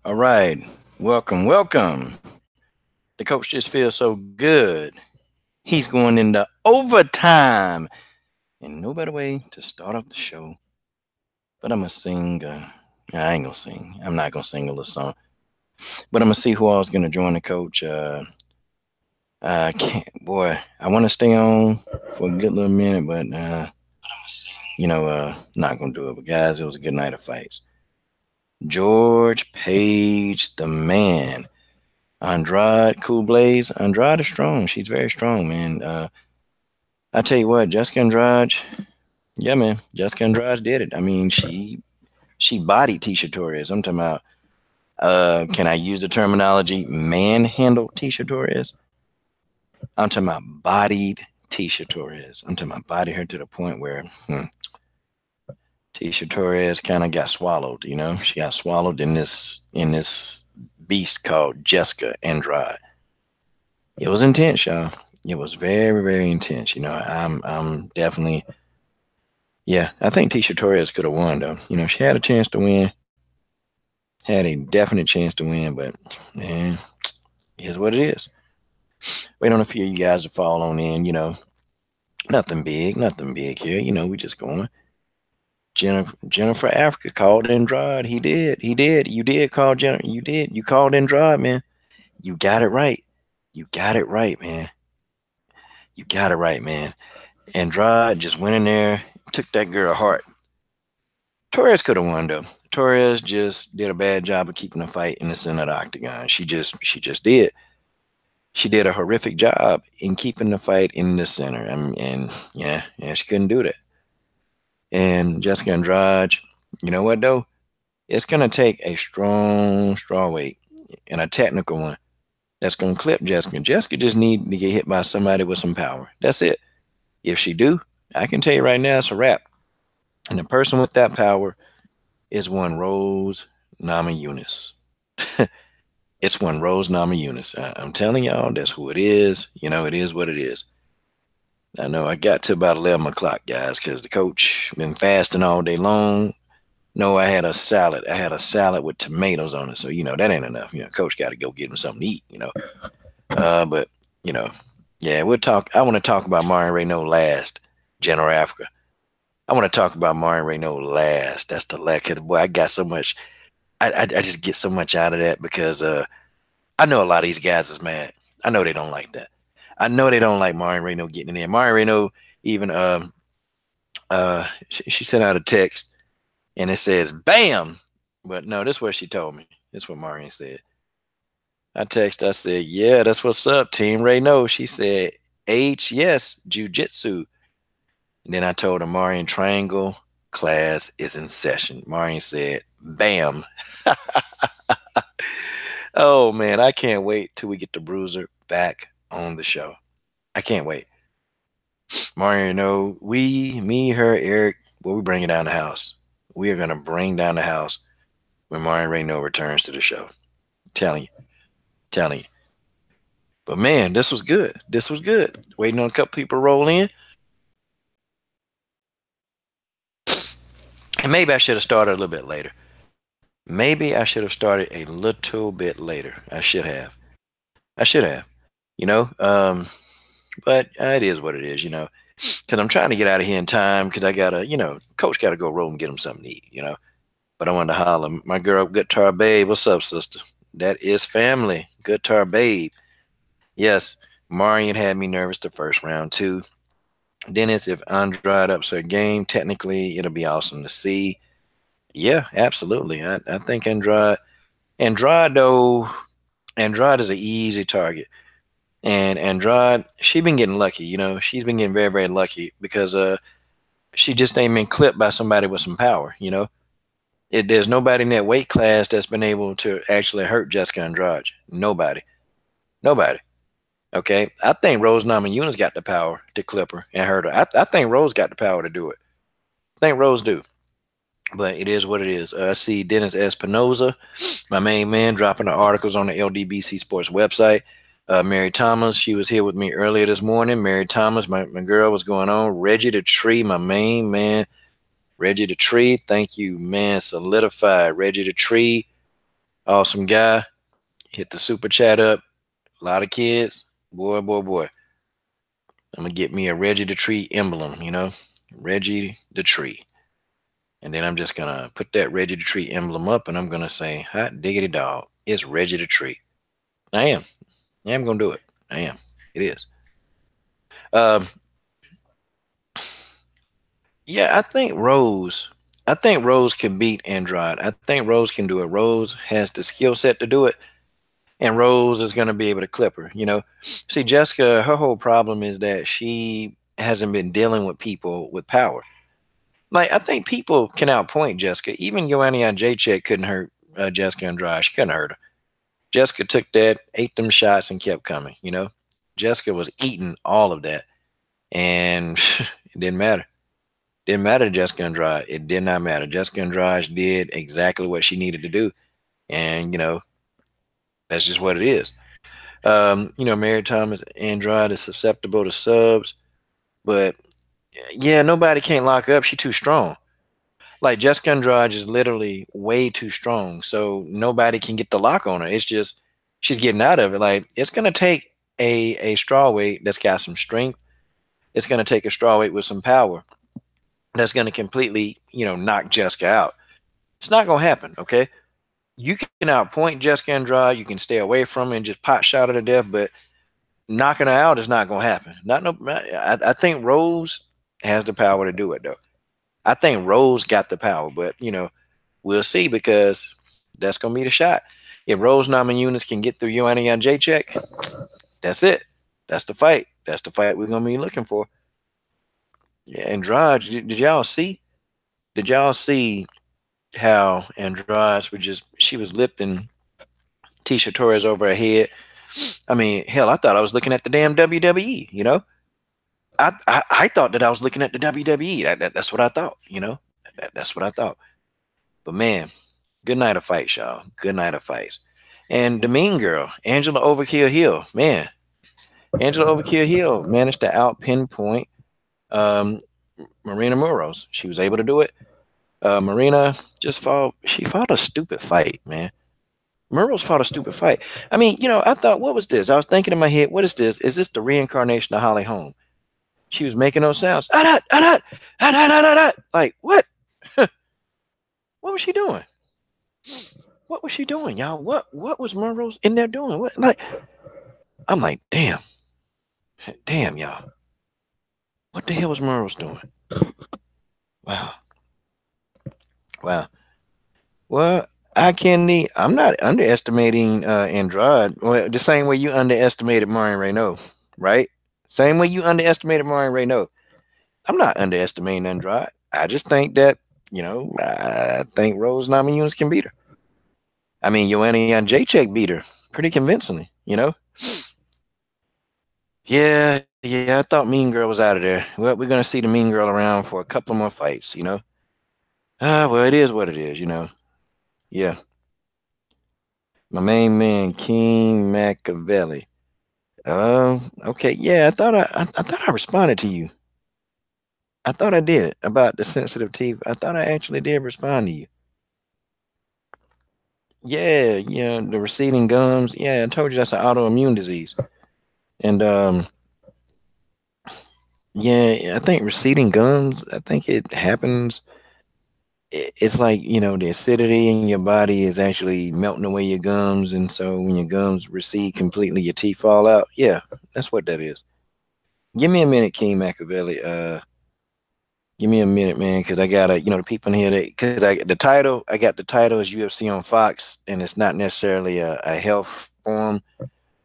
All right. Welcome, welcome. The coach just feels so good. He's going into overtime. And no better way to start off the show. But I'm going to sing. I ain't going to sing. I'm not going to sing a little song. But I'm going to see who else is going to join the coach. I can't, boy, I want to stay on for a good little minute, but, not going to do it. But guys, it was a good night of fights. George Page, the man. Andrade, Cool Blaze. Andrade is strong. She's very strong, man. I tell you what, Jessica Andrade, yeah, man, Jessica Andrade did it. I mean, she bodied Tisha Torres. I'm talking about. Can I use the terminology manhandled Tisha Torres? I'm talking about bodied Tisha Torres. I'm talking about bodied her to the point where Tisha Torres kind of got swallowed. You know, she got swallowed in this beast called Jessica Andrade. It was intense, y'all. It was very, very intense. You know, I'm definitely, yeah. I think Tisha Torres could have won though. You know, she had a chance to win, had a definite chance to win, but man, here's what it is. Wait on a few of you guys to fall on in. You know, nothing big here. You know, we just going. Jennifer Africa called Andrade. He did. You did call Jennifer. You did. You called Andrade, man. You got it right. You got it right, man. You got it right, man. Andrade just went in there, took that girl heart. Torres could have won though. Torres just did a bad job of keeping the fight in the center of the octagon. She just did. She did a horrific job in keeping the fight in the center. And yeah, she couldn't do that. And Jessica Andrade, you know what though? It's gonna take a strong strawweight and a technical one that's gonna clip Jessica. Jessica just need to get hit by somebody with some power. That's it. If she do, I can tell you right now, it's a wrap. And the person with that power is one Rose Namajunas. It's one Rose Namajunas. I'm telling y'all, that's who it is. You know, it is what it is. I know I got to about 11 o'clock, guys, because the coach been fasting all day long. No, I had a salad. I had a salad with tomatoes on it. So, you know, that ain't enough. You know, coach got to go get him something to eat, you know. But, you know, yeah, we'll talk. I want to talk about Mario Reneau last, General Africa. I want to talk about Mario Reneau last. That's the lack of the boy. I got so much. I just get so much out of that because I know a lot of these guys is mad. I know they don't like that. I know they don't like Mario Reneau getting in there. Mario Reneau even she sent out a text and it says bam, but no, this is what she told me. This is what Marion said. I said, yeah, that's what's up, Team Reneau. She said, H, yes, jujitsu. And then I told her Marion Triangle class is in session. Marion said, bam. Oh man, I can't wait till we get the bruiser back on the show. I can't wait. Marion, you know, me, her, Eric, well, we bring it down the house. We are gonna bring down the house when Marion Reneau returns to the show. Telling you, telling you. But man, this was good. This was good. Waiting on a couple people to roll in. And maybe I should have started a little bit later. Maybe I should have started a little bit later. I should have. I should have. You know, but it is what it is. You know, because I'm trying to get out of here in time because I gotta, you know, coach gotta go roll and get him something to eat. You know, but I wanted to holler. My girl, Guitar Babe, what's up, sister? That is family. Guitar Babe. Yes, Marion had me nervous the first round too. Dennis, if Andrade ups her game, technically it'll be awesome to see. Yeah, absolutely. I think Andrade though, Andrade is an easy target. And Andrade, she been getting lucky, you know. She's been getting very, very lucky because she just ain't been clipped by somebody with some power, you know. There's nobody in that weight class that's been able to actually hurt Jessica Andrade. Nobody. Nobody. Okay. I think Rose Namajunas got the power to clip her and hurt her. I think Rose got the power to do it. I think Rose do. But it is what it is. I see Dennis Espinoza, my main man, dropping the articles on the LDBC Sports website. Mary Thomas, she was here with me earlier this morning. Mary Thomas, my girl, what's going on? Reggie the Tree, my main man. Reggie the Tree, thank you, man. Solidified. Reggie the Tree. Awesome guy. Hit the super chat up. A lot of kids. Boy, boy, boy. I'm gonna get me a Reggie the Tree emblem, Reggie the Tree. And then I'm just gonna put that Reggie the Tree emblem up and I'm gonna say, hot diggity dog, it's Reggie the Tree. I am. I am gonna do it. I am. It is. Um, yeah, I think Rose can beat Andrade. I think Rose can do it. Rose has the skill set to do it, and Rose is gonna be able to clip her. See, Jessica, her whole problem is that she hasn't been dealing with people with power. Like, I think people can outpoint Jessica. Even Joanna Jacek couldn't hurt Jessica Andrade. She couldn't hurt her. Jessica took that, ate them shots, and kept coming. Jessica was eating all of that, and it didn't matter. Didn't matter to Jessica Andrade. It did not matter. Jessica Andrade did exactly what she needed to do, and that's just what it is. Mary Thomas Andrade is susceptible to subs, but yeah, nobody can't lock her up. She's too strong. Like, Jessica Andrade is literally way too strong, so nobody can get the lock on her. It's just she's getting out of it. Like, it's gonna take a strawweight that's got some strength. It's gonna take a strawweight with some power that's gonna completely, knock Jessica out. It's not gonna happen. Okay, you can outpoint Jessica Andrade. You can stay away from her and just pot shot her to death, but knocking her out is not gonna happen. I think Rose has the power to do it though. I think Rose got the power, but we'll see, because that's gonna be the shot. If Rose Namajunas can get through Joanna Jacek, that's it. That's the fight. That's the fight we're gonna be looking for. Yeah, Andrade, did y'all see? Did y'all see how Andrade she was lifting Tisha Torres over her head? I mean, hell, I thought I was looking at the damn WWE. I thought that I was looking at the WWE. That's what I thought. That's what I thought. But man, good night of fights, y'all. Good night of fights. And the mean girl, Angela Overkill Hill, man. Angela Overkill Hill managed to out pinpoint Marina Moroz. She was able to do it. Marina she fought a stupid fight, man. Moroz fought a stupid fight. I mean, I thought, what was this? I was thinking in my head, what is this? Is this the reincarnation of Holly Holm? She was making those sounds. Like, what? What was she doing? What was she doing, y'all? What was Moroz in there doing? What? Like, I'm like, damn, y'all. What the hell was Moroz doing? Wow. Well, I'm not underestimating Andrade. Well, the same way you underestimated Reneau, right? Same way you underestimated Reneau. I'm not underestimating Andrade. I just think that, I think Rose Namajunas can beat her. I mean, Joanna Jacek beat her pretty convincingly, Yeah, I thought Mean Girl was out of there. Well, we're going to see the Mean Girl around for a couple more fights, well, it is what it is, Yeah. My main man, King Machiavelli. Okay, yeah, I thought I responded to you. I thought I did about the sensitive teeth. I thought I actually did respond to you. Yeah, the receding gums. Yeah, I told you that's an autoimmune disease. And yeah, I think receding gums, I think it happens. It's like, the acidity in your body is actually melting away your gums, and so when your gums recede completely, your teeth fall out. Yeah, that's what that is. Give me a minute, King Machiavelli. Give me a minute, man, because I gotta, the people in here, because I got the title is UFC on Fox, and it's not necessarily a health forum,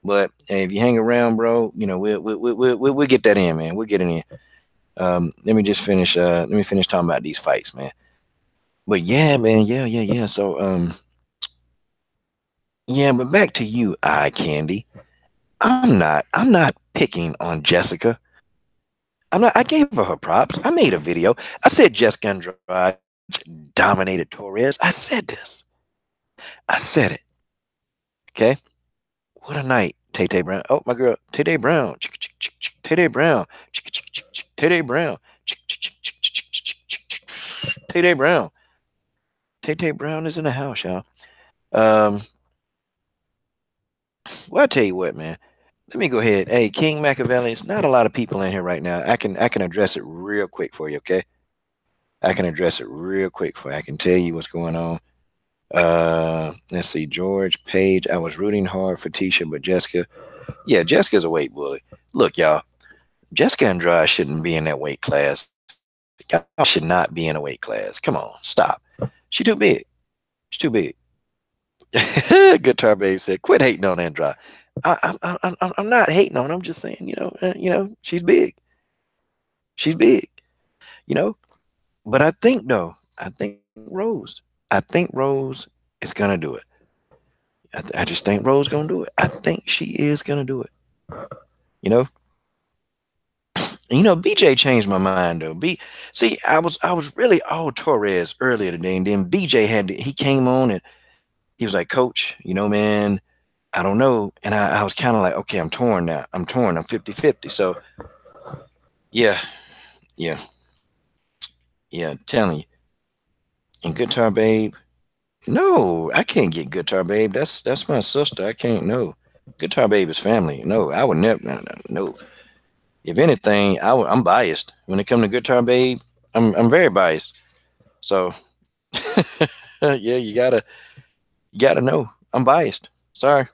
but hey, if you hang around, bro, we'll get that in, man. We'll get it in. Let me just finish. Let me finish talking about these fights, man. But yeah, man, yeah. So yeah, but back to you, Eye Candy. I'm not picking on Jessica. I gave her props. I made a video. I said Jessica Andrade dominated Torres. I said this. I said it. Okay. What a night, Tay Brown. Oh, my girl, Tay Brown. Tay Brown. Tay Brown. Tay Brown. Tay Brown is in the house, y'all. Um, well, I tell you what, man. Let me go ahead. Hey, King Machiavelli, it's not a lot of people in here right now. I can address it real quick for you, okay? I can address it real quick for you. I can tell you what's going on. Let's see, George Page. I was rooting hard for Tisha, but Jessica. Yeah, Jessica's a weight bully. Look, y'all, Jessica Andrade shouldn't be in that weight class. Y'all should not be in a weight class. Come on, stop. She too big. She's too big. Guitar Babe said, "Quit hating on Andrade." I'm not hating on. I'm just saying, she's big. She's big. You know. But I think though, I think Rose is gonna do it. I just think Rose gonna do it. I think she is gonna do it. You know. BJ changed my mind though. See, I was really all Torres earlier today, and then BJ he came on and he was like, "Coach, man, I don't know." And I was kind of like, "Okay, I'm torn now. I'm torn. I'm 50-50." So yeah, yeah, yeah. Telling you, and Guitar Babe. No, I can't get Guitar Babe. That's my sister. I can't. No, Guitar Babe is family. No, I would never. No, no, no. If anything, I'm biased when it comes to Guitar Babe. I'm very biased. So yeah, you gotta know I'm biased. Sorry.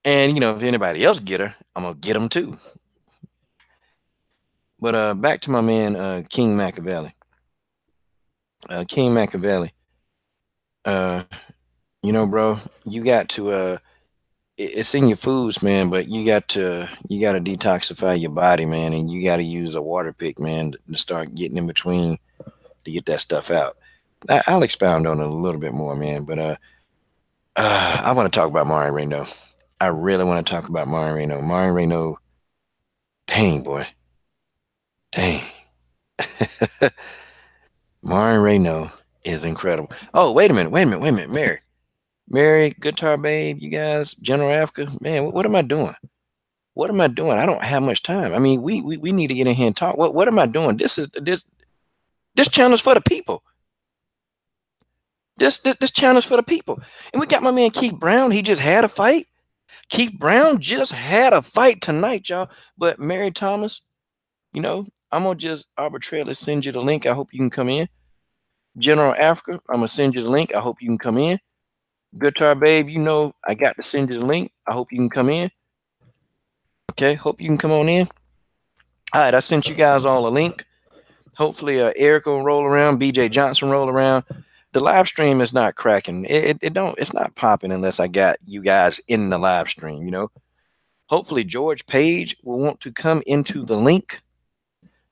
And if anybody else get her, I'm gonna get them too. But back to my man King Machiavelli. King Machiavelli. Uh, bro, you got to it's in your foods, man, but you got to detoxify your body, man, and you got to use a water pick, man, to start getting in between to get that stuff out. I'll expound on it a little bit more, man, but I want to talk about Mario Reneau. I really want to talk about Mario Reneau. Mario Reneau, dang boy, dang. Mario Reneau is incredible. Oh, wait a minute, Mary, Guitar Babe, you guys, General Africa, man, what am I doing? What am I doing? I don't have much time. I mean, we need to get in here and talk. What am I doing? This channel is for the people. This channel is for the people. And we got my man Keith Brown. He just had a fight. Keith Brown just had a fight tonight, y'all. But Mary Thomas, I'm gonna just arbitrarily send you the link. I hope you can come in. General Africa, I'm gonna send you the link. I hope you can come in. Guitar Babe, I got to send you the link. I hope you can come in. Okay, hope you can come on in. All right, I sent you guys all a link. Hopefully, Eric will roll around. BJ Johnson roll around. The live stream is not cracking. It's not popping unless I got you guys in the live stream. Hopefully George Page will want to come into the link.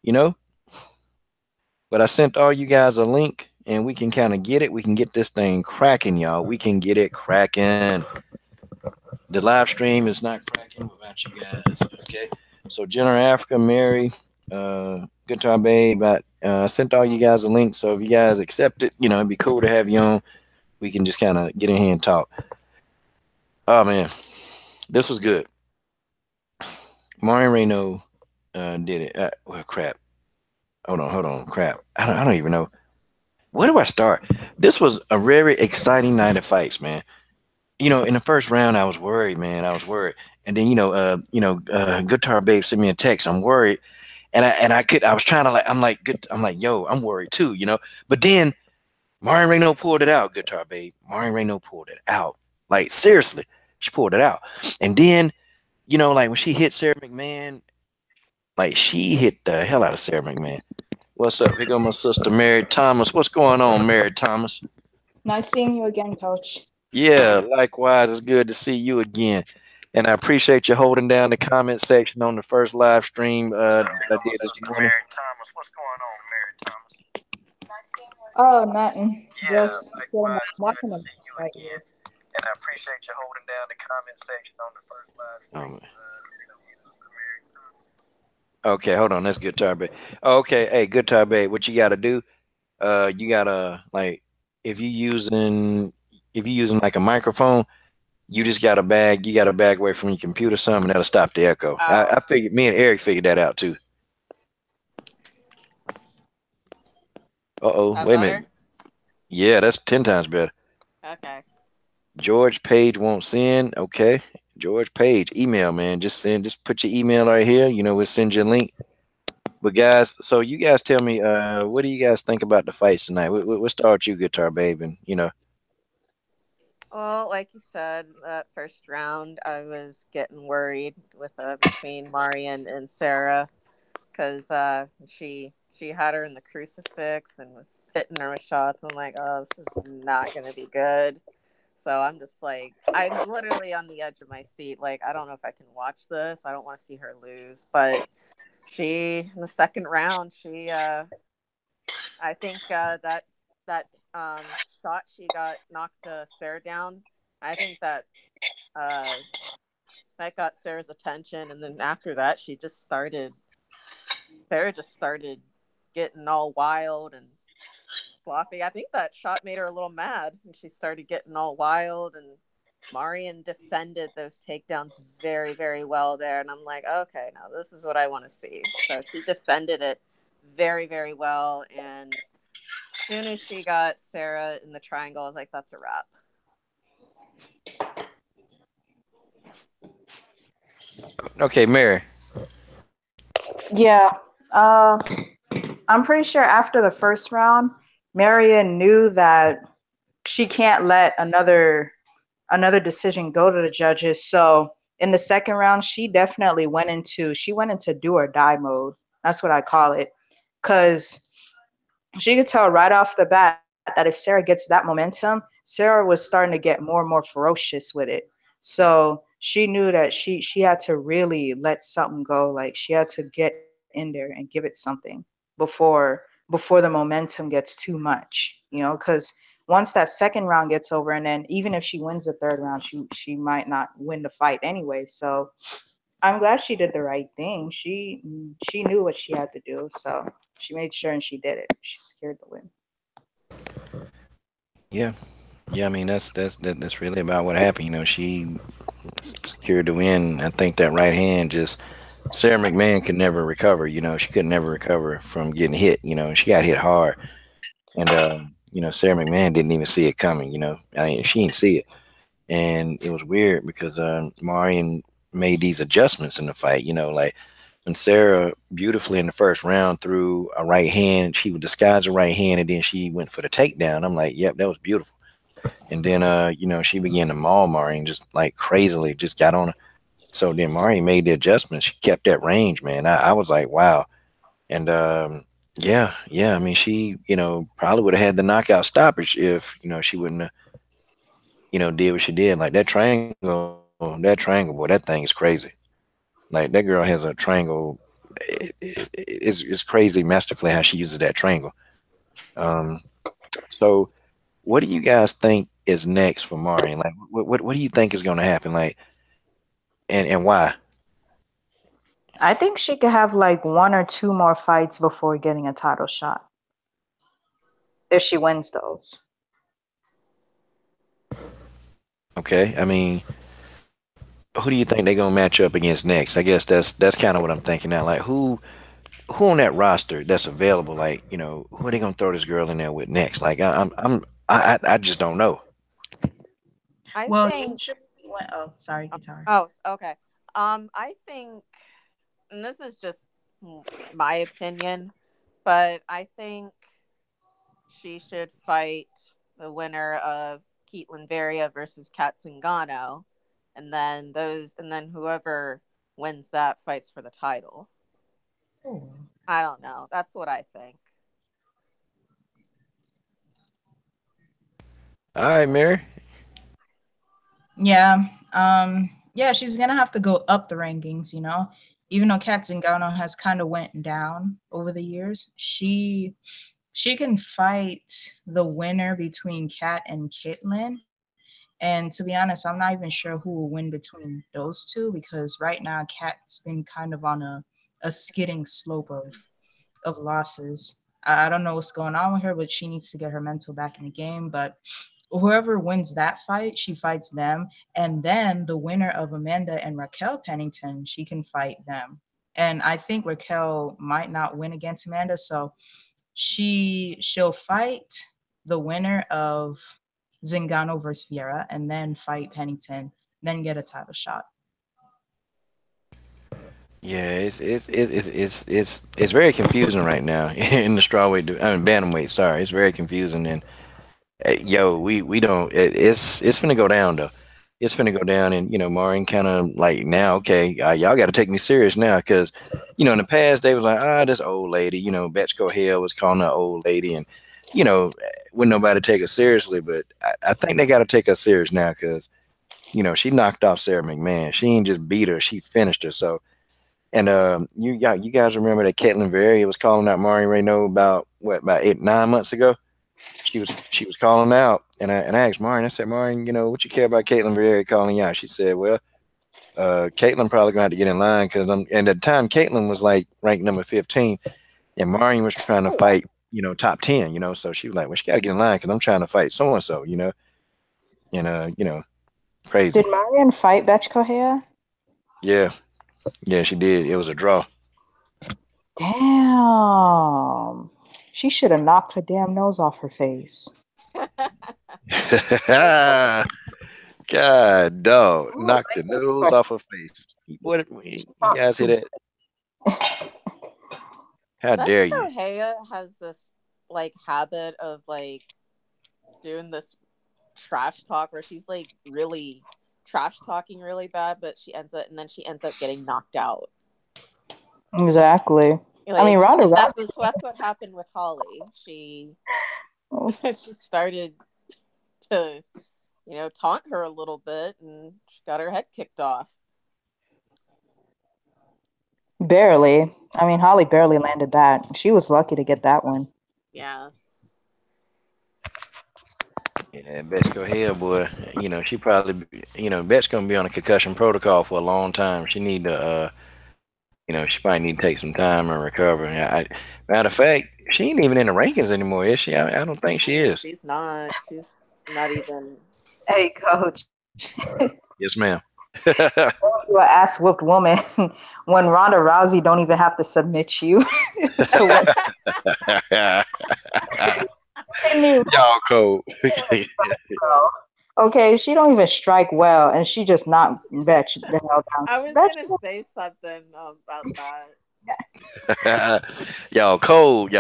But I sent all you guys a link, and we can kind of get it. We can get this thing cracking, y'all. We can get it cracking. The live stream is not cracking without you guys. Okay. So General Africa, Mary, Guitar Babe, I sent all you guys a link. So if you guys accept it, it'd be cool to have you on. We can just kind of get in here and talk. Oh man, this was good. Mario Reneau did it. Well, crap. Hold on, crap. I don't even know. Where do I start? This was a very exciting night of fights, man. In the first round, I was worried, man. I was worried, and then Guitar Babe sent me a text. I'm worried, and I was trying to I'm like, yo, I'm worried too, But then Mario Reneau pulled it out. Guitar Babe, Mario Reneau pulled it out. Like seriously, she pulled it out, and then like when she hit Sarah McMann, like she hit the hell out of Sarah McMann. What's up? Here go my sister, Mary Thomas. What's going on, Mary Thomas? Nice seeing you again, Coach. Yeah, likewise. It's good to see you again. And I appreciate you holding down the comment section on the first live stream that I did this morning. Mary Thomas, what's going on, Mary Thomas? Oh, nothing. Yeah, Just sitting likewise. watching Good to them see you right again. here. And I appreciate you holding down the comment section on the first live stream. Okay, hold on. That's Guitar Babe. Okay, hey, Guitar Babe, what you gotta do? You gotta like if you using like a microphone, you just got a bag. You got a bag away from your computer, something that'll stop the echo. I figured. Me and Eric figured that out too. Wait a minute. Yeah, that's 10 times better. George Page won't send. Okay. George Page, email, man. Just put your email right here. We'll send you a link. But guys, so you guys tell me, what do you guys think about the fights tonight? We'll start with you, Guitar Babe, and Well, like you said, that first round, I was getting worried with between Marion and Sarah because she had her in the crucifix and was hitting her with shots. I'm like, oh, this is not gonna be good. So I'm just like, I'm literally on the edge of my seat. Like, I don't know if I can watch this. I don't want to see her lose. But she, in the second round, I think that shot she got knocked Sarah down. I think uh, that got Sarah's attention, and then after that, Sarah just started getting all wild and floppy. I think that shot made her a little mad, and she started getting all wild. And Marion defended those takedowns very, very well there, and I'm like, okay, now this is what I want to see. So she defended it very, very well, and soon as she got Sarah in the triangle, I was like, that's a wrap. okay, Mary. Yeah. Uh, I'm pretty sure after the first round, Marion knew that she can't let another decision go to the judges. So in the second round, she went into do or die mode. That's what I call it, because she could tell right off the bat that if Sarah gets that momentum, Sarah was starting to get more and more ferocious with it. So she knew that she had to really let something go. Like she had to get in there and give it something before the momentum gets too much. Because once that second round gets over, and then even if she wins the third round, she might not win the fight anyway. So I'm glad she did the right thing. She knew what she had to do, so she made sure and she did it. She secured the win. Yeah, yeah. I mean, that's really about what happened. She secured the win. I think that right hand just Sarah McMann could never recover. She could never recover from getting hit. She got hit hard, and Sarah McMahon didn't even see it coming. I mean, she didn't see it, and it was weird because Marion made these adjustments in the fight. Like when Sarah beautifully in the first round threw a right hand, she would disguise a right hand, and then she went for the takedown. I'm like, yep, that was beautiful. And then she began to maul Marion just like crazily, just got on her. So then Marion made the adjustments. She kept that range, man. I was like, wow. And yeah, yeah. I mean, she, probably would have had the knockout stoppage if, she wouldn't have, did what she did. Like that triangle, boy, that thing is crazy. Like that girl has a triangle. It's crazy masterfully how she uses that triangle. Um, so what do you guys think is next for Marion? Like, what do you think is going to happen? Like, and why? I think she could have like one or two more fights before getting a title shot if she wins those. Okay, I mean, who do you think they're gonna match up against next? I guess that's kind of what I'm thinking now. Like, who on that roster that's available? Like, who are they gonna throw this girl in there with next? Like, I just don't know. I Well, think. usually when oh, sorry, guitar. Oh, okay. I think, and this is just my opinion, but I think she should fight the winner of Keatlin Varia versus Kat Zingano, and then whoever wins that fights for the title. Oh. I don't know. That's what I think. All right, Mary. Yeah, yeah, she's gonna have to go up the rankings. Even though Kat Zingano has kind of went down over the years, she can fight the winner between Kat and Caitlyn. And to be honest, I'm not even sure who will win between those two because right now Kat's been kind of on a skidding slope of losses. I don't know what's going on with her, but she needs to get her mental back in the game. But whoever wins that fight, she fights them. And then the winner of Amanda and Raquel Pennington, she can fight them. And I think Raquel might not win against Amanda, so she'll fight the winner of Zingano versus Vieira, and then fight Pennington, then get a title shot. Yeah, it's very confusing right now in the strawweight. I mean, bantamweight. Sorry, it's very confusing. And yo, we don't. It's finna go down though. It's finna go down, and Marin kind of like now. Okay, y'all got to take me serious now, because in the past they was like, this old lady. Betchko Hill was calling her old lady, and wouldn't nobody take her seriously. But I think they got to take her serious now, because she knocked off Sarah McMann. She ain't just beat her; she finished her. So. And you guys remember that Caitlin Verry was calling out Maureen Reneau about 8-9 months ago? She was calling out, and I asked Maureen. I said, Maureen, what you care about Caitlin Verry calling you out? She said, well, Caitlin probably gonna have to get in line, because and at the time Caitlin was like ranked number 15, and Maureen was trying to fight top 10. So she was like, well, she got to get in line because I'm trying to fight so and so. And crazy. Did Marion fight Betchko Hill? Yeah. Yeah, she did. It was a draw. Damn. She should have knocked her damn nose off her face. God, dog. Knocked the nose off her face. What? You guys hear that? How dare you? Hea has this like habit of like doing this trash talk where she's like really trash talking really bad, but she ends up getting knocked out. Exactly. Like, I mean, Ronda that's what happened with Holly. She started to taunt her a little bit, and she got her head kicked off. Barely. I mean, Holly barely landed that. She was lucky to get that one. Yeah. Yeah, Betchko Hill, boy. She probably, Bet's gonna be on a concussion protocol for a long time. She need to, she probably need to take some time and recover. Matter of fact, she ain't even in the rankings anymore, is she? I don't think she is. She's not. She's not even. Hey, coach. Yes, ma'am. You an ass whooped woman when Ronda Rousey don't even have to submit you to win. Y'all cold. Okay, she don't even strike well, and she just knocked Betch the hell down. I was gonna say something about that. Y'all cold.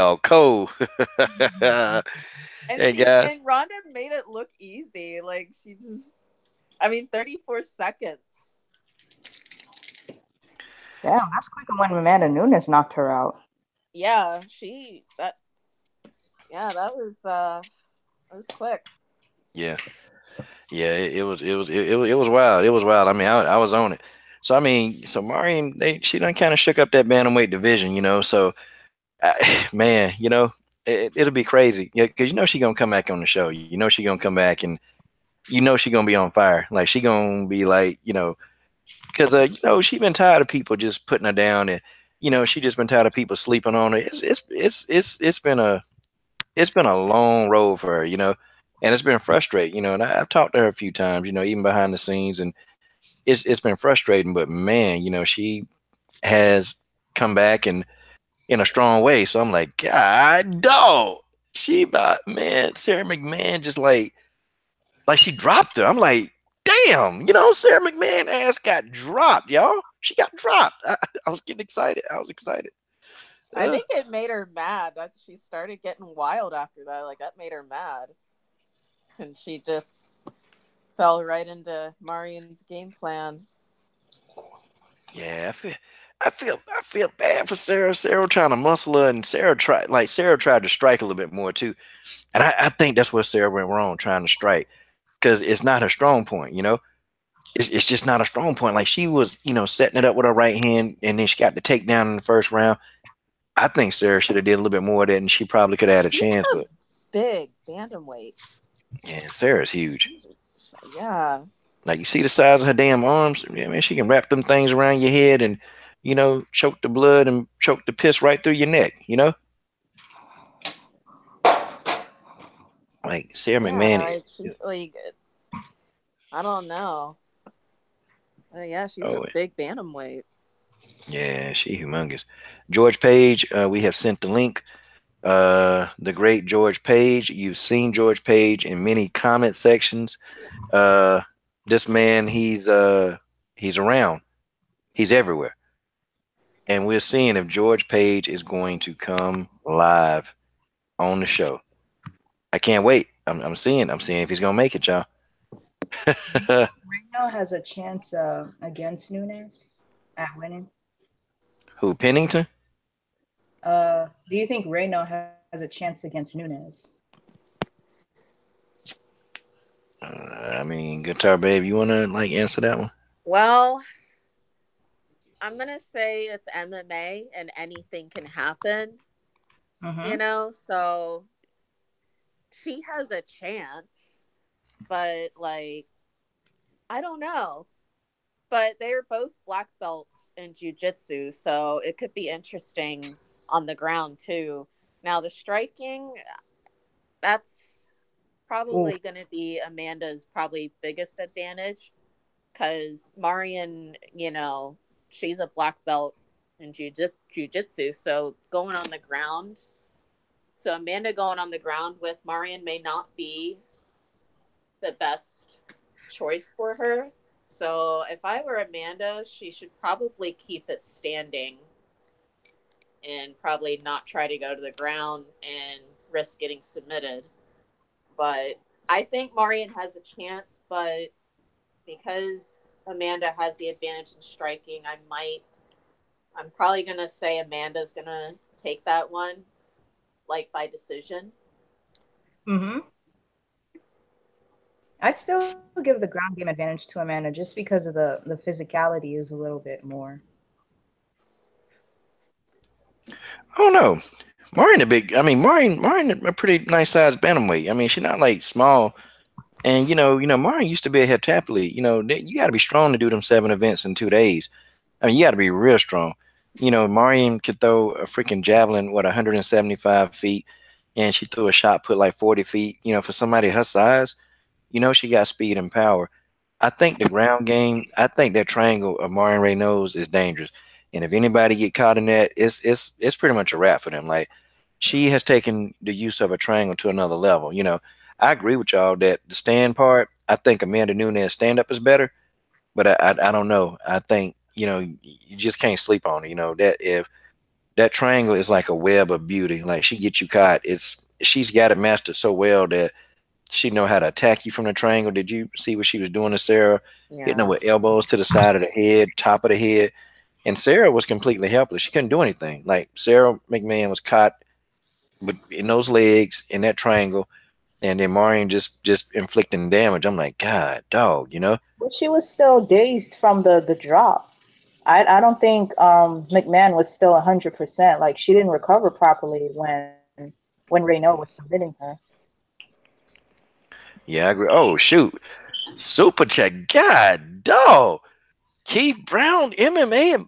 Hey guys. And Ronda made it look easy. Like she just, 34 seconds. Damn, that's quicker when Amanda Nunes knocked her out. Yeah, that was quick. Yeah, it was wild. It was wild. I mean, I was on it. So so Marion, she done kind of shook up that bantamweight division, So, man, it'll be crazy. Yeah, because she gonna come back on the show. She gonna come back, and she gonna be on fire. Like she gonna be like, because she been tired of people just putting her down, and she just been tired of people sleeping on her. It's been a long road for her, and it's been frustrating, and I've talked to her a few times, even behind the scenes, and it's been frustrating. But man, she has come back and in a strong way. So I'm like, God, dog, Sarah McMann just like she dropped her. I'm like, damn, Sarah McMann ass got dropped, y'all. She got dropped. I was getting excited. I was excited. I think it made her mad that she started getting wild after that. Like that made her mad, and she just fell right into Marion's game plan. Yeah, I feel bad for Sarah. Sarah trying to muscle her, and Sarah tried to strike a little bit more too. And I think that's where Sarah went wrong, trying to strike, because it's not her strong point. It's just not a strong point. Like she was, setting it up with her right hand, and then she got the takedown in the first round. I think Sarah should have did a little bit more of that, and she probably could have had a chance. But big bantamweight. Yeah, Sarah's huge. Yeah. Like you see the size of her damn arms. Yeah, man, she can wrap them things around your head and choke the blood and choke the piss right through your neck. Like Sarah McMann. I don't know. Yeah, she's a big bantamweight. Yeah, she humongous. George Page, we have sent the link. The great George Page. You've seen George Page in many comment sections. Uh, this man, he's around. He's everywhere. And we're seeing if George Page is going to come live on the show. I can't wait. I'm seeing if he's gonna make it, y'all. Do you think Reneau has a chance against Nunes at winning? Who, Pennington? Do you think Reneau has a chance against Nunes? I mean, Guitar Babe, you wanna like answer that one? Well, I'm gonna say it's MMA and anything can happen. Mm-hmm. So she has a chance, but like I don't know. But they're both black belts in jujitsu, so it could be interesting on the ground too. Now the striking, that's Oof. probably going to be Amanda's probably biggest advantage because Marion, she's a black belt in jujitsu, so going on the ground. So Amanda going on the ground with Marion may not be the best choice for her. So if I were Amanda, she should probably keep it standing and probably not try to go to the ground and risk getting submitted. But I think Marion has a chance, but because Amanda has the advantage in striking, I'm probably going to say Amanda's going to take that one, like by decision. Mm-hmm. I'd still give the ground game advantage to Amanda just because of the physicality is a little bit more. I don't know. Maureen a big. I mean, Maureen a pretty nice sized bantamweight. I mean, she's not like small. And Maureen used to be a heptathlete. You got to be strong to do them 7 events in 2 days. I mean, you got to be real strong. Maureen could throw a freaking javelin, 175 feet, and she threw a shot put like 40 feet. For somebody her size, she got speed and power. I think the ground game, I think that triangle of Maureen Reneau's is dangerous. And if anybody get caught in that, it's pretty much a wrap for them. Like she has taken the use of a triangle to another level. I agree with y'all that the stand part, I think Amanda Nunes stand up is better, but I don't know. I think you just can't sleep on it. That if that triangle is like a web of beauty, like she gets you caught. She's got it mastered so well that she know how to attack you from the triangle. Did you see what she was doing to Sarah? Hitting her Yeah. with elbows to the side of the head, top of the head. And Sarah was completely helpless. She couldn't do anything. Like Sarah McMann was caught in those legs in that triangle, and then Marion just inflicting damage. I'm like, God, dog. But she was still dazed from the drop. I don't think McMahon was still 100%. Like she didn't recover properly when Renault was submitting her. Yeah, I agree. Oh shoot, super check. God, dog. Keith Brown, MMA, and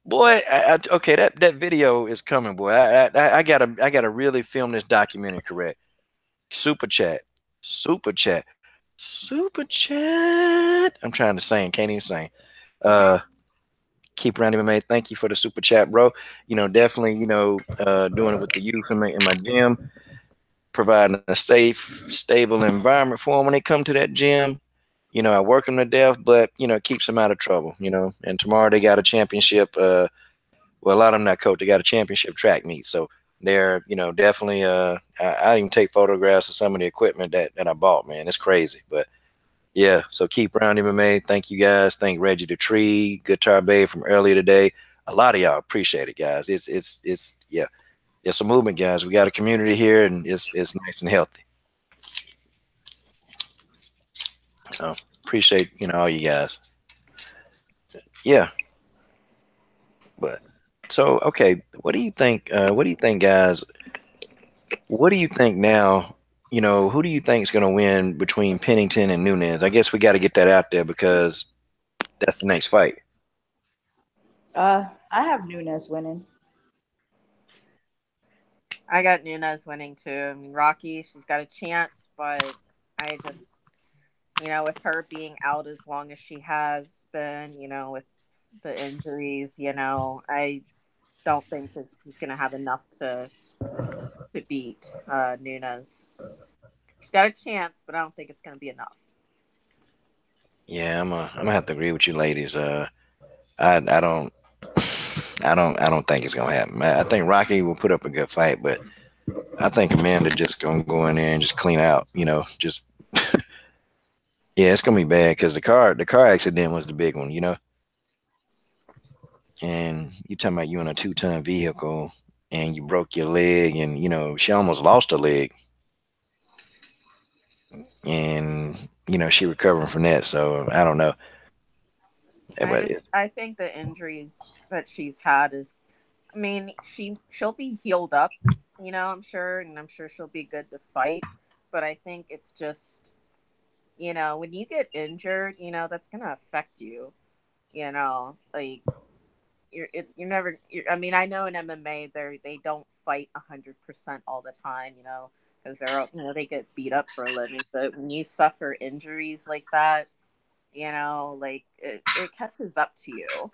boy. Okay, that video is coming, boy. I gotta really film this documentary correct. Super chat, super chat, super chat. I'm trying to sing, can't even sing. Uh, Keep Brown MMA. Thank you for the super chat, bro. Definitely, doing it with the youth in my gym, providing a safe, stable environment for them when they come to that gym. I work them to death, but it keeps them out of trouble. And tomorrow they got a championship. Well, a lot of them not coach. They got a championship track meet, so they're definitely. I even take photographs of some of the equipment that I bought. Man, it's crazy, but yeah. So keep Brown MMA. Thank you guys. Thank Reggie the Tree, Guitar Bay from earlier today. A lot of y'all appreciate it, guys. It's yeah. It's a movement, guys. We got a community here, and it's nice and healthy. So appreciate all you guys. Yeah, but so okay, what do you think? What do you think, guys? What do you think now? Who do you think is going to win between Pennington and Nunes? I guess we got to get that out there because that's the next fight. I have Nunes winning. I got Nunes winning too. I mean, Rocky, she's got a chance, but I just, with her being out as long as she has been, with the injuries, don't think that she's going to have enough to beat Nunes. She's got a chance, but I don't think it's going to be enough. Yeah, I'm gonna have to agree with you, ladies. I don't, I don't think it's gonna happen. I think Rocky will put up a good fight, but I think Amanda just gonna go in there and just clean out. You know, just yeah, it's gonna be bad because the car accident was the big one. You know, and you talking about you in a 2-ton vehicle and you broke your leg, and you know she almost lost a leg, and you know she recovering from that. So I don't know, but I think the injuries that she's had is, I mean, she'll be healed up, I'm sure, and I'm sure she'll be good to fight. But I think it's just, when you get injured, that's gonna affect you. Like you're never. I mean, I know in MMA they don't fight 100% all the time, because they get beat up for a living. But when you suffer injuries like that, like it catches up to you,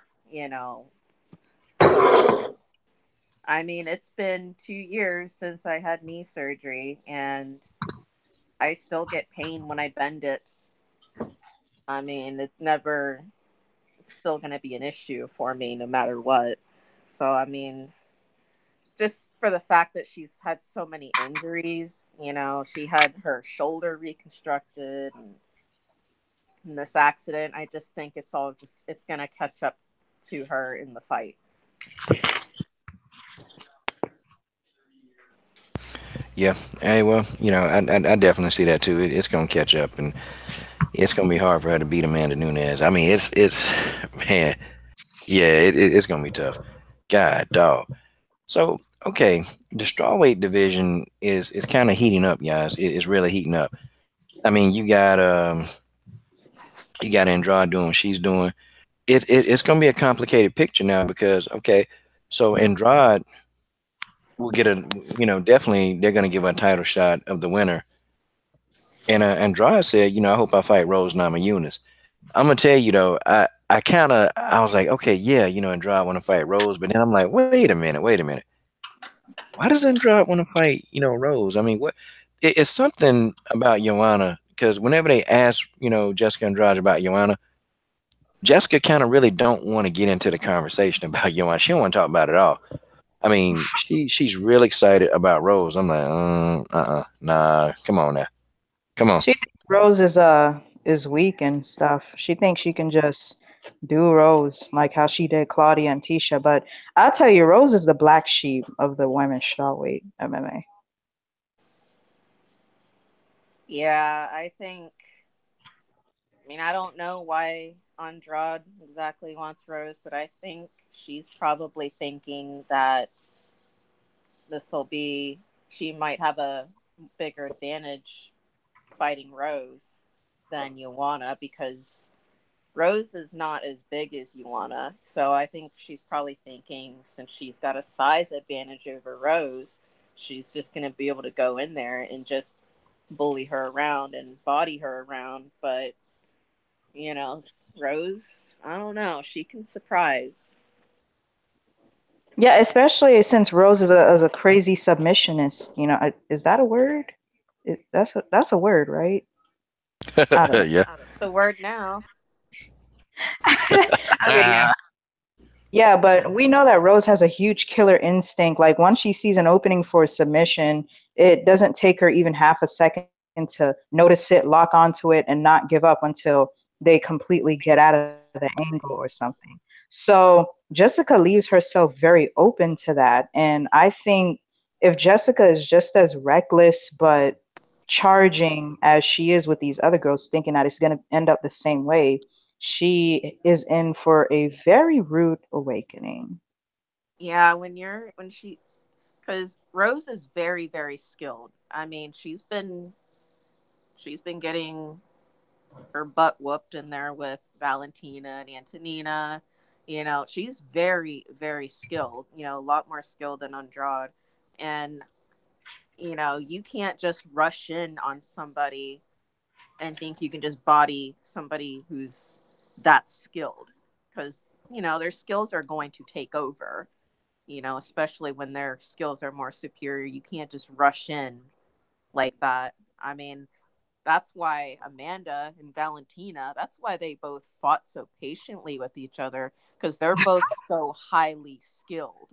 So, I mean, it's been 2 years since I had knee surgery, and I still get pain when I bend it. I mean, it's still going to be an issue for me no matter what. So, I mean, just for the fact that she's had so many injuries, she had her shoulder reconstructed and in this accident, I just think it's going to catch up to her in the fight. yeah. Hey, well, you know, I definitely see that too. It's gonna catch up, and it's gonna be hard for her to beat Amanda Nunes. I mean, it's man, yeah, it's gonna be tough. God, dog. So okay, the strawweight division is kind of heating up, guys. It's really heating up. I mean, you got Andrade doing what she's doing. It's gonna be a complicated picture now because okay, so Andrade will get a definitely they're gonna give a title shot of the winner. And Andrade said, I hope I fight Rose Namajunas. I'm gonna tell you though, I was like, okay, yeah, Andrade want to fight Rose, but then I'm like, wait a minute. Why does Andrade want to fight, Rose? I mean, what? It's something about Joanna because whenever they ask, Jessica Andrade about Joanna, Jessica kind of really don't want to get into the conversation about Joanna. She don't want to talk about it at all. I mean, she's real excited about Rose. I'm like, nah, come on now, come on. She thinks Rose is weak and stuff. She thinks she can just do Rose like how she did Claudia and Tisha. But I'll tell you, Rose is the black sheep of the women's strawweight MMA. Yeah, I mean, I don't know why Andrade exactly wants Rose, but I think she's probably thinking that she might have a bigger advantage fighting Rose than Ioana because Rose is not as big as Ioana. So I think she's probably thinking since she's got a size advantage over Rose, she's just going to be able to go in there and just bully her around and body her around. But you know, Rose, I don't know. She can surprise. Yeah, especially since Rose is a crazy submissionist. Is that a word? That's a word, right? I don't know. Yeah. The word now. Okay, yeah. Yeah, but we know that Rose has a huge killer instinct. Like once she sees an opening for a submission, it doesn't take her even half a second to notice it, lock onto it, and not give up until they completely get out of the angle or something. So Jessica leaves herself very open to that. And I think if Jessica is just as reckless but charging as she is with these other girls, thinking that it's going to end up the same way, she is in for a very rude awakening. Yeah, because Rose is very, very skilled. I mean, she's been getting her butt whooped in there with Valentina and Antonina. She's very, very skilled. A lot more skilled than Andrade, and you can't just rush in on somebody and think you can just body somebody who's that skilled because their skills are going to take over. especially when their skills are more superior. You can't just rush in like that. I mean, that's why Amanda and Valentina, that's why they both fought so patiently with each other, because they're both so highly skilled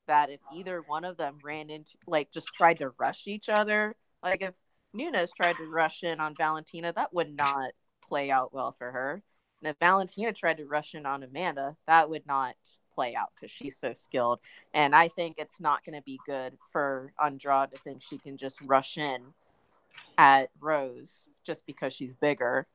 that if either one of them ran into, like, just tried to rush each other, like if Nunes tried to rush in on Valentina, that would not play out well for her. And if Valentina tried to rush in on Amanda, that would not play out because she's so skilled. And I think it's not going to be good for Andrade to think she can just rush in at Rose just because she's bigger.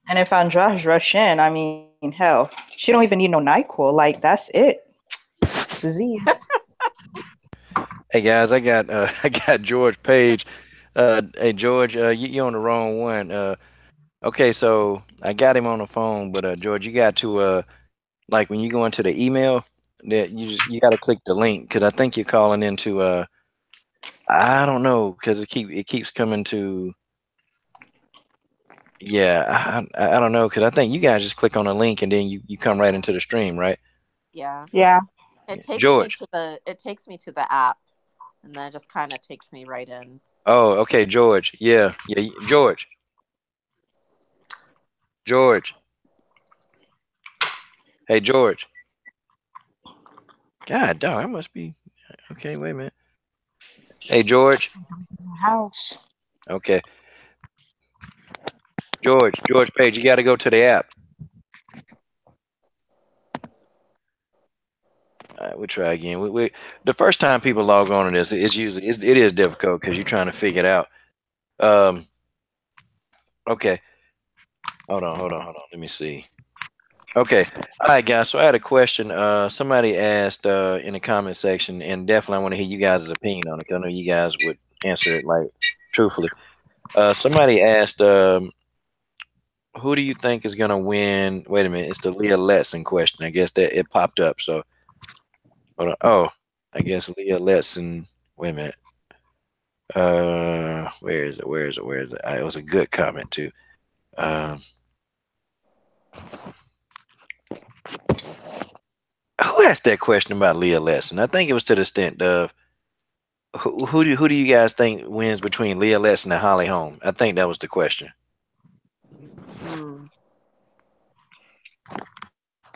And if Andrade rush in, I mean, hell, she don't even need no NyQuil. Like, that's it. Disease. Hey guys, I got George Page. Hey George, you on the wrong one. Okay, so I got him on the phone, but George, you got to like when you go into the email, that you got to click the link because I think you're calling into I don't know because it keeps coming to yeah I don't know because I think you guys just click on a link and then you come right into the stream, right? Yeah. Yeah. It Yeah. takes me George. to the app, and then it just kind of takes me right in. Oh, okay, George. Yeah, George. George. Hey, George. God, dog, I must be okay. Wait a minute. Hey, George. House. Okay, George Page. You got to go to the app. All right, we'll try again. The first time people log on to this, it's usually it is difficult because you're trying to figure it out. Um. Okay. Hold on. Let me see. Okay. All right, guys. So I had a question. Somebody asked in the comment section, and definitely I want to hear you guys' opinion on it. 'Cause I know you guys would answer it like truthfully. Somebody asked, who do you think is gonna win? Wait a minute, it's the Leah Letson question. I guess that it popped up. So hold on. Oh, I guess Leah Letson. Wait a minute. Where is it? It was a good comment too. Um, who asked that question about Leah Letson? I think it was to the extent of who do you guys think wins between Leah Letson and Holly Holm? I think that was the question.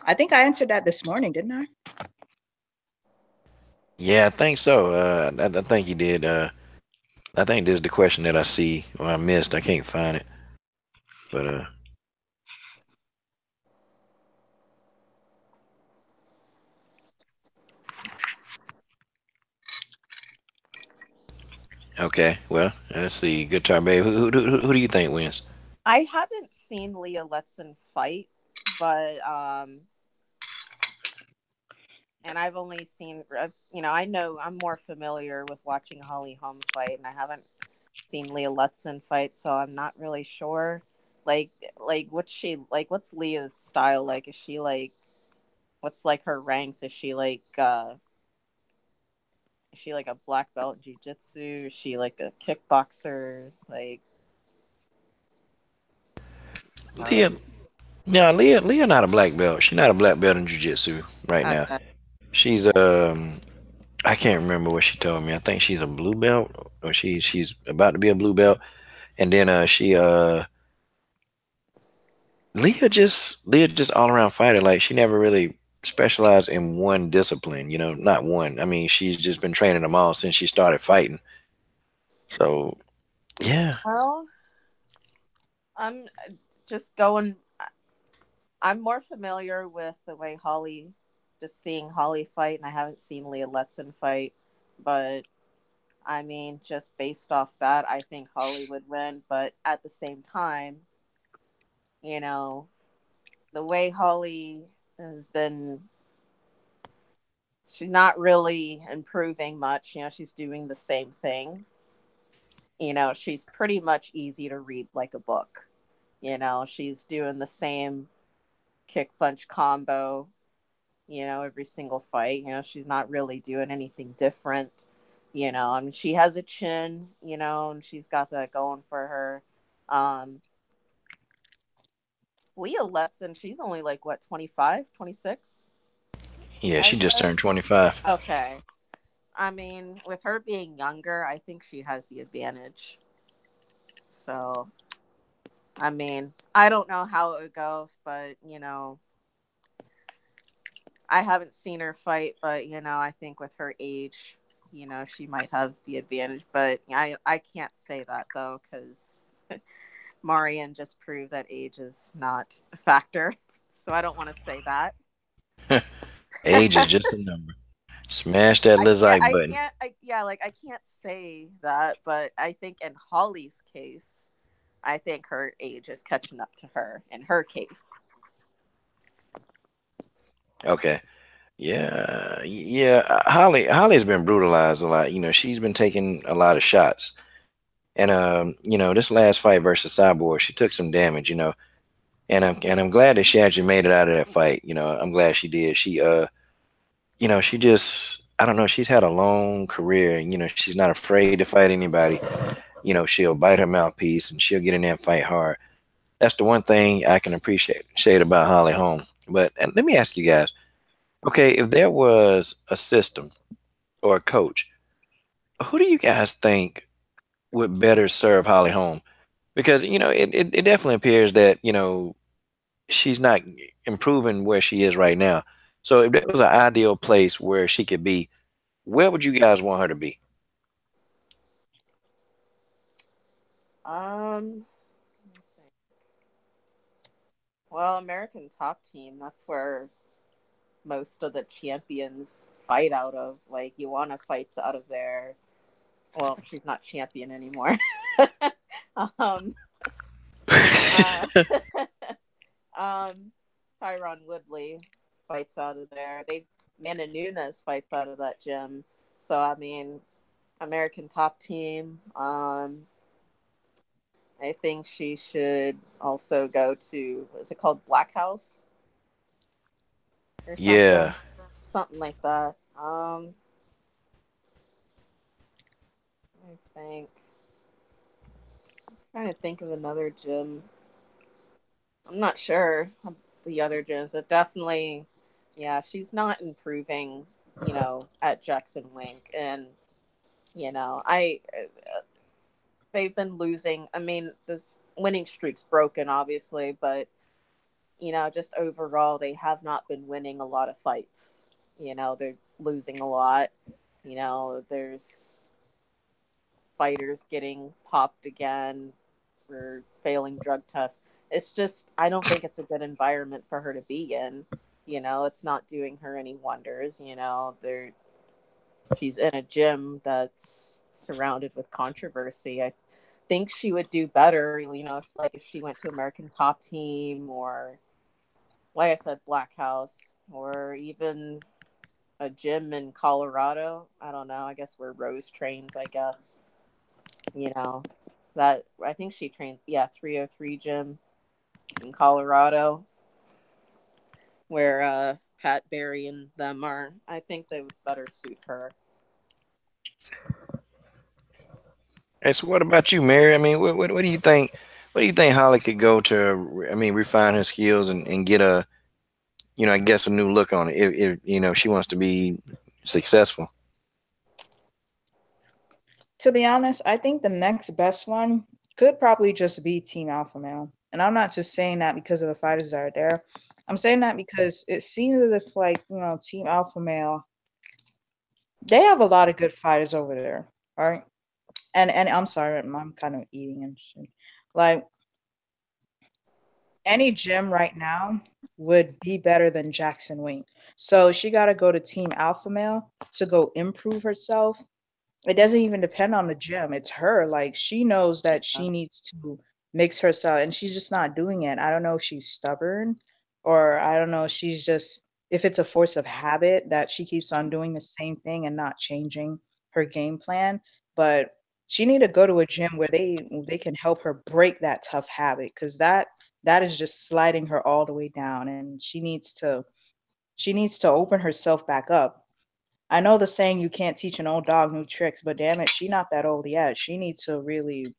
I think I answered that this morning, didn't I? Yeah, I think so. I think you did. I think this is the question that I see or I missed. I can't find it. But okay. Well, let's see. Good time, babe. Who do you think wins? I haven't seen Leah Letson fight, but and I've only seen, I know I'm more familiar with watching Holly Holm fight, and I haven't seen Leah Letson fight, so I'm not really sure. What's she like? What's Leah's style like? Is she like, what's like her ranks? Is she like a black belt in jiu-jitsu? Is she like a kickboxer? Like, Leah. No, Leah not a black belt. She's not a black belt in jiu-jitsu right now. okay. She's I can't remember what she told me. I think she's a blue belt or she's about to be a blue belt. And then she Leah just all around fighter. Like she never really specialized in one discipline, not one. I mean, she's just been training them all since she started fighting. So yeah. Well, I'm just going. I'm more familiar with the way just seeing Holly fight, and I haven't seen Leah Letson fight. But I mean, just based off that, I think Holly would win. But at the same time, you know, the way Holly has been, she's not really improving much. She's doing the same thing. She's pretty much easy to read like a book. She's doing the same kick punch combo, every single fight. She's not really doing anything different. I mean, she has a chin, and she's got that going for her. Leah Letson, she's only like what, 25, 26? Yeah, I she just read. turned 25. Okay. I mean, with her being younger, I think she has the advantage. So, I mean, I don't know how it goes, but I haven't seen her fight, but I think with her age, she might have the advantage. But I can't say that though, because Marion just proved that age is not a factor. So I don't want to say that. Age is just a number. Smash that like button. I can't say that, but I think in Holly's case, I think her age is catching up to her in her case. Okay. Yeah, yeah. Holly's been brutalized a lot. She's been taking a lot of shots, and this last fight versus Cyborg, she took some damage. And I'm glad that she actually made it out of that fight. I'm glad she did. She just, I don't know. She's had a long career, and she's not afraid to fight anybody. She'll bite her mouthpiece and she'll get in there and fight hard. That's the one thing I can appreciate about Holly Holm. But and let me ask you guys, okay, if there was a system or a coach, who do you guys think would better serve Holly Holm? Because it definitely appears that she's not improving where she is right now. So if there was an ideal place where she could be, where would you guys want her to be? Um, well, American Top Team, that's where most of the champions fight out of. Like, Ioana fights out of there. Well, she's not champion anymore. um, uh, Tyron Woodley fights out of there. Amanda Nunes fights out of that gym. So I mean, American Top Team. I think she should also go to, what is it called, Black House or Yeah. something like that. I think I'm trying to think of another gym. I'm not sure of the other gyms, but definitely, yeah, she's not improving, at Jackson Wink, and I they've been losing. I mean, the winning streak's broken, obviously, but just overall, they have not been winning a lot of fights. They're losing a lot. There's fighters getting popped again for failing drug tests. It's just, I don't think it's a good environment for her to be in. It's not doing her any wonders. She's in a gym that's surrounded with controversy. I think she would do better, if she went to American Top Team, or like I said, Black House, or even a gym in Colorado. I don't know. I guess where Rose trains, I guess. That I think she trains, 303 gym in Colorado, where Pat Barry and them are. I think they would better suit her. Hey, so what about you, Mary? I mean, what do you think? What do you think Holly could go to? I mean, refine her skills and get I guess a new look on it. If she wants to be successful. To be honest, I think the next best one could probably just be Team Alpha Male. And I'm not just saying that because of the fighters that are there. I'm saying that because it seems as if, like, Team Alpha Male, they have a lot of good fighters over there. All right. And I'm sorry, I'm kind of eating and shit. Like, any gym right now would be better than Jackson Wink. So she got to go to Team Alpha Male to go improve herself. It doesn't even depend on the gym. It's her. Like, she knows that she needs to mix herself, and she's just not doing it. I don't know if she's stubborn, or I don't know if she's just, if it's a force of habit that she keeps on doing the same thing and not changing her game plan. But she need to go to a gym where they can help her break that tough habit, because that is just sliding her all the way down, and she needs to open herself back up. I know the saying, you can't teach an old dog new tricks, but damn it, she not that old yet. She needs to really,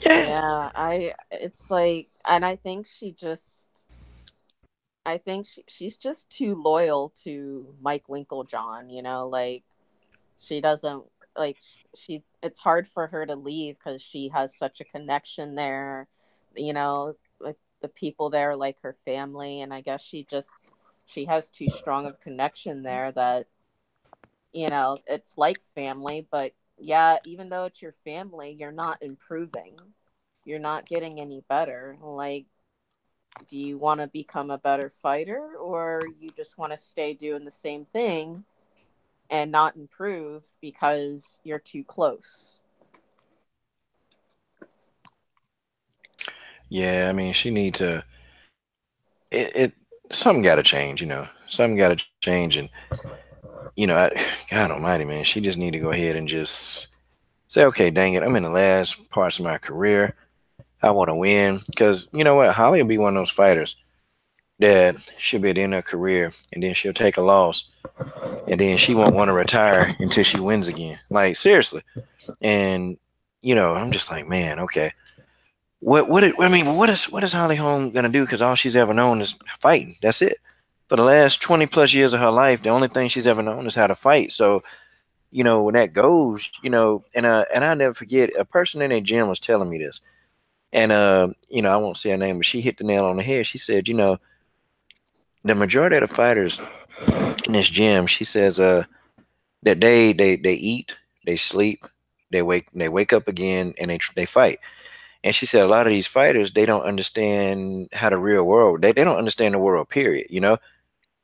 Yeah, it's like, and I think she's just too loyal to Mike Winklejohn, like she doesn't like it's hard for her to leave because she has such a connection there, like the people there like her family, and I guess she has too strong of a connection there that it's like family, but yeah, even though it's your family, you're not improving, you're not getting any better. Like, do you want to become a better fighter, or you just want to stay doing the same thing and not improve because you're too close? Yeah, I mean, she need to. It something got to change. Something got to change, and God Almighty, man, she just need to go ahead and just say, okay, dang it, I'm in the last parts of my career. I want to win because you know what, Holly will be one of those fighters that she'll be at the end of her career, and then she'll take a loss, and then she won't want to retire until she wins again. Like seriously, and I'm just like, man, okay. What is Holly Holm gonna do? Because all she's ever known is fighting. That's it. For the last 20 plus years of her life, the only thing she's ever known is how to fight. So, when that goes, and I never forget, a person in a gym was telling me this. And I won't say her name, but she hit the nail on the head. She said, the majority of the fighters in this gym, she says, that they eat, they sleep, they wake up again, and they fight. And she said a lot of these fighters, they don't understand how the real world, they don't understand the world, period,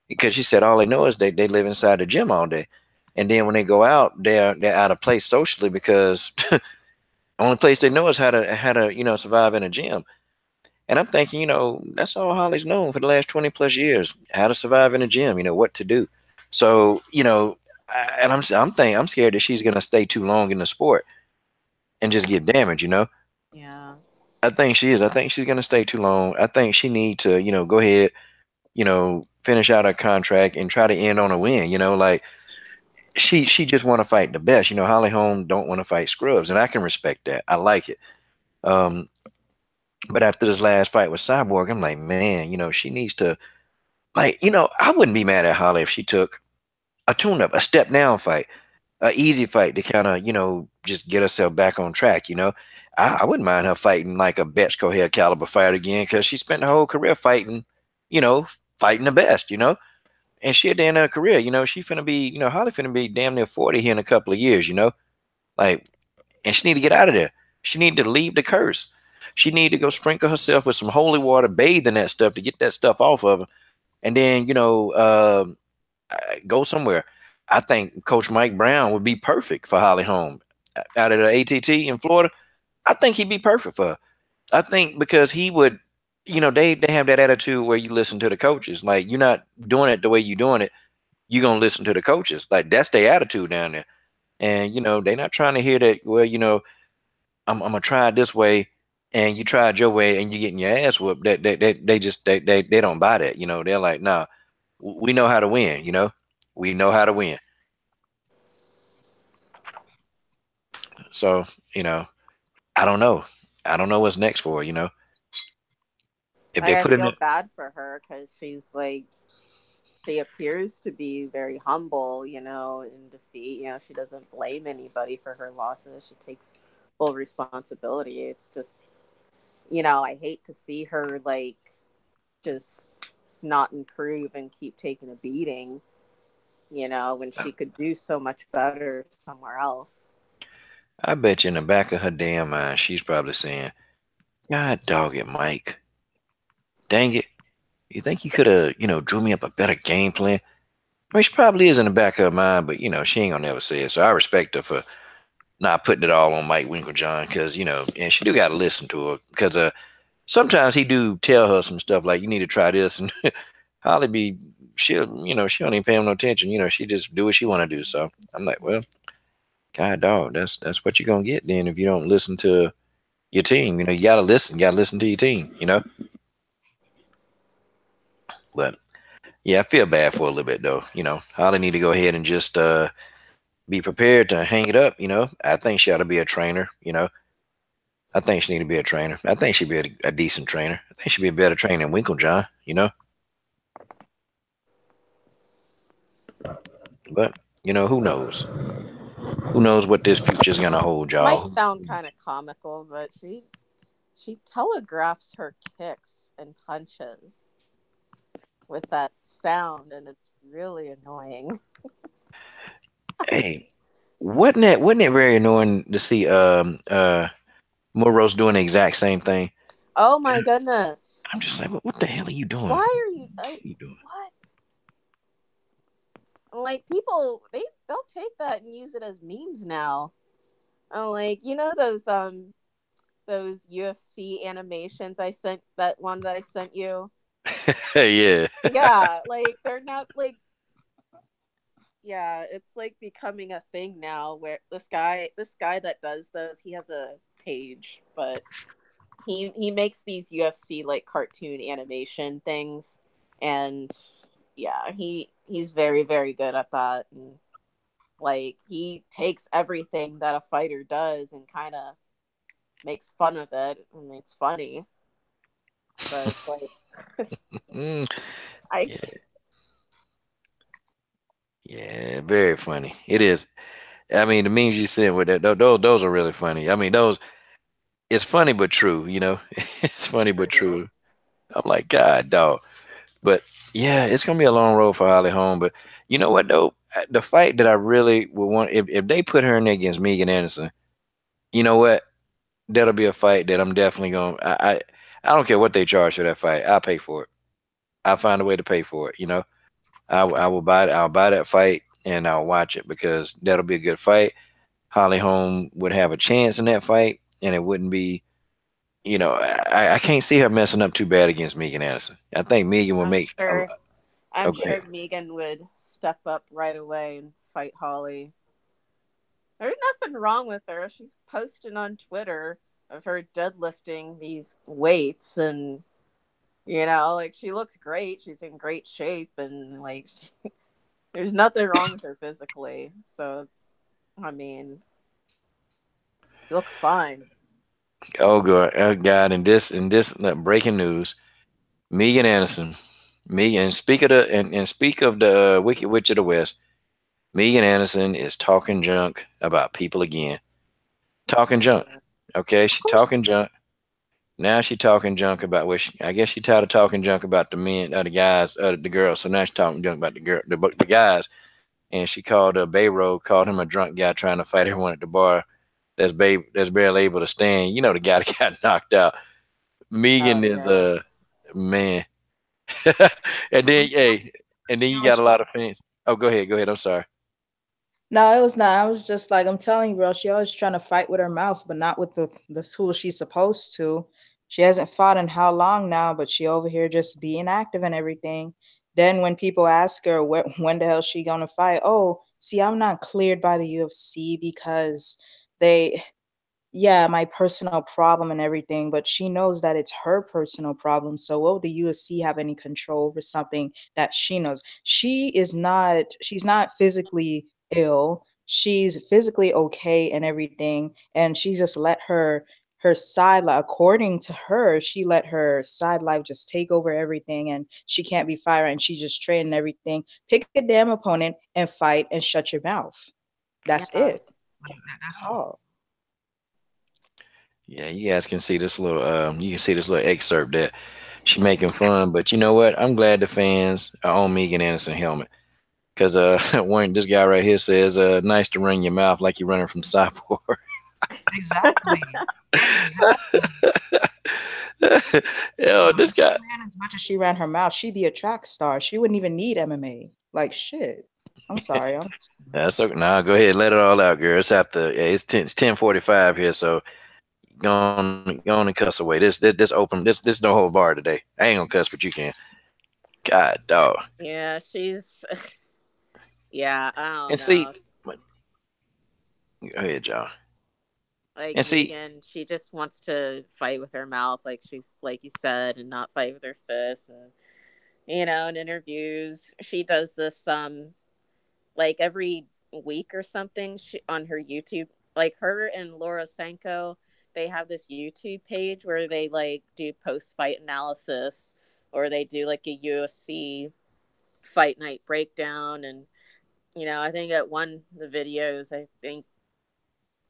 because she said all they know is they live inside the gym all day. And then when they go out, they're out of place socially because the only place they know is how to survive in a gym. And I'm thinking, that's all Holly's known for the last 20 plus years, how to survive in a gym, what to do. So, and I'm scared that she's gonna stay too long in the sport and just get damaged. Yeah. I think she is. I think she's gonna stay too long. I think she need to, go ahead, finish out her contract and try to end on a win. Like she just want to fight the best. Holly Holm don't want to fight scrubs, and I can respect that. I like it. Um, but after this last fight with Cyborg, I'm like, man, she needs to, like, I wouldn't be mad at Holly if she took a tune-up, a step down fight, a easy fight to kind of, just get herself back on track. I wouldn't mind her fighting like a Betchko head caliber fight again because she spent her whole career fighting, fighting the best. And she at the end of her career, she finna be, Holly finna be damn near 40 here in a couple of years. Like, and she need to get out of there. She need to leave the curse. She need to go sprinkle herself with some holy water, bathe in that stuff to get that stuff off of her, and then go somewhere. I think Coach Mike Brown would be perfect for Holly Holm out of the ATT in Florida. I think he'd be perfect for her. I think because he would, they have that attitude where you listen to the coaches. Like you're not doing it the way you're doing it. You're gonna listen to the coaches. Like that's their attitude down there. And they're not trying to hear that, well, I'm gonna try it this way and you tried your way and you're getting your ass whooped. They don't buy that. They're like, nah, we know how to win, we know how to win. So, I don't know. I don't know what's next for her, If they I put in feel it, bad for her because she appears to be very humble, in defeat. She doesn't blame anybody for her losses. She takes full responsibility. It's just, I hate to see her just not improve and keep taking a beating, when she could do so much better somewhere else. I bet you in the back of her damn mind, she's probably saying, God dog it, Mike. Dang it. You think you could have, drew me up a better game plan? I mean, she probably is in the back of her mind, but, she ain't gonna never say it. So I respect her for not putting it all on Mike Winklejohn because, and she do got to listen to her because sometimes he do tell her some stuff like, you need to try this. And Holly be, she don't even pay him no attention. She just do what she want to do. So I'm like, well, God dog, that's what you're going to get then if you don't listen to your team. You got to listen to your team. But yeah, I feel bad for a little bit though. Holly need to go ahead and just be prepared to hang it up. I think she ought to be a trainer. I think she need to be a trainer. I think she'd be a decent trainer. I think she'd be a better trainer than Winklejohn, you know? But, who knows? Who knows what this future's gonna hold, Might y'all? sound kind of comical, but she telegraphs her kicks and punches with that sound, and it's really annoying. Hey, wasn't it very annoying to see Moroz doing the exact same thing? Oh my goodness! I'm just like, what the hell are you doing? Why What are you? are you doing? What? Like people, they'll take that and use it as memes now. Like those UFC animations I sent, that one that I sent you. Yeah. Yeah, like they're not like, yeah, it's like becoming a thing now where this guy that does those, he has a page, but he makes these UFC like cartoon animation things, and yeah, he's very very good at that, and like he takes everything that a fighter does and kind of makes fun of it, and it's funny, but it's like Mm, I yeah. Yeah, very funny. It is. I mean, the memes you sent with that, those are really funny. I mean, it's funny but true, It's funny but true. I'm like, God, dog. But yeah, it's gonna be a long road for Holly Holm. But you know what though? The fight that I really would want, if they put her in there against Megan Anderson, you know what? That'll be a fight that I'm definitely gonna. I don't care what they charge for that fight. I'll pay for it. I'll find a way to pay for it. I will buy it. I'll buy that fight and I'll watch it because that'll be a good fight. Holly Holm would have a chance in that fight, and it wouldn't be. I can't see her messing up too bad against Megan Anderson. I think Megan will I'm make. sure I'm Oh, go sure ahead. Megan would step up right away and fight Holly. There's nothing wrong with her. She's posting on Twitter of her deadlifting these weights, and like she looks great. She's in great shape, and like there's nothing wrong with her physically. So I mean, she looks fine. Oh God, oh God! And this breaking news: Megan Anderson. Megan, speak of the Wicked Witch of the West. Megan Anderson is talking junk about people again. Talking junk. Yeah. Okay, Of she course. talking junk. Now she talking junk about I guess she tired of talking junk about the men, the guys, the girls. So now she's talking junk about the guys. And she called Bayro, called him a drunk guy trying to fight everyone at the bar. That's barely able to stand. You know the guy that got knocked out. Oh Megan is yeah. a man. and then I'm hey, and then she you got was a lot of fans. Oh, go ahead, go ahead. I'm sorry. No, it was not. I was just like, I'm telling you, bro, she always trying to fight with her mouth, but not with the tool she's supposed to. She hasn't fought in how long now, but she over here just being active and everything. Then when people ask her when the hell she gonna fight, oh, see, I'm not cleared by the UFC because they yeah, my personal problem and everything, but she knows that it's her personal problem. So will the USC have any control over something that she knows? She's not physically ill. She's physically okay and everything. And she just let her side life, according to her, she let her side life just take over everything and she can't be fired and she just training everything. Pick a damn opponent and fight and shut your mouth. That's Yeah. it. That's all. Yeah, you guys can see this little you can see this little excerpt that she making fun, but you know what? I'm glad the fans are on Megan Anderson helmet. Cause one this guy right here says nice to run your mouth like you're running from Cyborg. exactly. Exactly. Yo, If this she guy. ran as much as she ran her mouth, she'd be a track star. She wouldn't even need MMA. Like shit. I'm sorry. That's okay. Nah, go ahead, let it all out, girl. It's after it's 10:45 here, so go on and cuss away. This open this no hold bar today. I ain't gonna cuss, but you can. God dog. Yeah, she's yeah, I don't And see, know. go ahead, y'all. Like And see, Megan, she just wants to fight with her mouth, like she's like you said, and not fight with her fists. And in interviews, she does this like every week or something on her YouTube. Like her and Laura Sanko, they have this YouTube page where they like do post-fight analysis, or they do like a UFC fight night breakdown. And I think at one of the videos, I think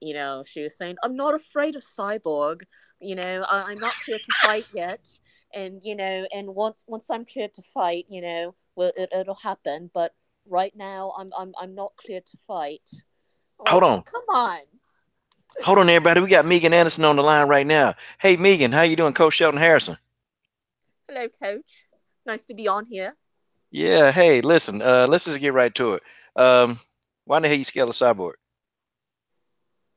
she was saying, "I'm not afraid of Cyborg. I'm not clear to fight yet, and and once I'm clear to fight, well, it'll happen. But right now, I'm not clear to fight." Hold Like, on. come on. Hold on, everybody. We got Megan Anderson on the line right now. Hey, Megan, how you doing, Coach Shelton Harrison? Hello, Coach. Nice to be on here. Yeah. Hey, listen. Let's just get right to it. Why the hell you scared of Cyborg?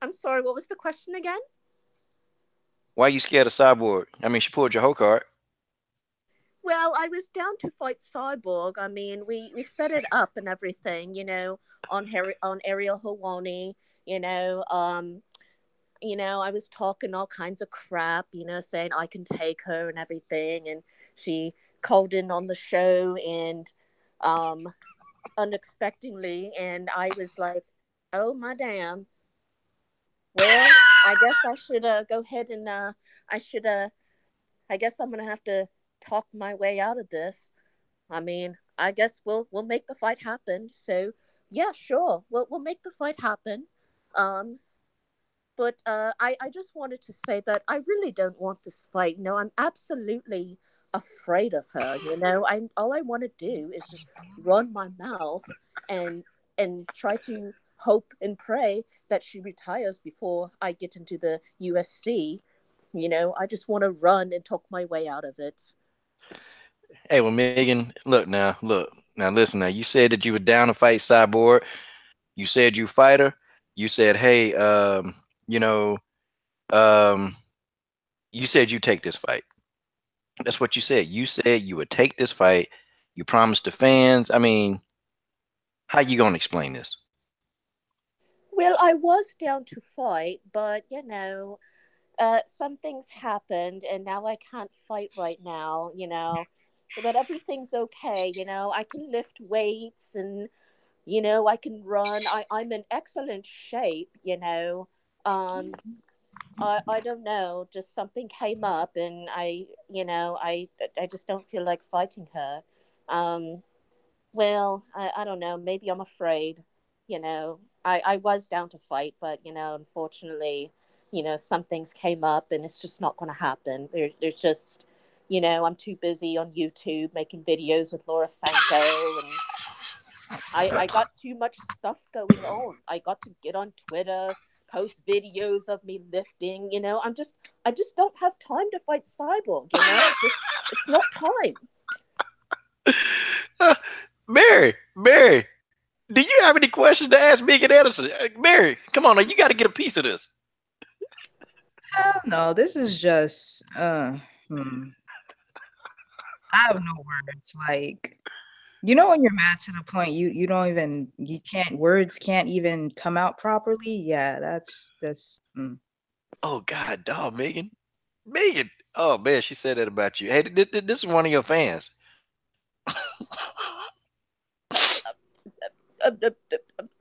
I'm sorry. What was the question again? Why you scared of Cyborg? I mean, she pulled your whole card. Well, I was down to fight Cyborg. I mean, we set it up and everything, on Ariel Helwani, I was talking all kinds of crap, saying I can take her and everything, and she called in on the show and unexpectedly, and I was like, oh my damn. Well, I guess I should go ahead and I guess I'm gonna have to talk my way out of this. I mean, I guess we'll make the fight happen. So yeah, sure, we'll make the fight happen. But I just wanted to say that I really don't want this fight. I'm absolutely afraid of her. All I want to do is just run my mouth and try to hope and pray that she retires before I get into the USC. I just want to run and talk my way out of it. Hey, well, Megan, look now, listen now. You said that you were down to fight Cyborg. You said you fight her. You said, hey, you said you take this fight. That's what you said. You said you would take this fight. You promised the fans. I mean, how you gonna explain this? Well, I was down to fight, but some things happened, and now I can't fight right now. But everything's okay. I can lift weights, and I can run. I'm in excellent shape. I don't know, just something came up, and I just don't feel like fighting her. Well, I don't know, maybe I'm afraid. I was down to fight, but unfortunately, some things came up, and it's just not going to happen. There's just, I'm too busy on YouTube making videos with Laura Sanko, and I got too much stuff going on. I got to get on Twitter, post videos of me lifting. I just don't have time to fight Cyborg. It's not time. Mary, do you have any questions to ask Megan Anderson? Mary, come on, now, you got to get a piece of this. Hell no, this is just I have no words. Like, when you're mad to the point words can't even come out properly. Yeah, that's Oh God, dog, Megan. Oh man, she said that about you. Hey, this is one of your fans.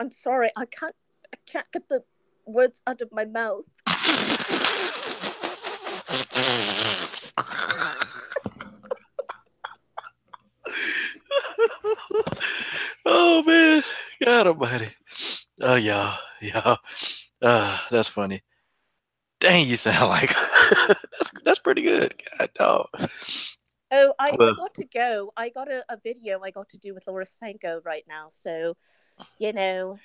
I'm sorry, I can't get the words out of my mouth. Oh man, God almighty. Oh yeah. That's funny. Dang, you sound like that's pretty good. God dog. Oh, I got to go. I got a video I got to do with Laura Sanko right now. So, that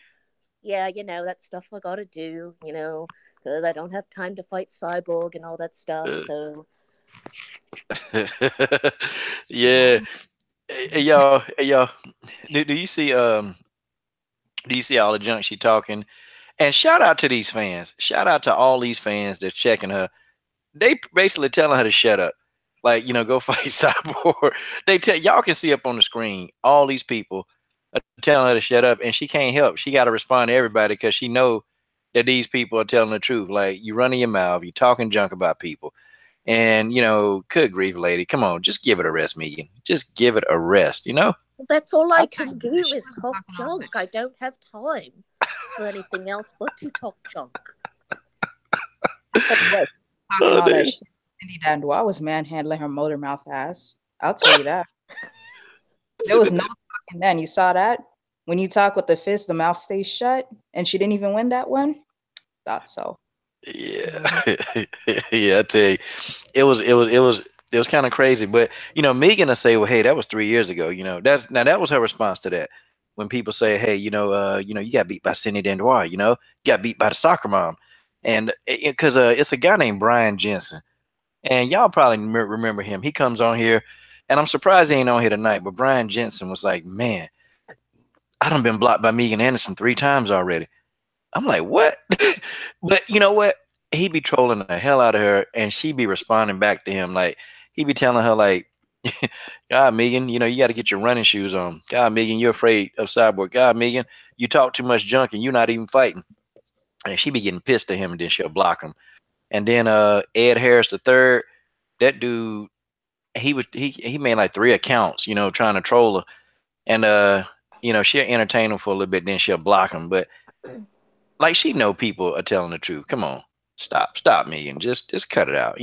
stuff I got to do, because I don't have time to fight Cyborg and all that stuff. So, yeah. Hey, y'all. Do you see all the junk she talking? And shout out to these fans. Shout out to all these fans that's checking her. They basically telling her to shut up. Like, go fight Cyborg. They tell y'all can see up on the screen all these people are telling her to shut up, and she can't help. She got to respond to everybody because she know that these people are telling the truth. Like, you running your mouth, you talking junk about people, and good grief, lady, come on, just give it a rest, Megan. Just give it a rest. That's all I can do is talk junk. I don't have time for anything else but to talk junk. I'll tell you what, talking all that shit. Cindy Dandois was manhandling her motor mouth ass. I'll tell you that. There was no talking then. You saw that? When you talk with the fist, the mouth stays shut, and she didn't even win that one. Thought so. Yeah, yeah. I tell you, it was kind of crazy. But Megan will say, "Well, hey, that was 3 years ago." That was her response to that. When people say, "Hey, you got beat by Cindy Dandois," you got beat by the soccer mom, and because it's a guy named Brian Jensen, and y'all probably remember him. He comes on here, and I'm surprised he ain't on here tonight. But Brian Jensen was like, "Man, I done been blocked by Megan Anderson 3 times already." I'm like, what? But you know what? He be trolling the hell out of her, and she be responding back to him. Like, he be telling her, like, God, Megan, you got to get your running shoes on. God, Megan, you're afraid of Cyborg. God, Megan, you talk too much junk and you're not even fighting. And she be getting pissed at him, and then she'll block him. And then Ed Harris the third, that dude, he made like 3 accounts, trying to troll her. And she'll entertain him for a little bit, then she'll block him. But like, she know people are telling the truth. Come on, stop me, and just cut it out.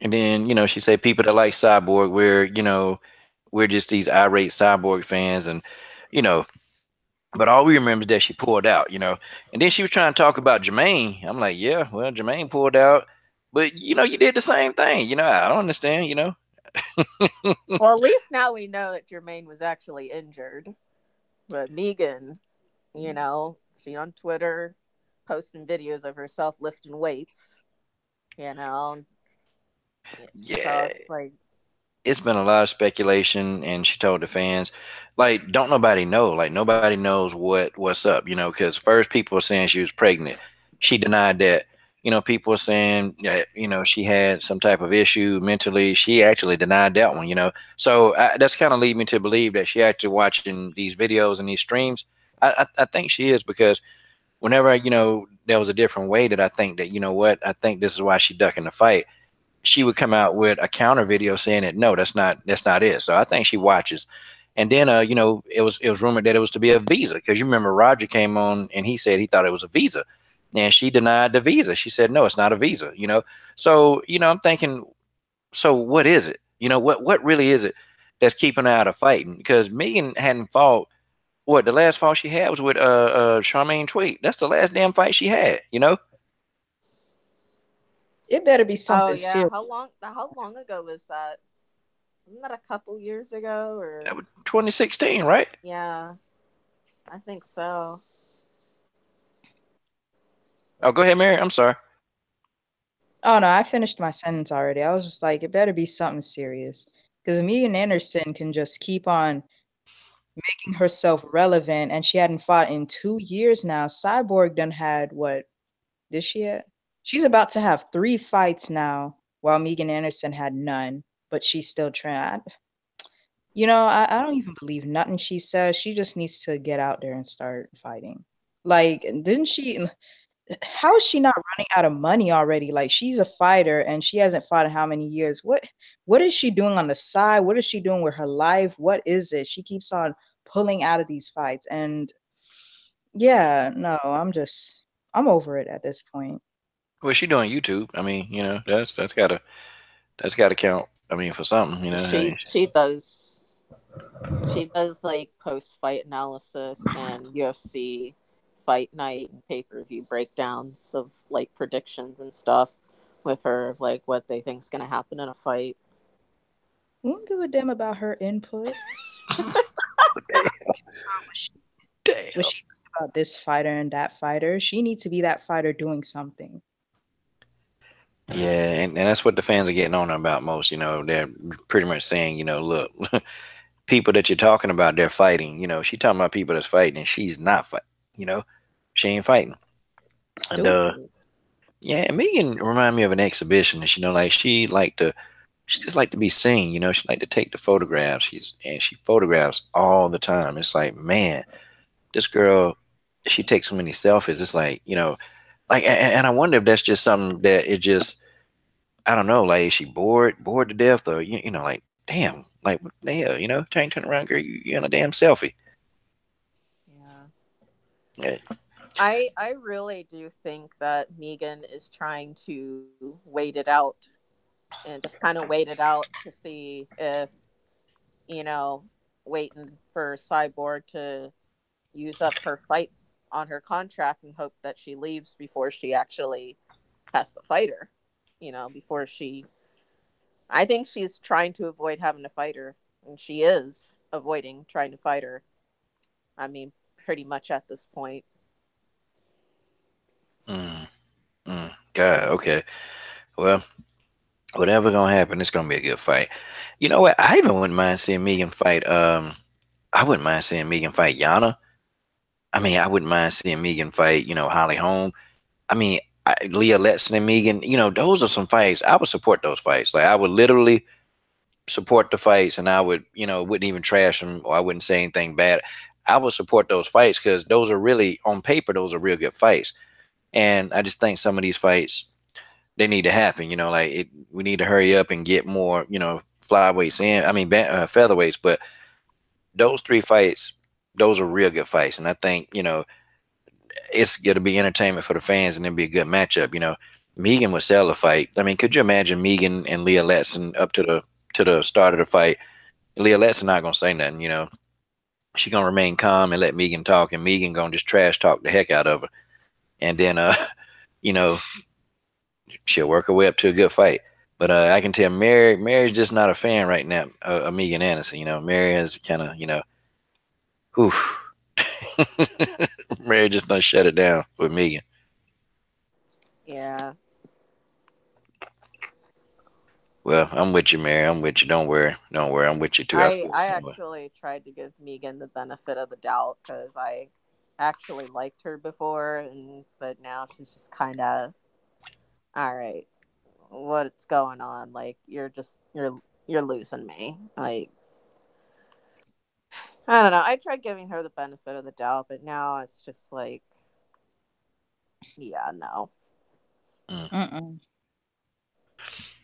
And then she say people that like Cyborg, we're just these irate Cyborg fans, and but all we remember is that she pulled out. And then she was trying to talk about Jermaine. I'm like, yeah, well, Jermaine pulled out, but you did the same thing. I don't understand. Well, at least now we know that Jermaine was actually injured, but Megan, she on Twitter posting videos of herself lifting weights, Yeah, so it's like, it's been a lot of speculation, and she told the fans, like, don't nobody know, like, nobody knows what's up, because first people were saying she was pregnant. She denied that. People were saying that she had some type of issue mentally. She actually denied that one. So that's kind of lead me to believe that she actually watching these videos and these streams. I think she is, because whenever there was a different way that I think that what I think this is why she ducking the fight, she would come out with a counter video saying that no, that's not it. So I think she watches. And then it was rumored that it was to be a visa, because you remember Roger came on and he said he thought it was a visa, and she denied the visa. She said no, it's not a visa. So I'm thinking, so what is it? What really is it that's keeping her out of fighting? Because Megan hadn't fought. What, the last fight she had was with Charmaine Tweet. That's the last damn fight she had. It better be something oh yeah, serious. how long ago was that? Wasn't that a couple years ago, or That was 2016, right? yeah, I think so. Oh, go ahead, Mary. I'm sorry. Oh no, I finished my sentence already. I was just like, it better be something serious. Because Megan Anderson can just keep on making herself relevant, and she hadn't fought in 2 years now. Cyborg done had what? Did she had? She's about to have 3 fights now, while Megan Anderson had none, but she's still trying. I don't even believe nothing she says. She just needs to get out there and start fighting. Like, didn't she? How is she not running out of money already? Like, she's a fighter and she hasn't fought in how many years? What is she doing on the side? What is she doing with her life? What is it? She keeps on pulling out of these fights. And yeah, no, I'm over it at this point. Well, she doing YouTube. I mean, that's gotta count. I mean, for something, She does like post fight analysis and UFC fight night and pay-per-view breakdowns of like predictions and stuff with her, like what they think is going to happen in a fight. Won't give a damn about her input. Damn. What she think about this fighter and that fighter? She needs to be that fighter doing something. Yeah, and that's what the fans are getting on about most. They're pretty much saying, look, people that you're talking about, they're fighting. She talking about people that's fighting, and she's not fighting. She ain't fighting. Stupid. And yeah, and Megan remind me of an exhibitionist. Like she just like to be seen. She like to take the photographs. She photographs all the time. It's like, man, this girl, she takes so many selfies. It's like, like, and I wonder if that's just something that it just, I don't know, like, is she bored to death, or like, damn, like, what the hell, turn around, girl, you in a damn selfie. Yeah. Yeah. I really do think that Megan is trying to wait it out and just kind of wait it out to see if, you know, waiting for Cyborg to use up her fights on her contract and hope that she leaves before she actually has to fight her. Before she. I think she's trying to avoid having to fight her, and she is avoiding trying to fight her. I mean, pretty much at this point. Mm, God, okay. Well, whatever gonna happen, it's gonna be a good fight. You know what? I even wouldn't mind seeing Megan fight. I wouldn't mind seeing Megan fight Yana. I mean, I wouldn't mind seeing Megan fight. Holly Holm. I mean, Leah Letson and Megan. Those are some fights. I would support those fights. Like I would literally support the fights, and I would, wouldn't even trash them, or I wouldn't say anything bad. I would support those fights because those are really, on paper, those are real good fights. And I just think some of these fights, they need to happen. We need to hurry up and get more, flyweights in. I mean, featherweights. But those three fights, those are real good fights, and I think it's going to be entertainment for the fans, and it'll be a good matchup. Megan would sell a fight. I mean, could you imagine Megan and Leah Letson up to the start of the fight? Leah Letson not gonna say nothing. She gonna remain calm and let Megan talk, and Megan gonna just trash talk the heck out of her, and then you know, she'll work her way up to a good fight. But I can tell Mary's just not a fan right now of Megan Anderson. Mary has kind of, whew. Mary just done shut it down with Megan. Yeah. Well, I'm with you, Mary. I'm with you. Don't worry. Don't worry. I'm with you too. I I feel the I same way. actually tried to give Megan the benefit of the doubt because I actually liked her before, but now she's just kind of all right. What's going on? Like you're losing me. Like I don't know. I tried giving her the benefit of the doubt, but now it's just like, yeah, no. Mm-mm.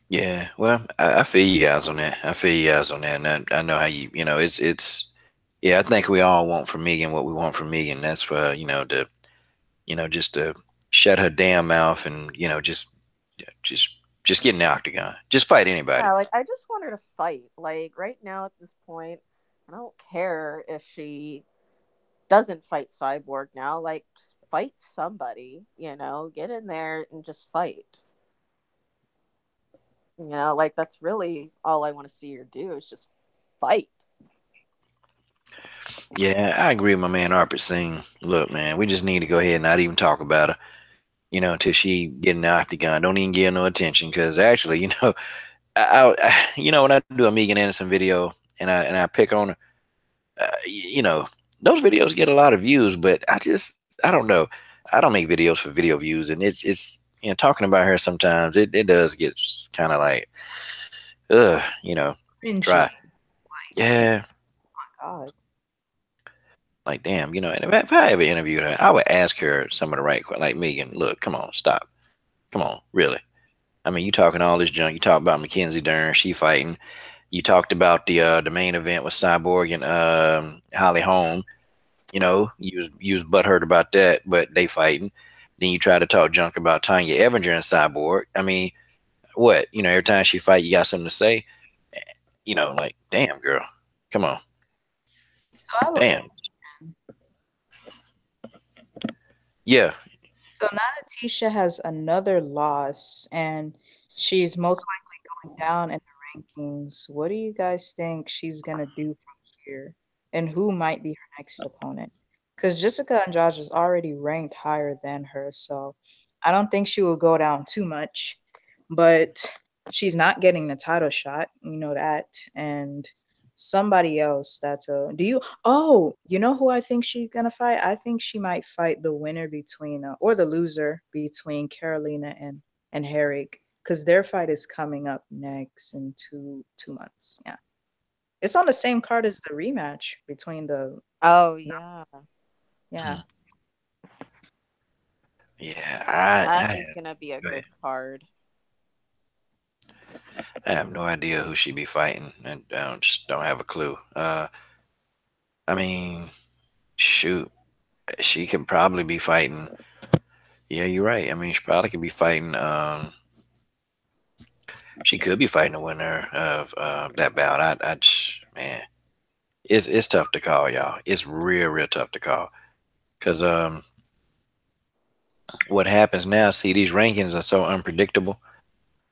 Yeah, well, I feel you guys on that. I feel you guys on that, and I know how it's. Yeah, I think we all want from Megan what we want from Megan. That's for just to shut her damn mouth and just just get in the octagon, just fight anybody. Yeah, like I just want her to fight. Like right now at this point, I don't care if she doesn't fight Cyborg now. Like just fight somebody, get in there and just fight. Like that's really all I want to see her do is just fight. Yeah, I agree with my man Arpit Singh. Look, man, we just need to go ahead and not even talk about her, until she get in the octagon. Don't even give her no attention because actually, when I do a Megan Anderson video and I pick on her, those videos get a lot of views, but I don't know. I don't make videos for video views, and it's talking about her sometimes it does get kind of like, dry. Cringy. Yeah, God. like damn, and if I ever interviewed her, I would ask her some of the right questions. Like Megan, look, come on, stop, come on, really. I mean, you talking all this junk. You talk about Mackenzie Dern, she fighting. You talked about the main event with Cyborg and Holly Holm. You was butthurt about that, but they fighting. Then you try to talk junk about Tanya Evinger and Cyborg. I mean, what? Every time she fight, you got something to say. Like, damn, girl, come on, So I have a damn, yeah, So now Natisha has another loss, and she's most likely going down in the rankings. What do you guys think she's gonna do from here, and who might be her next opponent? Because Jessica Andrade is already ranked higher than her, so I don't think she will go down too much. But she's not getting the title shot, you know that, and somebody else that's a do you you know who I think she's gonna fight? I think she might fight the winner between or the loser between Carolina and Herrick, because their fight is coming up next in two months. Yeah, it's on the same card as the rematch between the Oh yeah. yeah. yeah. That is gonna be a Go ahead. good card. I have no idea who she be fighting, and just don't have a clue. I mean, shoot. She could probably be fighting. Yeah, you're right. I mean, she probably could be fighting. She could be fighting the winner of that bout. Man, it's tough to call, y'all. It's real tough to call because what happens now? See, these rankings are so unpredictable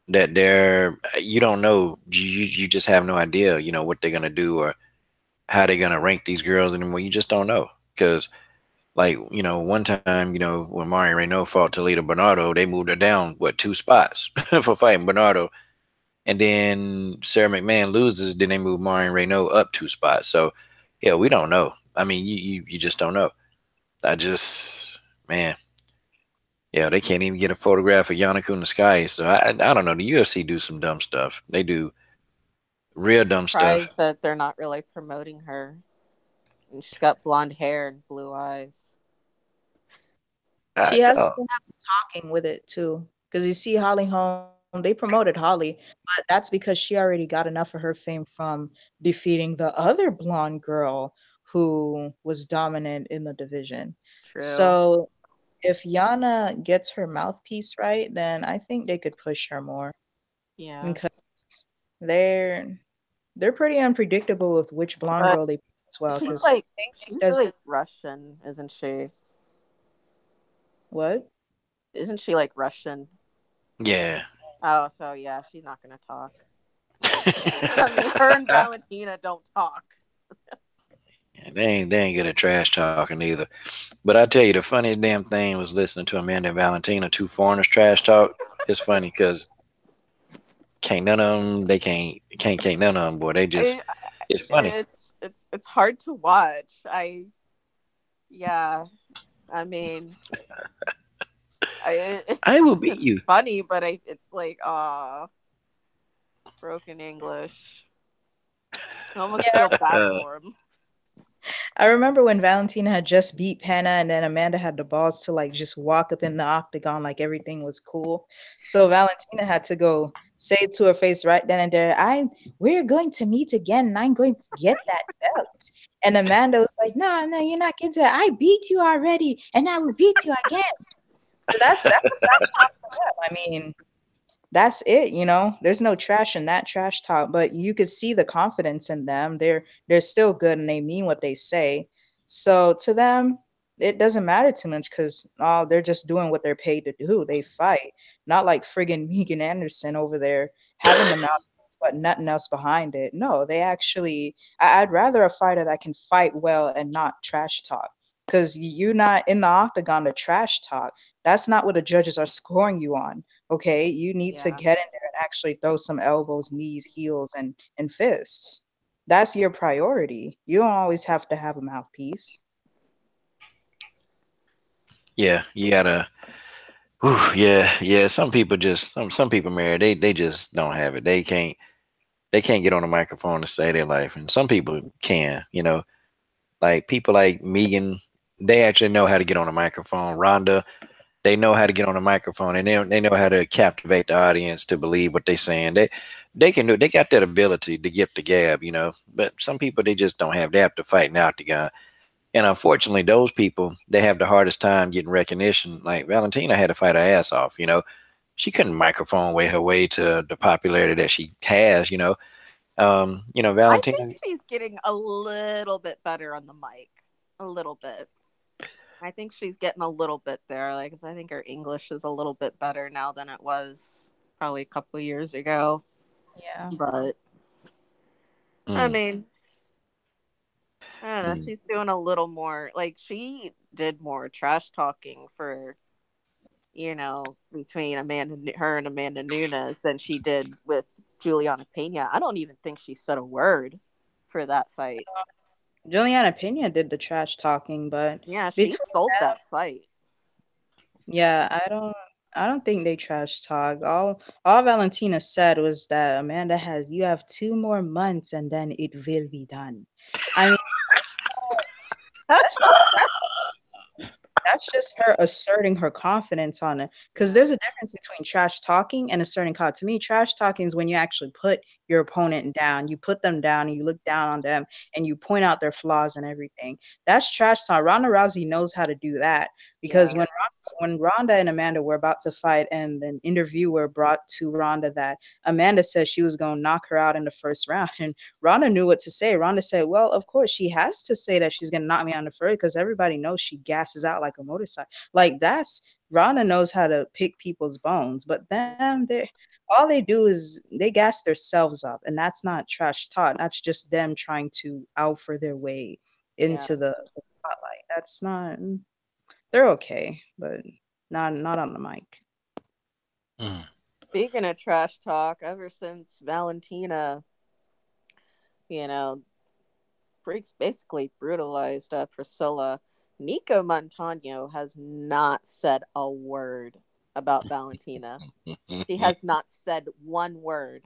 that you don't know. You just have no idea. You know what they're gonna do or how they're gonna rank these girls anymore. You just don't know because. Like, one time, when Mario Reneau fought Toledo Bernardo, they moved her down, what, 2 spots for fighting Bernardo. And then Sarah McMann loses, then they move Mario Reneau up 2 spots. So, yeah, we don't know. I mean, you just don't know. Man, yeah, they can't even get a photograph of Yannick in the sky. So, I don't know. The UFC do some dumb stuff. They do real I'm dumb stuff. surprised that they're not really promoting her. And she's got blonde hair and blue eyes. She I has know. to have talking with it too. Because you see Holly Holm, they promoted Holly, but that's because she already got enough of her fame from defeating the other blonde girl who was dominant in the division. True. So if Yana gets her mouthpiece right, then I think they could push her more Yeah. because they're they're pretty unpredictable with which blonde But girl they pick as well. she's Because like Pinky she's doesn't like Russian, isn't she? what? Isn't she like Russian? Yeah. Oh, so yeah, she's not gonna talk. I mean, her and Valentina don't talk. They ain't good at trash talking either. But I tell you, the funniest damn thing was listening to Amanda and Valentina, two foreigners trash talk. It's funny because can't none of them. They can't none of them. Boy, they just. I, It's funny. it's hard to watch. Yeah. I mean, I will beat it's you. funny, but it's like broken English. I almost Yeah, feel bad for him. I remember when Valentina had just beat Panna and then Amanda had the balls to like just walk up in the octagon like everything was cool. So Valentina had to go say it to her face right then and there, we're going to meet again and I'm going to get that belt. And Amanda was like, no, you're not getting to it. I beat you already and I will beat you again. So that's trash talk for them. I mean, that's it. There's no trash in that trash talk, but you could see the confidence in them. They're still good and they mean what they say. So to them, it doesn't matter too much because they're just doing what they're paid to do. They fight, not like friggin' Megan Anderson over there having the mouthpiece but nothing else behind it. No, they actually. I'd rather a fighter that can fight well and not trash talk. Because you're not in the octagon to trash talk. That's not what the judges are scoring you on. Okay, you need to Yeah. get in there and actually throw some elbows, knees, heels, and fists. That's your priority. You don't always have to have a mouthpiece. Yeah, you gotta. Whew, yeah. Some people just some people married. They just don't have it. They can't get on a microphone to say their life, and some people can. Like people like Megan. They actually know how to get on a microphone. Rhonda, they know how to get on a microphone and they know how to captivate the audience to believe what they're saying. They can do. They got that ability to get the gab. But some people they just don't have. They have to fight an octagon, and unfortunately, those people they have the hardest time getting recognition. Like Valentina had to fight her ass off. She couldn't microphone way her way to the popularity that she has. I Valentina. think she's getting a little bit better on the mic. A little bit. I think she's getting a little bit there. Like, 'cause I think her English is a little bit better now than it was probably a couple of years ago. Yeah. But I Mm, mean, I don't know. mm. She's doing a little more. Like, she did more trash talking for between her and Amanda Nunes than she did with Juliana Pena. I don't even think she said a word for that fight. Juliana Pena did the trash talking, but Yeah, she between sold them, that fight. yeah, I don't think they trash talk. All Valentina said was that Amanda you have 2 more months and then it will be done. I mean, that's just that's just her asserting her confidence on it. Because there's a difference between trash talking and asserting confidence. To me, trash talking is when you actually put your opponent down. You put them down and you look down on them and you point out their flaws and everything. That's trash talk. Ronda Rousey knows how to do that because Yeah. when Ronda and Amanda were about to fight, and an interviewer brought to Ronda that Amanda said she was going to knock her out in the first round, and Ronda knew what to say. Ronda said, "Well, of course she has to say that she's gonna knock me on the first because everybody knows she gasses out like a motorcycle." Like that's Ronda knows how to pick people's bones, but then they all they do is they gas themselves up, and that's not trash talk. That's just them trying to alpha their way Yeah. into the spotlight. That's not. They're okay, but not on the mic. Mm. Speaking of trash talk, ever since Valentina, you know, basically brutalized Priscilla, Nico Montano has not said a word about Valentina. She has not said one word.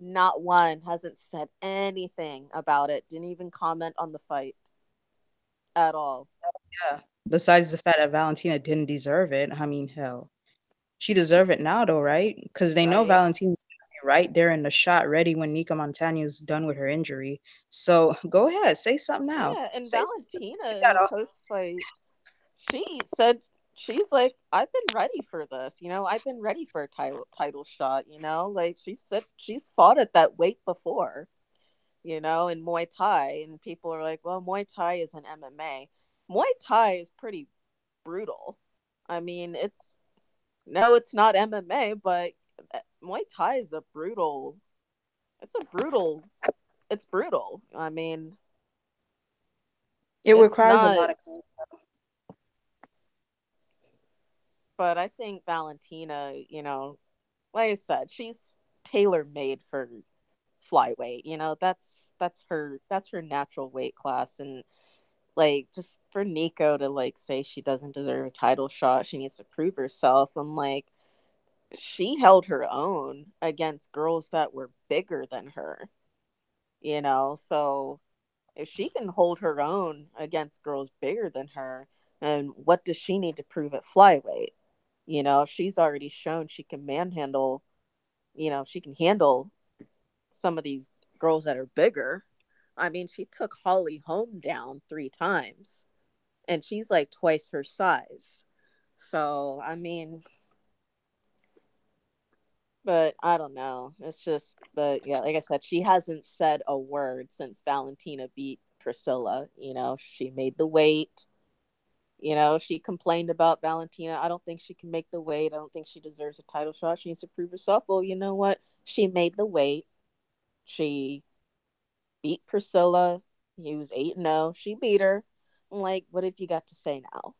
Not one. Hasn't said anything about it. Didn't even comment on the fight at all. Yeah. Besides the fact that Valentina didn't deserve it, I mean, hell, she deserve it now though, right? Because they know Right? Valentina's gonna be right there in the shot, ready when Nika Montano's done with her injury. So go ahead, say something now. Yeah, and Say something. Valentina Get in that the off. post fight, she said she's like, I've been ready for this, I've been ready for a title shot. Like she said she's fought at that weight before, in Muay Thai, and people are like, well, Muay Thai is an MMA. Muay Thai is pretty brutal. I mean, it's not MMA, but Muay Thai is it's brutal. I mean, It it's requires a not, lot of. but I think Valentina, like I said, she's tailor made for flyweight. That's her natural weight class, and like just for Nico to like say she doesn't deserve a title shot, she needs to prove herself. I'm like, she held her own against girls that were bigger than her, so if she can hold her own against girls bigger than her, and what does she need to prove at flyweight? If she's already shown she can manhandle, she can handle some of these girls that are bigger. I mean, she took Holly Holm down 3 times, and she's like twice her size. So, I mean, but I don't know. It's just, but yeah, like I said, she hasn't said a word since Valentina beat Priscilla. She made the weight. She complained about Valentina. I don't think she can make the weight. I don't think she deserves a title shot. She needs to prove herself. Well, you know what? She made the weight. She beat Priscilla. He was 8-0. She beat her. I'm like, what have you got to say now?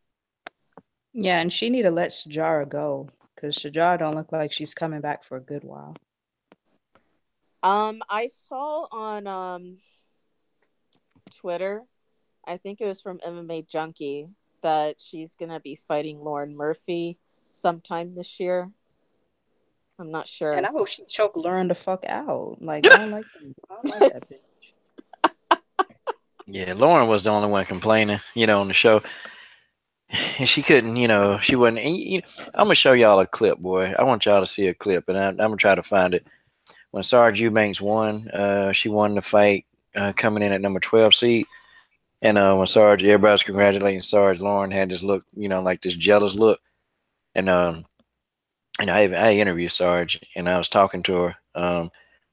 Yeah, and she need to let Shajara go because Shajara don't look like she's coming back for a good while. I saw on Twitter, I think it was from MMA Junkie, that she's gonna be fighting Lauren Murphy sometime this year. I'm not And sure. I hope she choke Lauren the fuck out. Like I don't like that bitch. Yeah, Lauren was the only one complaining, on the show, and she couldn't, she wasn't. I'm gonna show y'all a clip, boy. I want y'all to see a clip, and I'm gonna try to find it. When Sarge Eubanks won, she won the fight, coming in at number 12 seed. And when Sarge, everybody's congratulating Sarge, Lauren had this look, like this jealous look. And I interviewed Sarge, and I was talking to her.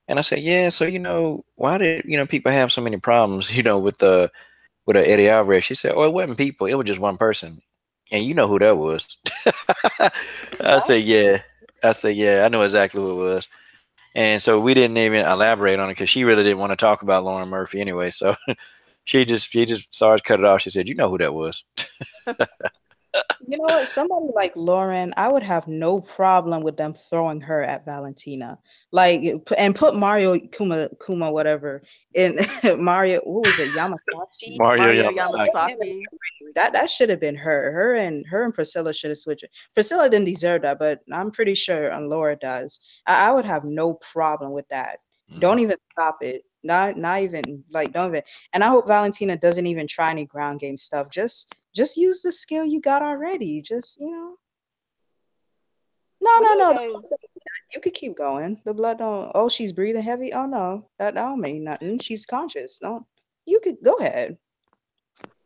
And I said, yeah, so why did people have so many problems, with Eddie Alvarez? She said, oh, it wasn't people, it was just one person, and you know who that was. I What? said, yeah. I know exactly who it was. And so we didn't even elaborate on it because she really didn't want to talk about Lauren Murphy anyway. So she just Sarge cut it off. She said, "You know who that was." You know what? Somebody like Lauren, I would have no problem with them throwing her at Valentina. Like, and put Mario Kuma, whatever. And Mario, what was it? Yamazaki? Mario Mario Yamasaki. Put him in Yamasaki. the ring. That should have been her. Her and Priscilla should have switched it. Priscilla didn't deserve that, but I'm pretty sure Laura does. I would have no problem with that. Mhm. Don't even stop it. Not even like don't even. And I hope Valentina doesn't even try any ground game stuff. Just just use the skill you got already. Just, no, What do no, you no. guys You could keep going. The blood don't. Oh, she's breathing heavy. Oh no, that don't mean nothing. She's conscious. No, you could go ahead.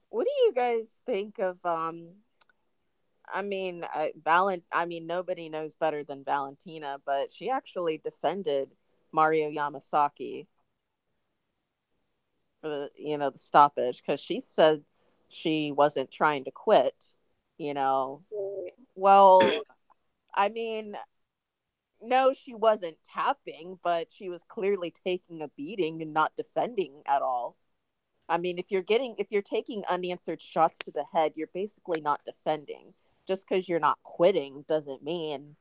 what do you guys think of I mean, I mean, nobody knows better than Valentina, but she actually defended Mario Yamasaki for the stoppage because she said she wasn't trying to quit. You know, well, I mean, no, she wasn't tapping, but she was clearly taking a beating and not defending at all. I mean, if you're taking unanswered shots to the head, you're basically not defending. Just because you're not quitting doesn't mean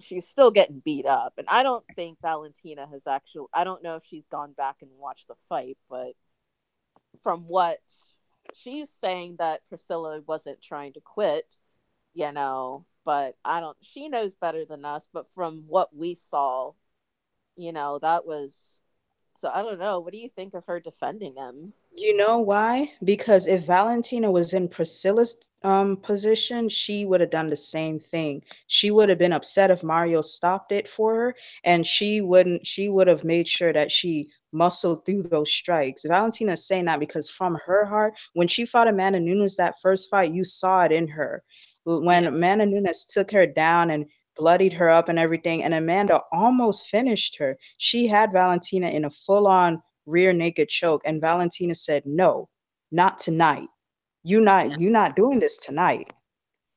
she's still getting beat up. And I don't think Valentina has actually. I don't know if she's gone back and watched the fight, but from what she's saying that Priscilla wasn't trying to quit, but I don't. She knows better than us. But from what we saw, that was. So I don't know. What do you think of her defending him? You know why? Because if Valentina was in Priscilla's position, she would have done the same thing. She would have been upset if Mario stopped it for her, and she would have made sure that she muscled through those strikes. Valentina's saying that because from her heart, when she fought Amanda Nunes that first fight, you saw it in her. When Yeah. Amanda Nunes took her down and bloodied her up and everything, and Amanda almost finished her, she had Valentina in a full-on rear naked choke, and Valentina said, no, not tonight. Yeah. You're not doing this tonight.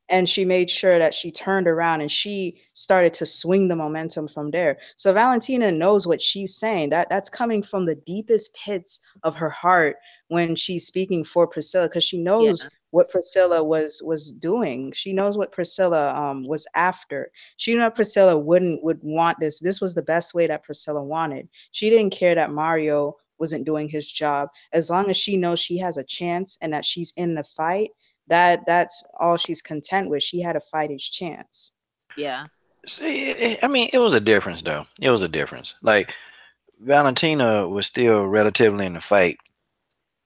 And she made sure that she turned around and she started to swing the momentum from there. So Valentina knows what she's saying. That's coming from the deepest pits of her heart when she's speaking for Priscilla, because she knows Yeah. what Priscilla was doing. She knows what Priscilla was after. She knew that Priscilla would want this. This was the best way that Priscilla wanted. She didn't care that Mario wasn't doing his job. As long as she knows she has a chance and that she's in the fight, that's all she's content with. She had a fighter's chance. Yeah. See, I mean, it was a difference, though. It was a difference. Like, Valentina was still relatively in the fight,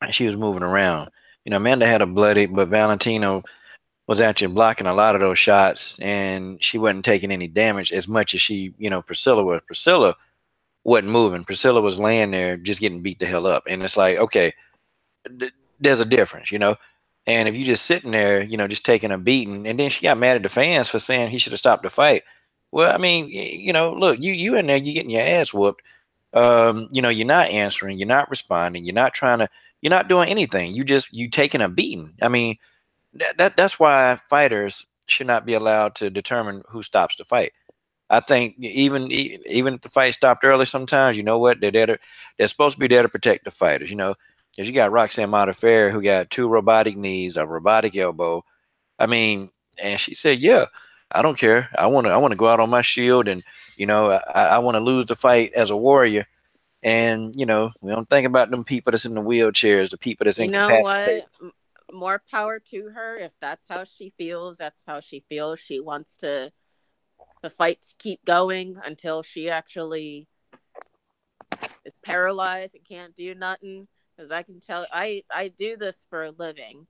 and she was moving around. Amanda had a bloody, but Valentina was actually blocking a lot of those shots, and she wasn't taking any damage as much as Priscilla was. Priscilla wasn't moving. Priscilla was laying there just getting beat the hell up. And it's like, okay, there's a difference. And if you just sitting there, just taking a beating, and then she got mad at the fans for saying he should have stopped the fight. Well, I mean, look, you in there, you getting your ass whooped. You're not answering, you're not responding, you're not doing anything. You taking a beating. I mean, that's why fighters should not be allowed to determine who stops the fight. I think even if the fight stopped early, sometimes you know what they're supposed to be there to protect the fighters. Because you got Roxanne Modafferi who got two robotic knees, a robotic elbow. I mean, and she said, "Yeah, I don't care. I want to go out on my shield, and I want to lose the fight as a warrior." And we don't think about them people that's in the wheelchairs, the people that's You know incapacitated. what? More power to her. If that's how she feels, that's how she feels. She wants the fight to keep going until she actually is paralyzed and can't do nothing. Because I can tell, I do this for a living.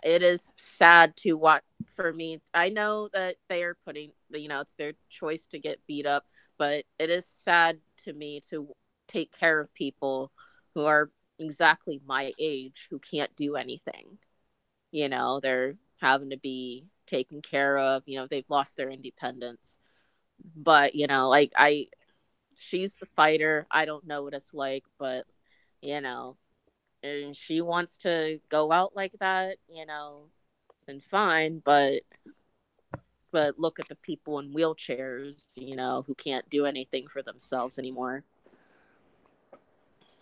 It is sad to watch for me. I know that they are putting, it's their choice to get beat up, but it is sad to me to take care of people who are exactly my age who can't do anything. They're having to be taken care of. They've lost their independence. But, like she's the fighter. I don't know what it's like, but, you know, and she wants to go out like that, then fine, but look at the people in wheelchairs, who can't do anything for themselves anymore.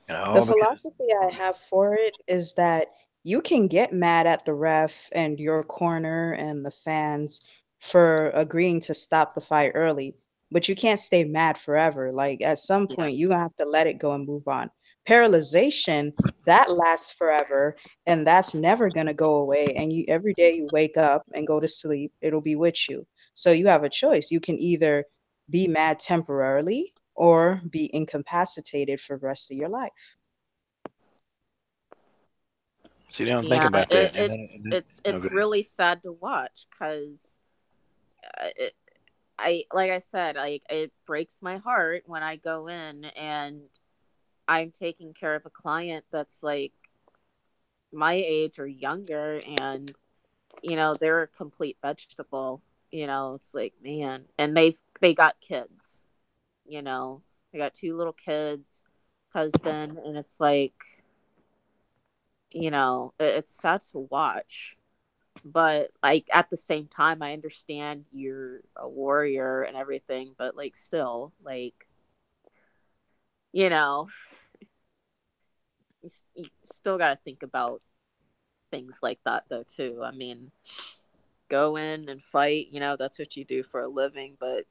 The Because philosophy I have for it is that you can get mad at the ref and your corner and the fans for agreeing to stop the fight early, but you can't stay mad forever. Like at some Yeah. point, you're gonna have to let it go and move on. Paralyzation, that lasts forever, and that's never gonna go away. And you every day you wake up and go to sleep, it'll be with you. So you have a choice. You can either be mad temporarily or be incapacitated for the rest of your life. See, they don't think Yeah, about that. it's Okay. really sad to watch because it, I like I said, like it breaks my heart when I go in and I'm taking care of a client that's like my age or younger, and they're a complete vegetable. It's like, man, and they got kids. You know, they got two little kids, husband, and it's like, it's sad to watch. But like at the same time, I understand you're a warrior and everything, but like still, like, you know, you still got to think about things like that though too. I mean, go in and fight, that's what you do for a living, but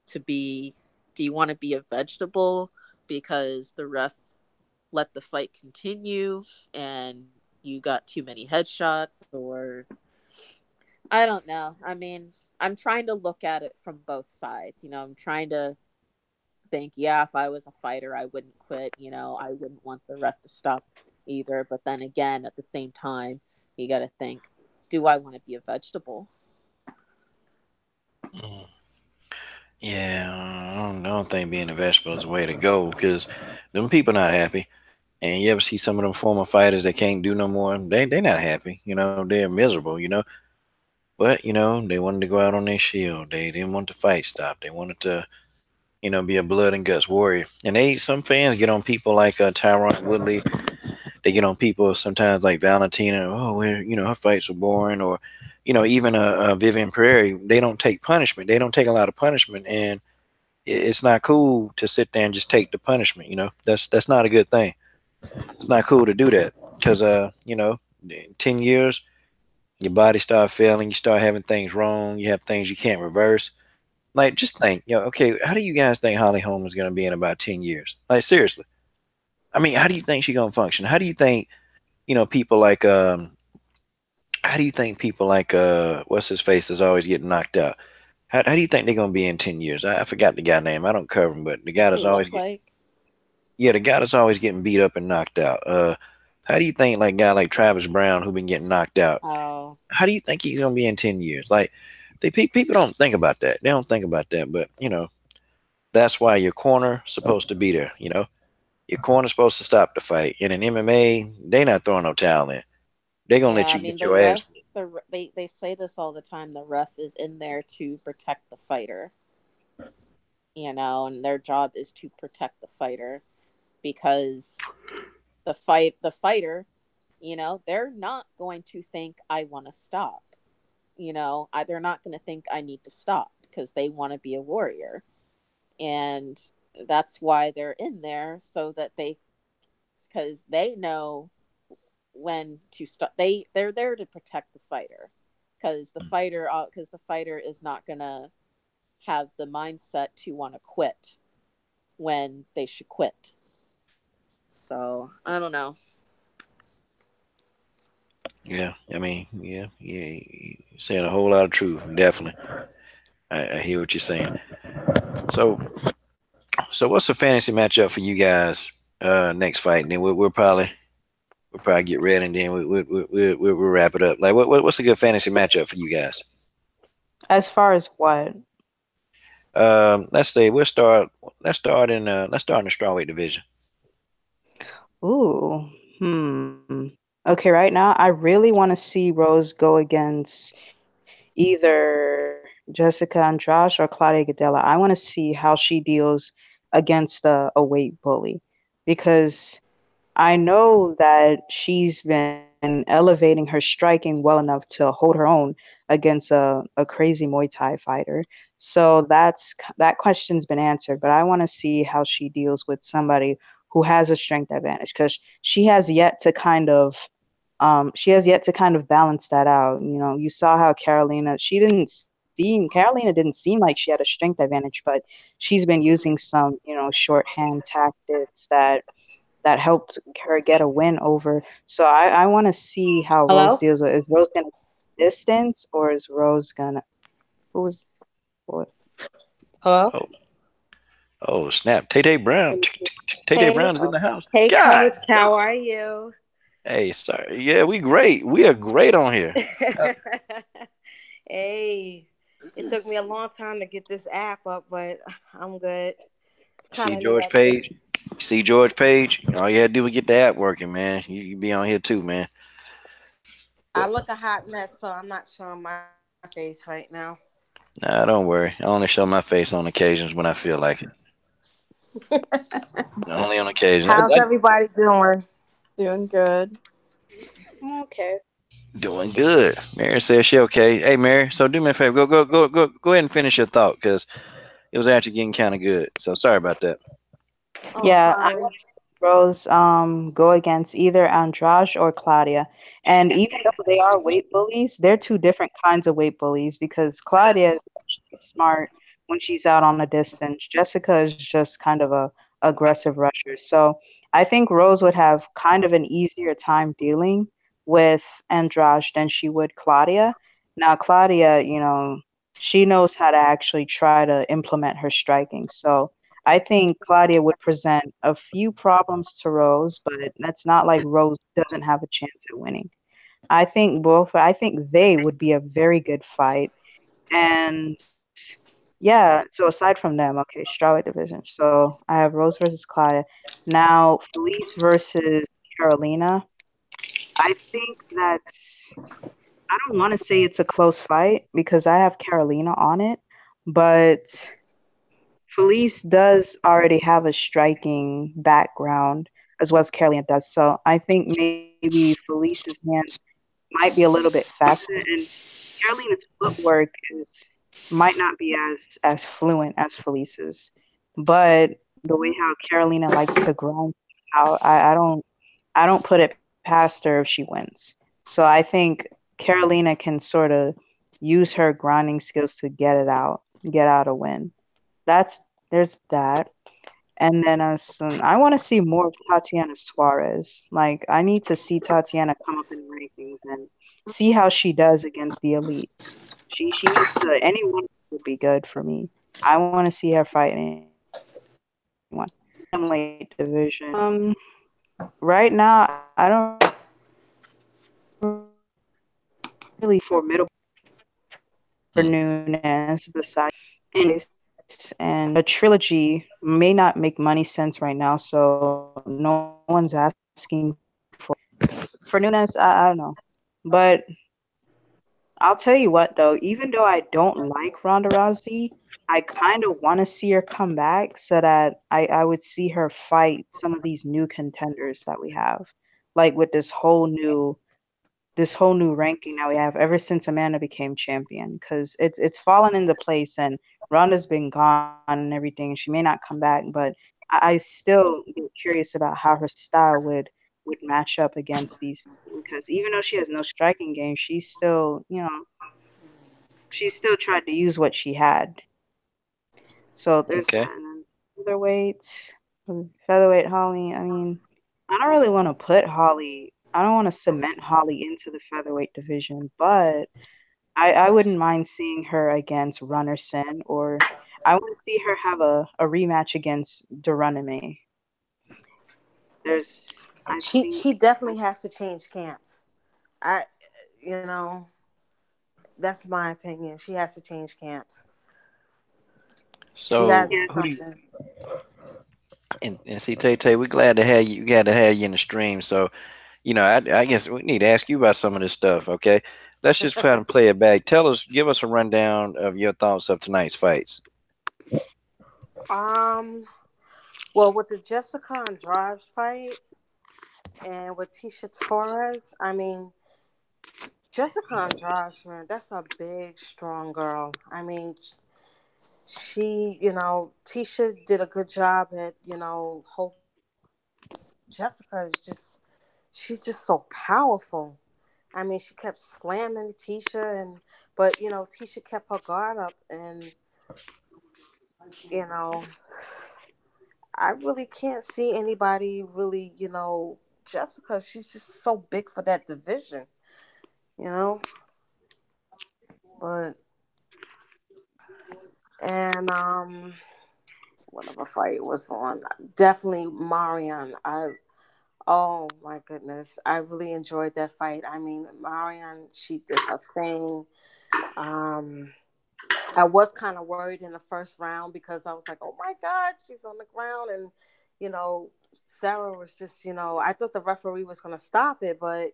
to be do you want to be a vegetable because the ref let the fight continue and you got too many headshots? Or I don't know. I mean, I'm trying to look at it from both sides. I'm trying to think, yeah, if I was a fighter, I wouldn't quit. I wouldn't want the ref to stop either. But then again, at the same time, you got to think, do I want to be a vegetable? Mm. Yeah, I don't think being a vegetable is the way to go because them people not happy. And you ever see some of them former fighters that can't do no more? They not happy. They're miserable. But they wanted to go out on their shield. They didn't want the fight stop. They wanted to be a blood and guts warrior. And some fans get on people like Tyron Woodley. They get on people sometimes like Valentina. Oh, her fights are boring, or even Vivian Prairie. They don't take punishment. They don't take a lot of punishment, and it's not cool to sit there and just take the punishment. That's not a good thing. It's not cool to do that because in 10 years your body start failing. You start having things wrong. You have things you can't reverse. Like, just think, okay, how do you guys think Holly Holm is going to be in about 10 years? Like, seriously. I mean, how do you think she's going to function? How do you think, people like, how do you think people like, what's his face is always getting knocked out? How do you think they're going to be in 10 years? I forgot the guy name. I don't cover him, but the guy What's that's he always look getting, like? yeah, the guy that's always getting beat up and knocked out. How do you think, like, a guy like Travis Brown, who been getting knocked out, Oh, how do you think he's going to be in 10 years? Like, people don't think about that. They don't think about that, but, that's why your corner supposed to be there. Your corner's supposed to stop the fight. In an MMA, they not throwing no towel in. They gonna yeah. let I you mean, get the your ass. ref, they say this all the time. The ref is in there to protect the fighter, and their job is to protect the fighter because the fighter, they're not going to think I want to stop. They're not going to think I need to stop because they want to be a warrior, and that's why they're in there so that because they know when to stop. They're there to protect the fighter because the fighter is not gonna have the mindset to want to quit when they should quit. So I don't know. Yeah, I mean, yeah. You saying a whole lot of truth. Definitely, I hear what you're saying. So, what's a fantasy matchup for you guys? Next fight, and then we'll probably get ready, and then we'll wrap it up. Like, what's a good fantasy matchup for you guys? As far as what? Let's say we'll start. Let's start in the strawweight division. Ooh, Okay, right now I really want to see Rose go against either Jessica Andrade or Claudia Gadella. I want to see how she deals against a weight bully because I know that she's been elevating her striking well enough to hold her own against a crazy Muay Thai fighter. So that question's been answered, but I want to see how she deals with somebody who has a strength advantage because she has yet to kind of balance that out. You saw how Carolina didn't seem like she had a strength advantage, but she's been using some, shorthand tactics that helped her get a win over. So I want to see how Rose Hello? deals with. Is Rose gonna distance or is Rose gonna who's what? Hello? Oh, Oh snap! Tay Brown. Tay Hey, Brown is in the house. hey, God. Coach, how are you? Hey, sorry. Yeah, we great. We are great on here. Hey, it took me a long time to get this app up, but I'm good. Kind See of knew George that too. Page. See George Page. All you had to do was get the app working, man. You be on here too, man. I look a hot mess, so I'm not showing my face right now. Nah, don't worry. I only show my face on occasions when I feel like it. Only on occasion. How's everybody doing? Doing good. I'm okay. Doing good. Mary says she okay. Hey, Mary. So do me a favor. Go ahead and finish your thought because it was actually getting kind of good. So sorry about that. Oh, Yeah, I sorry. want to see Rose go against either Andrade or Claudia. And even though they are weight bullies, they're two different kinds of weight bullies because Claudia is actually smart when she's out on a distance. Jessica is just kind of a aggressive rusher. So I think Rose would have kind of an easier time dealing with Andrade than she would Claudia. Now Claudia, she knows how to actually try to implement her striking. So I think Claudia would present a few problems to Rose, but that's not like Rose doesn't have a chance at winning. I think they would be a very good fight. And yeah, so aside from them, okay, strawweight division. So I have Rose versus Claudia. Now Felice versus Carolina. I think that's I don't want to say it's a close fight because I have Carolina on it, but Felice does already have a striking background as well as Carolina does. So I think maybe Felice's hands might be a little bit faster, and Carolina's footwork is might not be as fluent as Felice's, but the way how Carolina likes to grind out, I don't put it past her if she wins. So I think Carolina can sort of use her grinding skills to get out a win. That's there's that. And then I want to see more of Tatiana Suarez. Like I need to see Tatiana come up in rankings and see how she does against the elites. She needs to anyone would be good for me. I want to see her fight anyone. Bantamweight division. Right now I don't really see anyone really formidable for Hmm. Nunes besides and a trilogy may not make money sense right now, so no one's asking for it. For Nunes, I don't know. But I'll tell you what though, even though I don't like Ronda Rousey, I kind of want to see her come back so that I would see her fight some of these new contenders that we have. Like with this whole new ranking that we have ever since Amanda became champion, because it's fallen into place and Ronda's been gone and everything. She may not come back, but I still get curious about how her style would match up against these people because even though she has no striking game, she still tried to use what she had. So there's Okay. that. And then featherweight Holly. I mean, I don't really want to put Holly. I don't want to cement Holly into the featherweight division, but I wouldn't mind seeing her against Runner Sin, or I want to see her have a rematch against Duranime. I think, She definitely has to change camps. I, you know, that's my opinion. She has to change camps. She got to So do yeah, who do you something. and see Tay, we're glad to have you. Glad to have you in the stream. So I guess we need to ask you about some of this stuff. Okay, let's just try to play it back. Give us a rundown of your thoughts of tonight's fights. um, well, with the Jessica Andrade fight and with Tisha Torres, I mean, Jessica Andrade, man, that's a big, strong girl. I mean, she, Tisha did a good job at, holding her own, but Jessica is she's just so powerful. I mean, she kept slamming Tisha, but Tisha kept her guard up, and you know, I really can't see anybody really, Jessica. She's just so big for that division, you know. But and whatever fight was on. Definitely Marion. Oh my goodness, I really enjoyed that fight. I mean, Marion, she did her thing. Um, I was kind of worried in the first round because I was like, oh my God, she's on the ground. And, Sarah was just, I thought the referee was going to stop it, but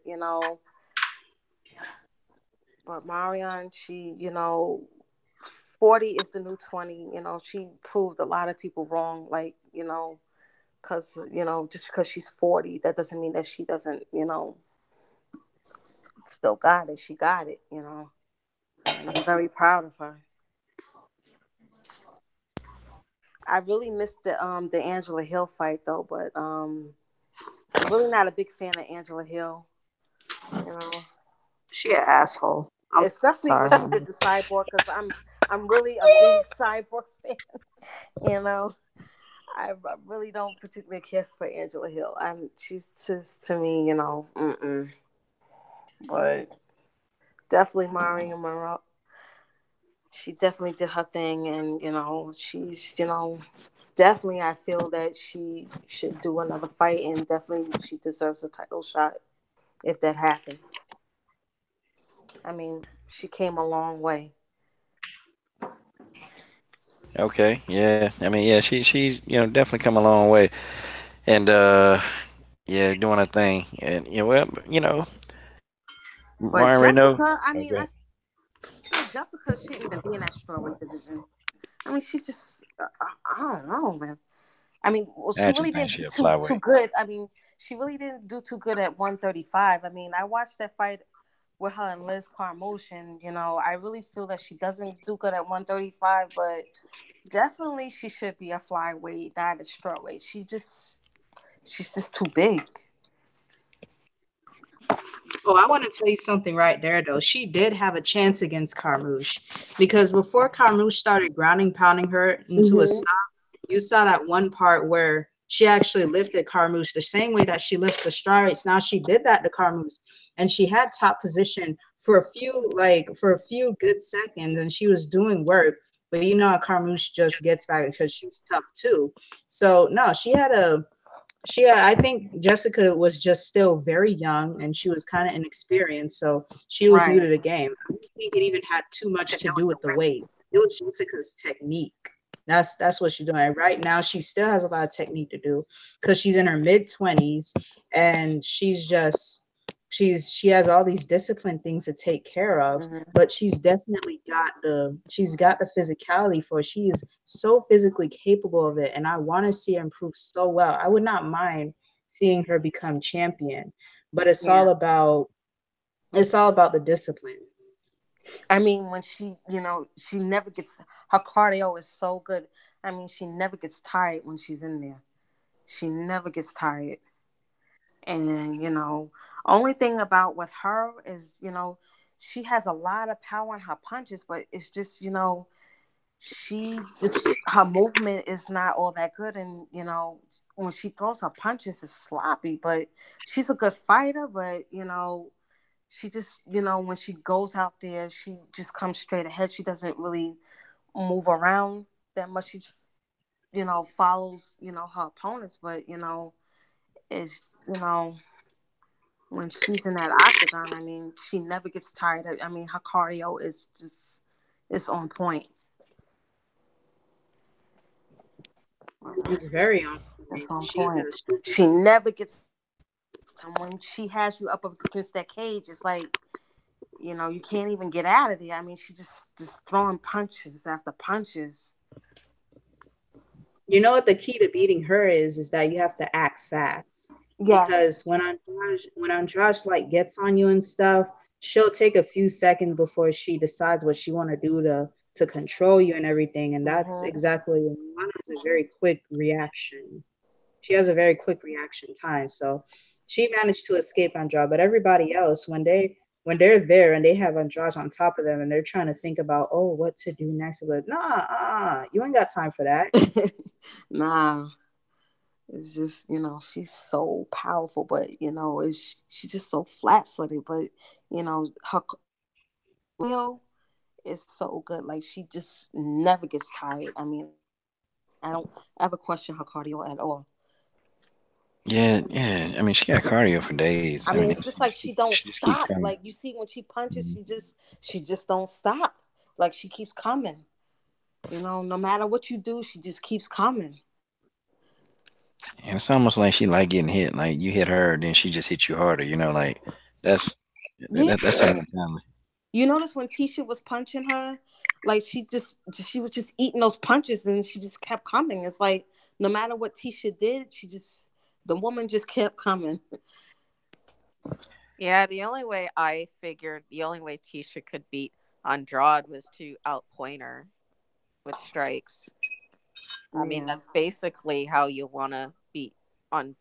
Marion, she, 40 is the new 20. She proved a lot of people wrong. Like, because, just because she's 40, that doesn't mean that she doesn't, still got it. She got it. And I'm very proud of her. I really missed the Angela Hill fight though, but I'm really not a big fan of Angela Hill, you know, She an asshole. I'm especially when sorry. she did the cyborg because I'm really a big cyborg fan, you know. I really don't particularly care for Angela Hill. She's just to me, mm-mm. But definitely Maria Monroe. She definitely did her thing, and she's definitely I feel that she should do another fight, and definitely she deserves a title shot if that happens. I mean, she came a long way. Okay, yeah. I mean, yeah, she's definitely come a long way, and yeah, doing her thing, and well, But Ryan Reneau. Jessica, I mean, Okay. I feel Jessica shouldn't even be in that strawweight division. I mean, she just, I don't know, man. I mean, well, I she actually really think didn't she do a too flyweight. good. I mean, she really didn't do too good at 135. I mean, I watched that fight with her and Liz Carmouche, and I really feel that she doesn't do good at 135, but definitely she should be a flyweight, not a strawweight. She's just too big. Oh, I want to tell you something right there, though. She did have a chance against Carmouche because before Carmouche started grounding, pounding her into a Hmm. stop, you saw that one part where she actually lifted Carmouche the same way that she lifts the strides. Now she did that to Carmouche, and she had top position for a few good seconds, and she was doing work. But you know how Carmouche just gets back because she's tough too. So no, I think Jessica was just still very young and she was kind of inexperienced, so she was new Right. to the game. I don't think it even had too much to do with the weight. It was Jessica's technique. That's what she's doing. And right now, she still has a lot of technique to do because she's in her mid 20s and she has all these discipline things to take care of, Hmm. but she's got the physicality for it. She is so physically capable of it, and I want to see her improve so well. I would not mind seeing her become champion, but Yeah. it's all about the discipline. I mean, when she never gets, her cardio is so good. I mean, she never gets tired when she's in there. She never gets tired. And, only thing about with her is, she has a lot of power in her punches, but it's just, her movement is not all that good. And, when she throws her punches, it's sloppy, but she's a good fighter. But, she just, when she goes out there, she just comes straight ahead. She doesn't really move around that much. She, follows, her opponents. But, is, when she's in that octagon, I mean, she never gets tired. I mean, her cardio is just, it's on point. It's very on point. It's on She's point. a She never gets time when she has you up against that cage. It's like, you can't even get out of there. I mean, she just throwing punches after punches. You know what the key to beating her is that you have to act fast. Yes. Because when Andrade like gets on you and stuff, she'll take a few seconds before she decides what she want to do to control you and everything. And that's Hmm. exactly when Lana has a very quick reaction. She has a very quick reaction time. So she managed to escape Andrade, but everybody else, when they're there and they have Andrade on top of them and they're trying to think about, oh, what to do next, but nah, you ain't got time for that. Nah, it's just she's so powerful, but she's just so flat footed. But her cardio is so good. Like she just never gets tired. I mean, I have a question her cardio at all. Yeah, yeah. I mean, she got cardio for days. I I mean, mean, it's just like she don't she just keep stop. coming. Like you see when she punches, Mhm. she just don't stop. Like she keeps coming. You know, no matter what you do, she just keeps coming. And it's almost like she like getting hit. Like you hit her, then she just hit you harder. Like that's Yeah. that's her mentality. You notice when Tisha was punching her, like she was just eating those punches and she just kept coming. It's like no matter what Tisha did, the woman just kept coming. Yeah, the only way Tisha could beat Andrade was to outpoint her with strikes. I mean, Yeah. that's basically how you want to beat on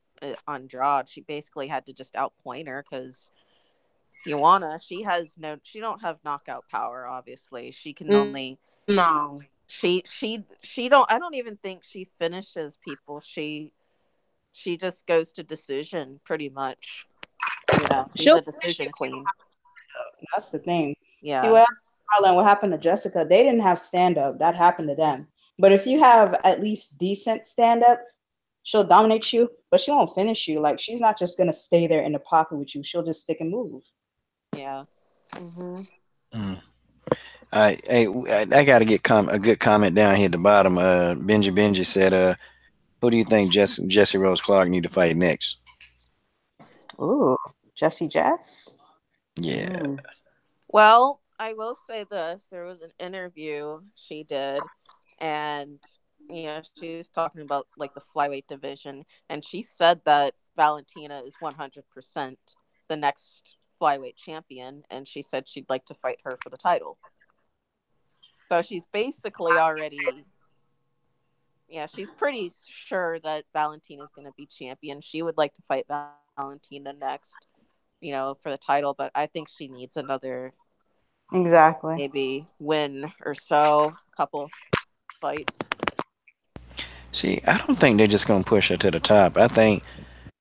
Andrade. She basically had to just outpoint her because she don't have knockout power. Obviously, she can only No. she don't. I don't even think she finishes people. She just goes to decision pretty much. She's She'll a finish you. decision queen. That's the thing. See Yeah. what happened to Marlon, what happened to Jessica? They didn't have stand up. That happened to them. But if you have at least decent stand up, she'll dominate you, but she won't finish you. Like she's not just gonna stay there in the pocket with you. She'll just stick and move. Yeah. Mm-hmm. Mm. I got to get a good comment down here at the bottom. Benji said, who do you think Jesse Rose Clark need to fight next? Ooh, Jesse Jess. Yeah. Mm. Well, I will say this. There was an interview she did, and she was talking about like the flyweight division, and she said that Valentina is 100% the next flyweight champion, and she said she'd like to fight her for the title. So she's basically already, yeah, she's pretty sure that Valentina is going to be champion. She would like to fight Valentina next, for the title, but I think she needs another Exactly. maybe win or so, couple fights. See, I don't think they're just gonna push her to the top. I think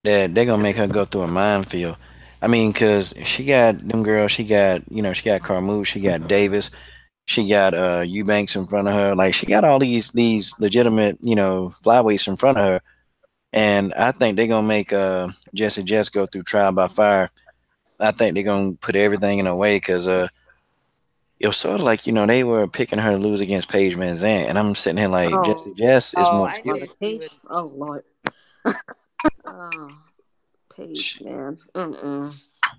that they're gonna make her go through a minefield. I mean, cause she got them girls. She got Carmouche, she got Davis, she got Eubanks in front of her. Like she got all these legitimate flyweights in front of her. And I think they're gonna make Jesse Jess go through trial by fire. I think they're gonna put everything in her way because it was sort of like they were picking her to lose against Paige Van Zant, and I'm sitting here like Oh, Jesse Jess is Oh, more I oh, knew the skilled. she would. page. Oh Lord. Oh, page man. Mm-mm.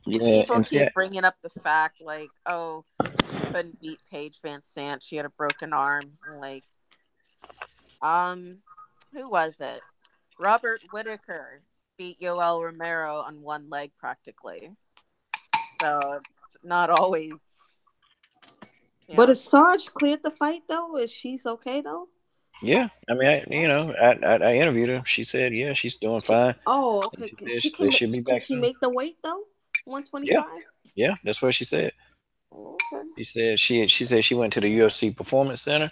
Yeah, People and see, keep bringing up the fact like, oh, she couldn't beat Paige Van Sant. She had a broken arm. Like, um, who was it? Robert Whitaker beat Yoel Romero on one leg practically. So it's not always, you But know. is Sarge cleared the fight though? Is she's okay though? yeah, I mean, Oh, I interviewed her. She said, yeah, she's doing she, fine. oh, And okay. she said She they can should be can back she soon. make the weight though? Yeah, 125. yeah, that's what she said. Okay. She said she went to the UFC Performance Center,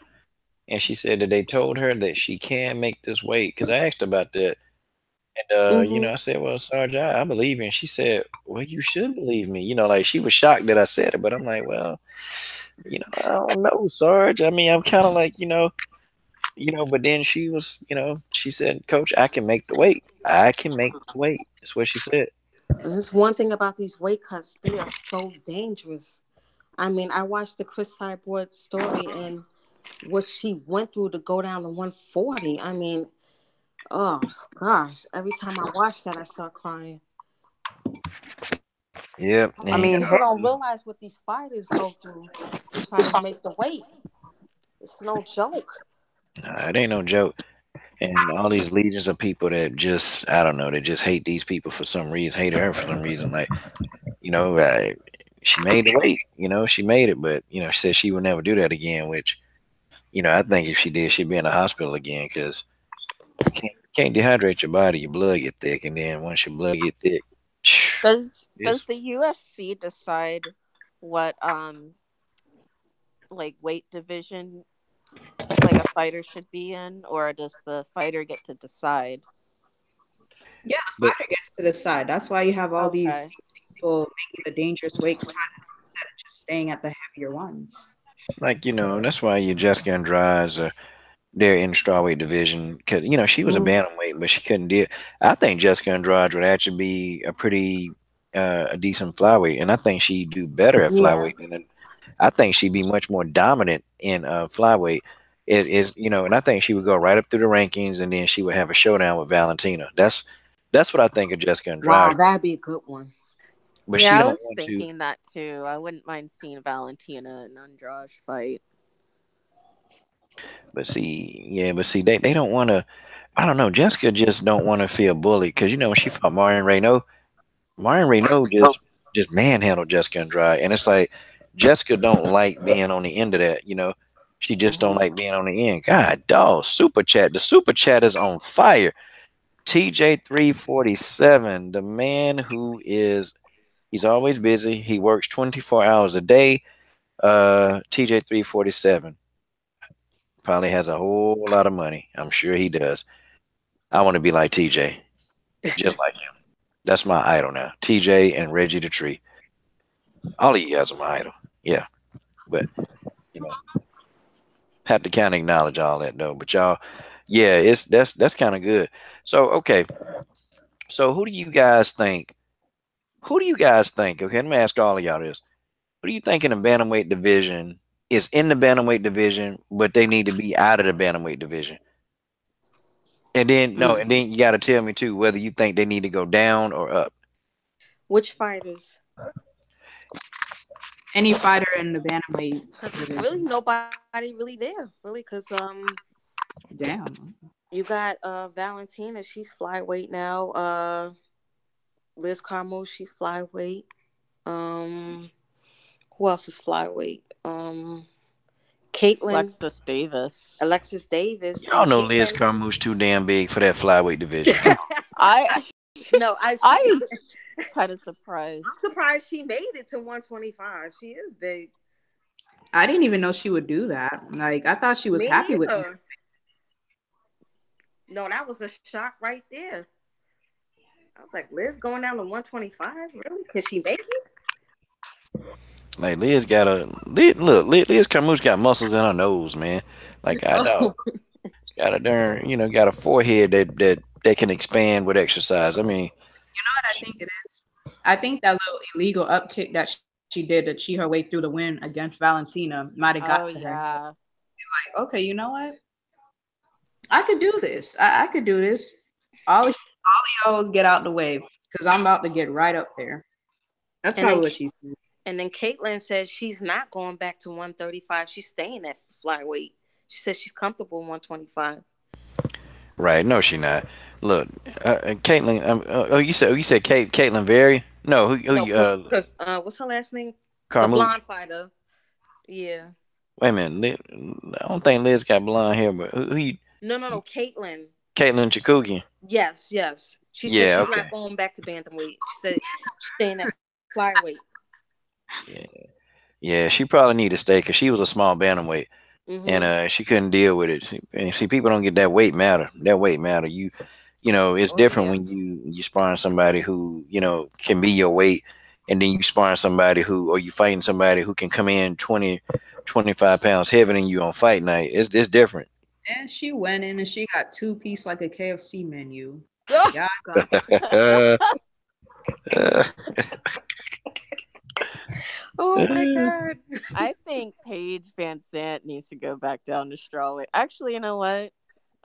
and she said that they told her that she can make this weight. Because I asked her about that, and Mhm. I said, well, Sarge, I believe you. And she said, well, you should believe me. Like she was shocked that I said it, but I'm like, well, I don't know, Sarge. I mean, I'm kind of like, but then she said, Coach, I can make the weight. I can make the weight. That's what she said. And there's one thing about these weight cuts; they are so dangerous. I mean, I watched the Chris Cyborg story and what she went through to go down to 140. I mean, oh gosh, every time I watch that, I start crying. Yeah, I and mean, People don't realize what these fighters go through trying to make the weight. It's no joke. it ain't no joke. And all these legions of people that just, I don't know, they just hate these people for some reason, hate her for some reason. Like, you know, uh, she made the weight, she made it, but, she said she would never do that again, which, I think if she did, she'd be in the hospital again because you can't dehydrate your body, your blood get thick. And then once your blood get thick, Does it's, the UFC decide what like weight division like a fighter should be in, or does the fighter get to decide? yeah, the but fighter gets to decide. That's why you have all these, Okay. these people making the dangerous weight cut instead of just staying at the heavier ones. like, that's why your Jessica Andrade, there in the strawweight division because she was a Mm, bantamweight, but she couldn't deal. I think Jessica Andrade would actually be a decent flyweight, and I think she'd do better at yeah. flyweight than I think she'd be much more dominant in flyweight. It is, and I think she would go right up through the rankings, and then she would have a showdown with Valentina. That's what I think of Jessica Wow, Andrade, that'd be a good one. but she Yeah, I don't was want to. thinking that too. I wouldn't mind seeing Valentina and Andrade fight. But see, they don't want to. I don't know. Jessica just don't want to feel bullied because when she fought Marion Reneau just manhandled Jessica Andrade, and it's like Jessica don't like being on the end of that. She just don't Hmm. like being on the end. God, dog, super chat. The super chat is on fire. TJ 347, the man who he's always busy. He works 24 hours a day. TJ 347 probably has a whole lot of money. I'm sure he does. I want to be like TJ, just like him. That's my idol now. TJ and Reggie the Tree. All of you guys are my idol. Yeah, but you know, have to kind of acknowledge all that though. But y'all, yeah, that's kind of good. So okay, so who do you guys think? Who do you guys think? Okay, let me ask all of y'all this. Who do you think in the bantamweight division is in the bantamweight division, but they need to be out of the bantamweight division? And then no, Mm. and then you got to tell me too whether you think they need to go down or up. Which fighters? Any fighter in the bantamweight Because it's really division. nobody really there, really. Because Damn. you got Valentina, she's flyweight now. Liz Carmouche, she's flyweight. Um, who else is flyweight? Caitlin, Alexis Davis. Alexis Davis, Y'all and know Liz Caitlin. Carmouche too damn big for that flyweight division. Come I No, I I she. was kind of surprised. I'm surprised she made it to 125. She is big. I didn't even know she would do that. Like I thought she was Me happy with neither. No, that was a shock right there. I was like, Liz going down to 125? Really? Could she make it? Like Liz Carmouche got muscles in her nose, man. Like I know, Oh, got a darn, got a forehead that can expand with exercise. I mean, what I think it is. I think that little illegal up kick that she did to cheat her way through the win against Valentina might have got to Oh her. yeah. Like, okay, you know what? I could do this. I could do this. All y'all get out the way because I'm about to get right up there. That's and probably then what she said. and then Caitlin says she's not going back to 135. She's staying at flyweight. She says she's comfortable in 125. right? No, she not. Look, Caitlin. You said Caitlin Very. No, who No, you what's her last name? The Carmouche. blonde fighter. Yeah. Wait a minute. I don't think Liz got blonde hair, but who you? No. Caitlin. Caitlin Chikugian. Yes. She said Yeah, she's not okay. going back to bantamweight. She said she's staying at flyweight. Yeah, yeah. She probably need to stay because she was a small bantamweight, and Mm-hmm. she couldn't deal with it. And see, people don't get that weight matter. That weight matter. It's Oh different yeah. when you sparring somebody who can be your weight, and then you sparring somebody or you fighting somebody who can come in 20, 25 pounds heavier than you on fight night. It's different. And she went in and she got two-piece like a KFC menu. Oh Yeah, God. Oh my God. I think Paige Van Sant needs to go back down to strawweight. Actually, you know what?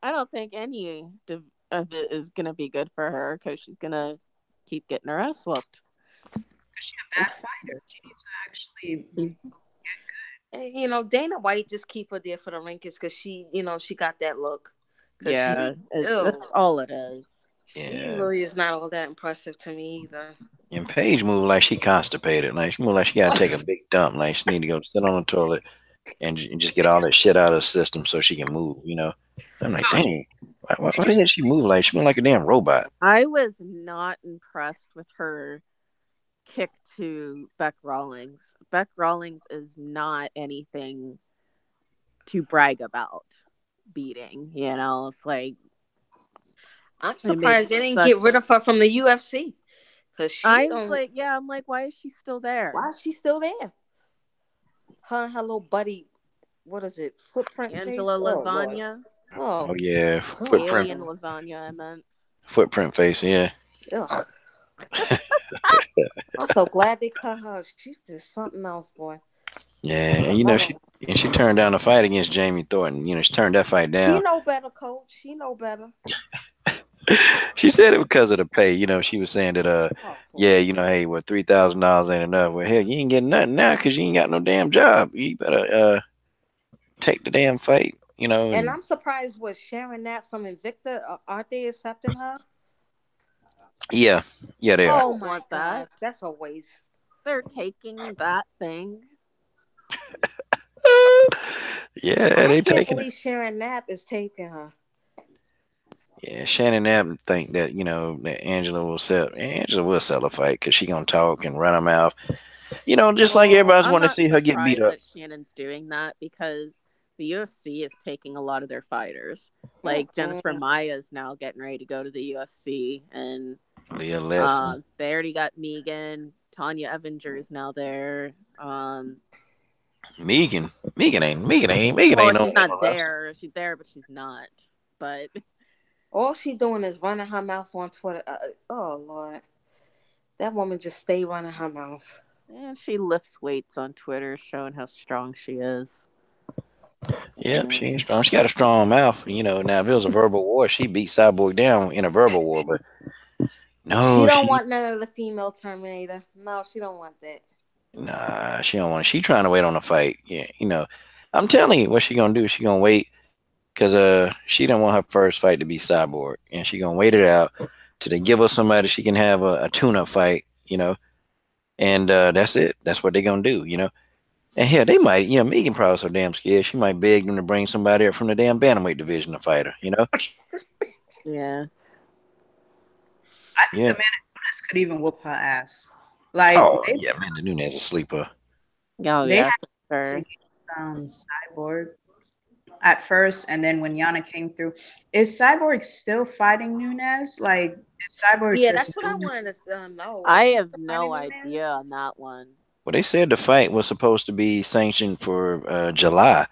I don't think of it is gonna be good for her because she's gonna keep getting her ass whooped. she's a bad fighter. She needs to actually She's And, Dana White just keep her there for the rankings because she got that look. Because yeah, ew, that's all it is. she Yeah. really is not all that impressive to me either. And Paige move like she constipated. Like she move like she gotta take a big dump. Like she need to go sit on the toilet and just get all that shit out of the system so she can move. I'm like, dang, why did she move like she move like a damn robot? I was not impressed with her kick to Beck Rawlings. Beck Rawlings is not anything to brag about beating. It's like I'm they made surprised they didn't such. get rid of her from the UFC. Because I was like, yeah, I'm like, why is she still there? why is she still there? Her and her little buddy, what is it, footprint face? Angela Oh, Lord. Lasagna. Oh, Oh yeah, footprint alien lasagna. I meant. footprint face. Yeah, Ugh. I'm so glad they cut her. She's just something else, boy. yeah. And Oh, she turned down the fight against Jamie Thornton. She turned that fight she down. know better, coach. She know better. She said it because of the pay. She was saying that Oh, yeah, please. hey, what $3,000 ain't enough. Well, hell, you ain't getting nothing now because you ain't got no damn job. You better take the damn fight. And And I'm surprised with Sharon Knapp from Invicta. Aren't they accepting her? yeah, they I are. Oh don't my want that. gosh, that's a waste. They're taking that thing. Yeah, I they can't taking it. believe Sharon Knapp is taking her. Yeah, Shannon Knapp think that that Angela will sell a fight because she gonna talk and run her mouth. Just like Well, everybody's I'm want to not see her get beat surprised up. that Shannon's doing that because the UFC is taking a lot of their fighters. Like Jennifer Mm-mm. Maya's now getting ready to go to the UFC, and Leah Lesson, they already got Megan. Tanya Evinger is now there. Megan Well, ain't no she's not wrestler. there. She's there, but she's not. But All she doing is running her mouth on Twitter. Oh Lord, that woman just stay running her mouth. and she lifts weights on Twitter, showing how strong she is. Yep, she ain't strong. She got a strong mouth. Now if it was a verbal war, she beat Cyborg down in a verbal war. But She no, don't want none of the female Terminator. No, she don't want that. nah, she don't want. She trying to wait on a fight. Yeah, I'm telling you, what she gonna do? She gonna wait because she don't want her first fight to be Cyborg, and she gonna wait it out till they give her somebody she can have a tune-up fight. And that's it. That's what they gonna do. And hell, they might. Megan probably so damn scared. She might beg them to bring somebody up from the damn bantamweight division to fight her. Yeah. I think Yeah. Amanda Nunes could even whoop her ass. Like Oh yeah, Amanda Nunes a sleeper. Oh they yeah, had for to sure. get Cyborg at first, and then when Yana came through, is Cyborg still fighting Nunes? Like, is Cyborg Yeah, just that's what I doing? wanted to know. I Is she have still fighting no Nunes? idea on that one. Well, they said the fight was supposed to be sanctioned for July.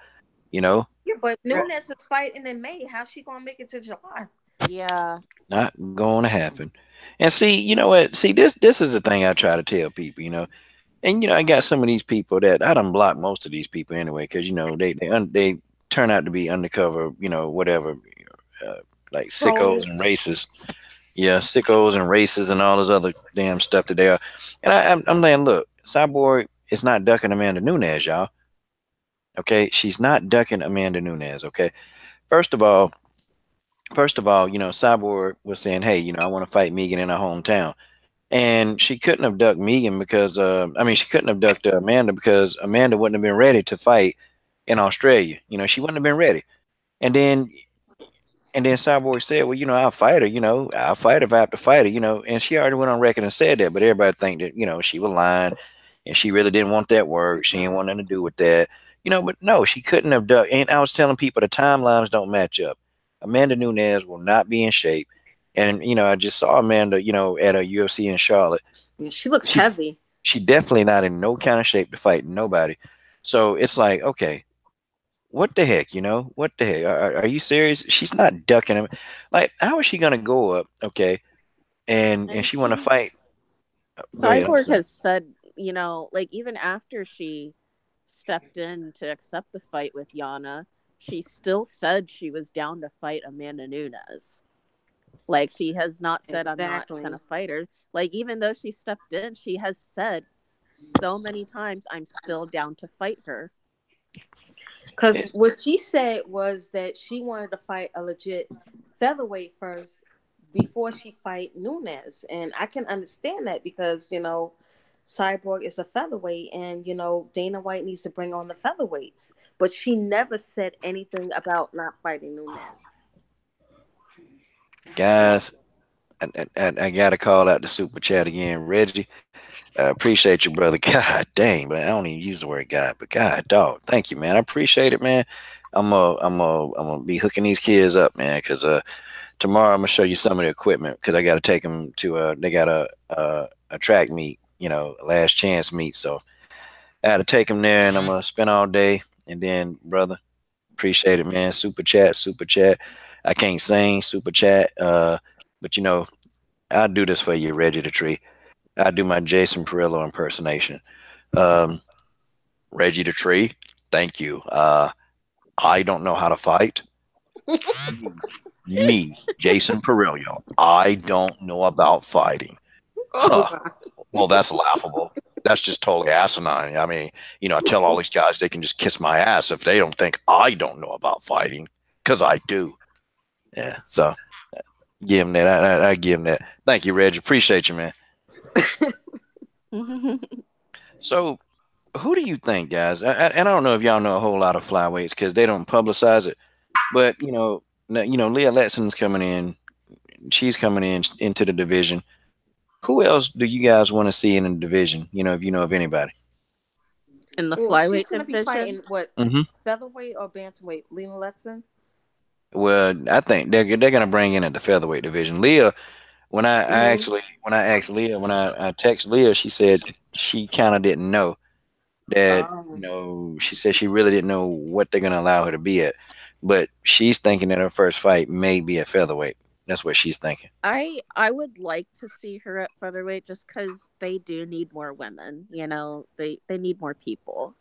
You know, Yeah, but Right. Nunes is fighting in May. How's she gonna make it to July? Yeah. not going to happen. And see, you know what? See, this is the thing I try to tell people. And I got some of these people that I done block most of these people anyway, because they turn out to be undercover, whatever, uh, like sickos Trolls. and racists. Yeah, sickos and racists and all this other damn stuff that they are. And I'm saying, look, Cyborg is not ducking Amanda Nunes, y'all. Okay, she's not ducking Amanda Nunes. Okay, first of all, Cyborg was saying, hey, I want to fight Megan in her hometown. And she couldn't have ducked Megan because, she couldn't have ducked Amanda because Amanda wouldn't have been ready to fight in Australia. She wouldn't have been ready. And then, Cyborg said, well, I'll fight her. I'll fight her if I have to fight her. And she already went on record and said that. But everybody think that, she was lying and she really didn't want that work. She didn't want nothing to do with that. But no, she couldn't have ducked. And I was telling people the timelines don't match up. Amanda Nunes will not be in shape. And I just saw Amanda, at a UFC in Charlotte. Yeah, she looks She heavy. she definitely not in no kind of shape to fight nobody. So it's like, okay, what the heck, What the heck? Are you serious? She's not ducking him. Like, how is she gonna go up? Okay, and And she want to fight. Go ahead. I'm Cyborg sorry. has said, like even after she stepped in to accept the fight with Yana, she still said she was down to fight Amanda Nunes. Like she has not said I'm not Exactly. gonna fight her. Like even though she stepped in, she has said so many times I'm still down to fight her. Because what she said was that she wanted to fight a legit featherweight first before she fight Nunes, and I can understand that because Cyborg is a featherweight, and Dana White needs to bring on the featherweights. But she never said anything about not fighting Nunes. Guys, I gotta call out the super chat again, Reggie. Appreciate you, brother. God dang, but I don't even use the word God, but God, dog. Thank you, man. I appreciate it, man. I'm gonna be hooking these kids up, man, because tomorrow I'm gonna show you some of the equipment because I got to take them to they got a track meet, last chance meet. So I had to take them there, and I'm gonna spend all day, and then, brother, Appreciate it, man. Super chat, super chat. I can't sing super chat, but I'll do this for you, Reggie the Tree. I do my Jason Perillo impersonation. Um, Reggie the Tree, thank you. I don't know how to fight. Me, Jason Perillo, I don't know about fighting. Oh Huh. God. Well, that's laughable. That's just totally asinine. I mean, I tell all these guys they can just kiss my ass if they don't think I don't know about fighting, because I do. Yeah. So give him that. I give him that. Thank you, Reggie. Appreciate you, man. So, who do you think, guys? And I don't know if y'all know a whole lot of flyweights because they don't publicize it. But Leah Letson's coming in. She's coming in into the division. Who else do you guys want to see in the division? If you know of anybody. In the Well, she's flyweight gonna be division. fighting what, Hmm. featherweight or bantamweight? Lena Letson. Well, I think they're gonna bring in at the featherweight division. Leah, Mm-hmm. when I asked Leah, I text Leah, she said she kind of didn't know that. Um, She said she really didn't know what they're gonna allow her to be at, but she's thinking that her first fight may be at featherweight. That's what she's thinking. I would like to see her at featherweight just because they do need more women. They need more people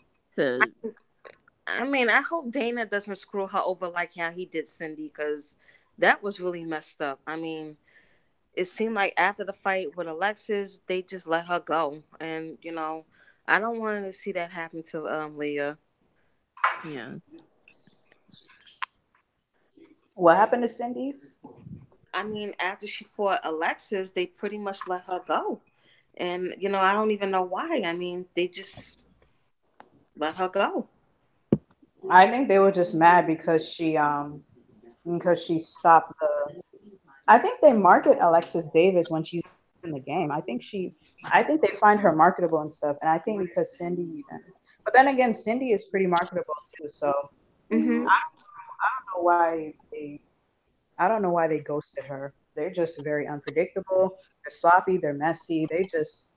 I, to. I mean, I hope Dana doesn't screw her over like how he did Cindy, because that was really messed up. I mean, it seemed like after the fight with Alexis, they just let her go, and I don't want to see that happen to Leah. Yeah. What happened to Cindy? I mean, after she fought Alexis, they pretty much let her go, and I don't even know why. I mean, they just let her go. I think they were just mad because she stopped the. I think they market Alexis Davis when she's in the game. I think they find her marketable and stuff, and I think because Cindy, but then again, Cindy is pretty marketable too. So Hmm. I don't know why I don't know why they ghosted her. They're just very unpredictable. They're sloppy. They're messy. They just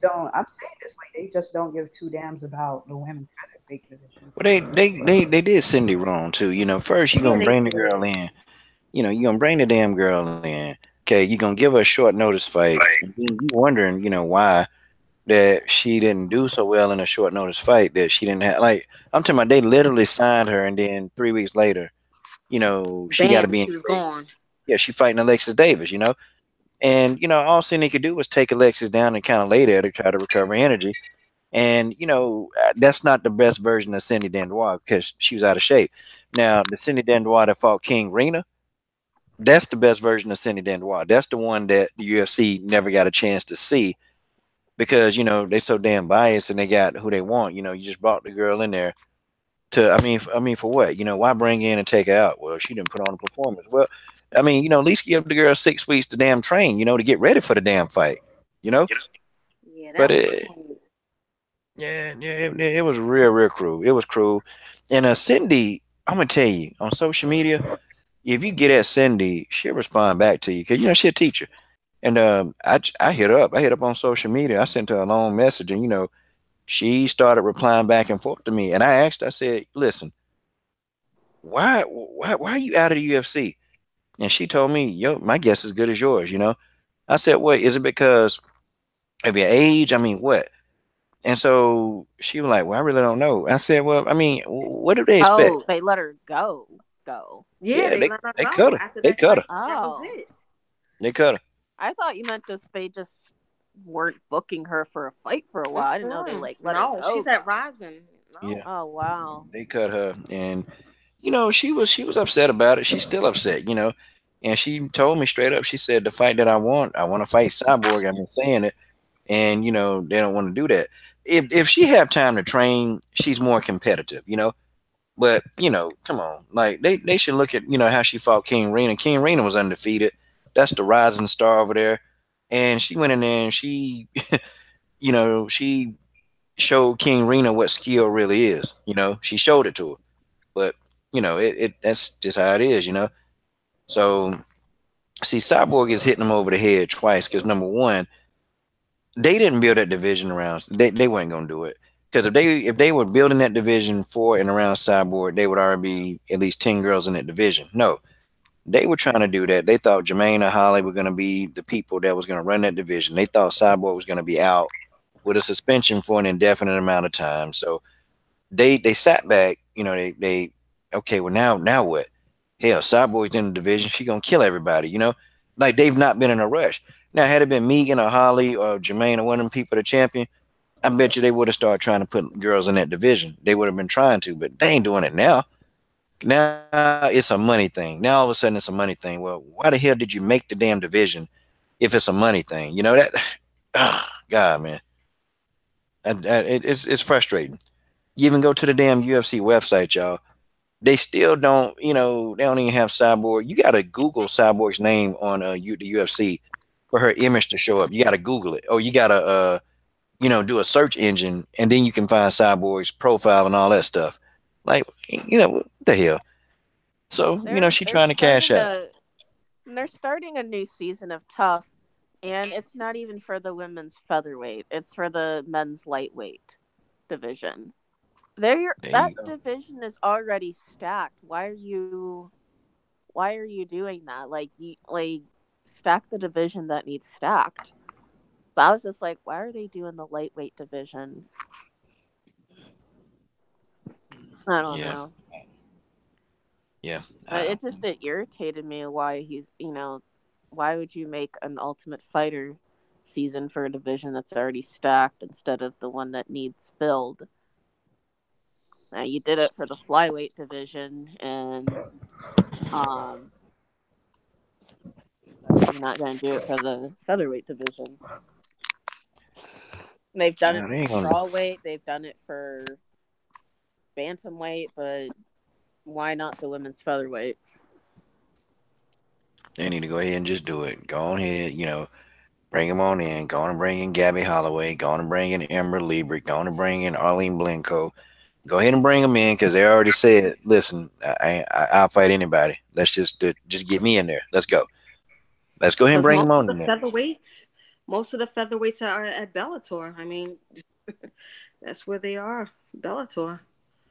don't. I'm saying this like they just don't give two dams about the women's featherweight division. Well, they did Cindy wrong too. First you're Yeah, gonna they bring the did. girl in. You're gonna bring the damn girl in. Okay, you're gonna give her a short notice fight. And then you wondering, why that she didn't do so well in a short notice fight that she didn't have. Like, I'm talking about they literally signed her, and then 3 weeks later, she got to Bam, be in she was shape. gone. Yeah, she fighting Alexis Davis. And all Cindy could do was take Alexis down and kind of lay there to try to recover energy. And that's not the best version of Cindy Dandois because she was out of shape. Now the Cindy Dandois that fought King Rena, that's the best version of Cindy Dandois. That's the one that the UFC never got a chance to see because they so damn biased and they got who they want. You just brought the girl in there to. I mean for what? Why bring in and take her out? Well, she didn't put on a performance. Well, at least give the girl 6 weeks to damn train. To get ready for the damn fight. You know, Yeah, but that was cool. yeah, it was real cruel. It was cruel. And Cindy, I'm gonna tell you on social media, if you get at Cindy, she'll respond back to you because she's a teacher. And I hit her up. I hit up on social media. I sent her a long message, and she started replying back and forth to me. And I asked, I said, "Listen, why are you out of the UFC?" And she told me, "Yo, my guess is as good as yours." I said, "What is it because of your age? I mean, what?" And so she was like, "Well, I really don't know." I said, "Well, I mean, what do they expect?" Oh, they let her go. Go. Yeah, Yeah, they they let her they cut go her. after They that cut her. fight. That was Oh, it. They cut her. I thought you meant they just weren't booking her for a fight for a while. I didn't know they Mm-mm. let her No, go. she's at Go. Rising. Yeah, No. Oh wow. they cut her, and she was upset about it. She's still upset. And she told me straight up. She said, "The fight that I want to fight Cyborg. I've been saying it, and they don't want to do that. If she have time to train, she's more competitive. But come on, like they should look at how she fought King Rena. King Rena was undefeated. That's the rising star over there, and she went in there and she she showed King Rena what skill really is. She showed it to her. But that's just how it is. So see, Cyborg is hitting them over the head twice because number one, they didn't build that division around. They weren't gonna do it Because if they were building that division for and around Cyborg, they would already be at least 10 girls in that division. No, they were trying to do that. They thought Jermaine and Holly were going to be the people that was going to run that division. They thought Cyborg was going to be out with a suspension for an indefinite amount of time. So they sat back. They okay. Well, now what? Hell, Cyborg's in the division. She gonna kill everybody. Like they've not been in a rush. Now, had it been Megan or Holly or Jermaine or one of them people, the champion, I bet you they would have started trying to put girls in that division. They would have been trying to, but they ain't doing it now. Now it's a money thing. Now all of a sudden it's a money thing. Well, why the hell did you make the damn division if it's a money thing? That. Oh, God, man, it's frustrating. You even go to the damn UFC website, y'all. They still don't, they don't even have Cyborg. You got to Google Cyborg's name on the UFC for her image to show up. You got to Google it. Or you got to, do a search engine, and then you can find Cyborg's profile and all that stuff. Like, what the hell? So, she trying to cash out. They're starting a new season of Tough, and it's not even for the women's featherweight. It's for the men's lightweight division. That division is already stacked. Why are you doing that? Like stack the division that needs stacked. So I was just like, why are they doing the lightweight division? I don't know. Yeah. It irritated me why why would you make an Ultimate Fighter season for a division that's already stacked instead of the one that needs filled? Now you did it for the flyweight division, and you're not going to do it for the featherweight division. They've done it for strawweight, they've done it for bantamweight, but why not the women's featherweight? They need to go ahead and just do it. Go on ahead, bring them on in. Go on and bring in Gabby Holloway. Go on and bring in Amber Liebert. Go on and bring in Arlene Blenko. Go ahead and bring them in because they already said, listen, I'll fight anybody. Let's just get me in there. Let's go. Let's go ahead and bring them on in there. Most of the featherweights are at Bellator. I mean, that's where they are, Bellator.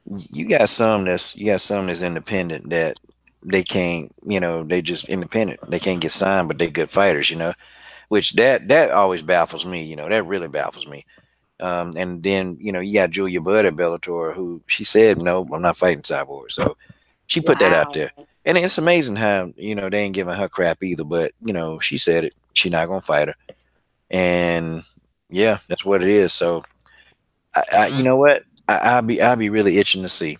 You got some that's independent that they can't, they just independent. They can't get signed, but they good fighters, which that always baffles me. That really baffles me. And then, you got Julia Budd at Bellator, who she said, no, I'm not fighting Cyborg. So she put that out there. And it's amazing how, they ain't giving her crap either. But, she said it. She not going to fight her. And, yeah, that's what it is. So, you know what? I'll be really itching to see.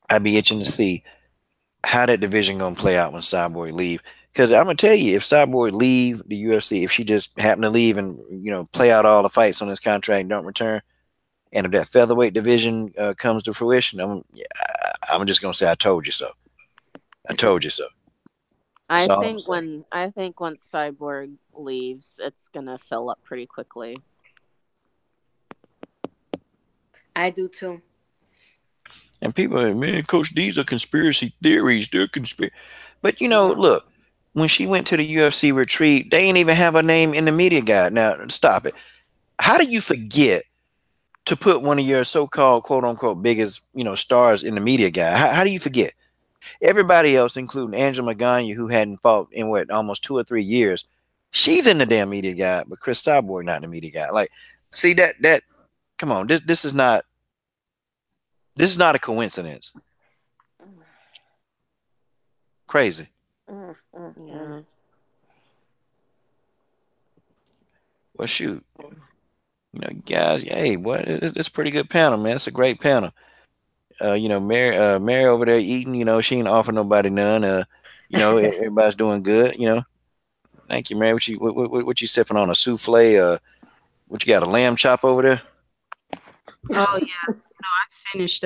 I'd be itching to see how that division going to play out when Cyborg leave. Because I'm going to tell you, if Cyborg leave the UFC, if she just happen to leave and, play out all the fights on this contract and don't return, and if that featherweight division comes to fruition, I'm just going to say, I told you so. I told you so. I think once Cyborg leaves, it's going to fill up pretty quickly. I do too. And people are, man, Coach, these are conspiracy theories. They're conspiracy. But, look. When she went to the UFC retreat, they ain't even have her name in the media guide. Now, stop it. How do you forget to put one of your so-called, quote-unquote, biggest, stars in the media guide? How do you forget? Everybody else, including Angela Magana, who hadn't fought in, almost 2 or 3 years, she's in the damn media guide, but Chris Cyborg not in the media guide. Like, see, that come on, this is not a coincidence. Crazy. Yeah. Well, shoot, guys, hey, what? It's a pretty good panel, man. It's a great panel. Mary over there eating. She ain't offer nobody none. Everybody's doing good. Thank you, Mary. What you sipping on? A souffle? What you got? A lamb chop over there? Oh yeah, I finished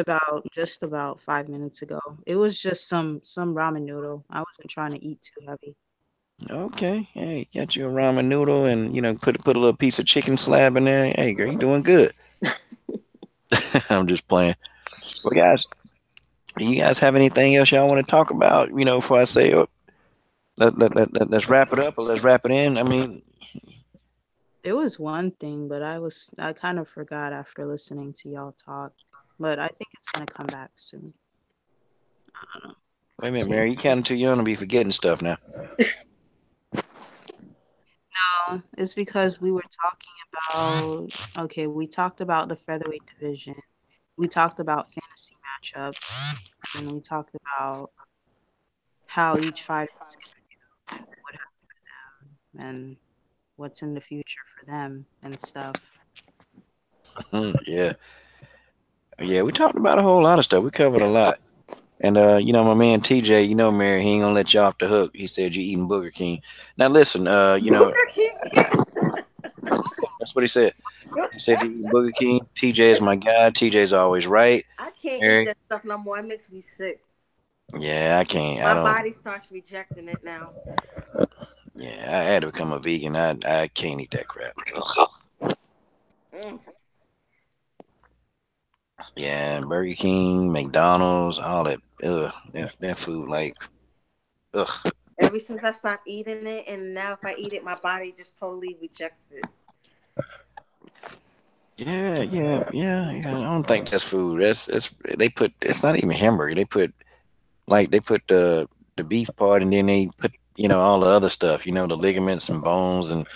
just about 5 minutes ago. It was just some ramen noodle. I wasn't trying to eat too heavy. Okay, hey, got you a ramen noodle and put a little piece of chicken slab in there. Hey, girl, you doing good. I'm just playing. Well, guys, do you guys have anything else y'all want to talk about? Before I say, let's wrap it up or let's wrap it in. I mean, There was one thing, but I kind of forgot after listening to y'all talk. But I think it's gonna come back soon. I don't know. Wait a We'll minute, see. Mary. You kind of too young to be forgetting stuff now. No, it's because we were talking about. Okay, we talked about the featherweight division. We talked about fantasy matchups, and then we talked about how each fighter is gonna do and what happened and what's in the future for them and stuff. Yeah. Yeah, we talked about a whole lot of stuff. We covered a lot. And my man TJ, Mary, he ain't gonna let you off the hook. He said you eating Booger King. Now listen, Burger King. that's what he said. He said you eating Booger King. TJ is my guy. TJ's always right. I can't eat Mary, that stuff no more. It makes me sick. yeah, I can't. I My don't. body starts rejecting it now. Yeah, I had to become a vegan. I can't eat that crap. Mm. Yeah, Burger King, McDonald's, all that. That food, like, ugh. Ever since I stopped eating it, and now if I eat it, my body just totally rejects it. Yeah. I don't think that's food. That's they put. It's not even hamburger. They put the beef part, and then they put all the other stuff. The ligaments and bones and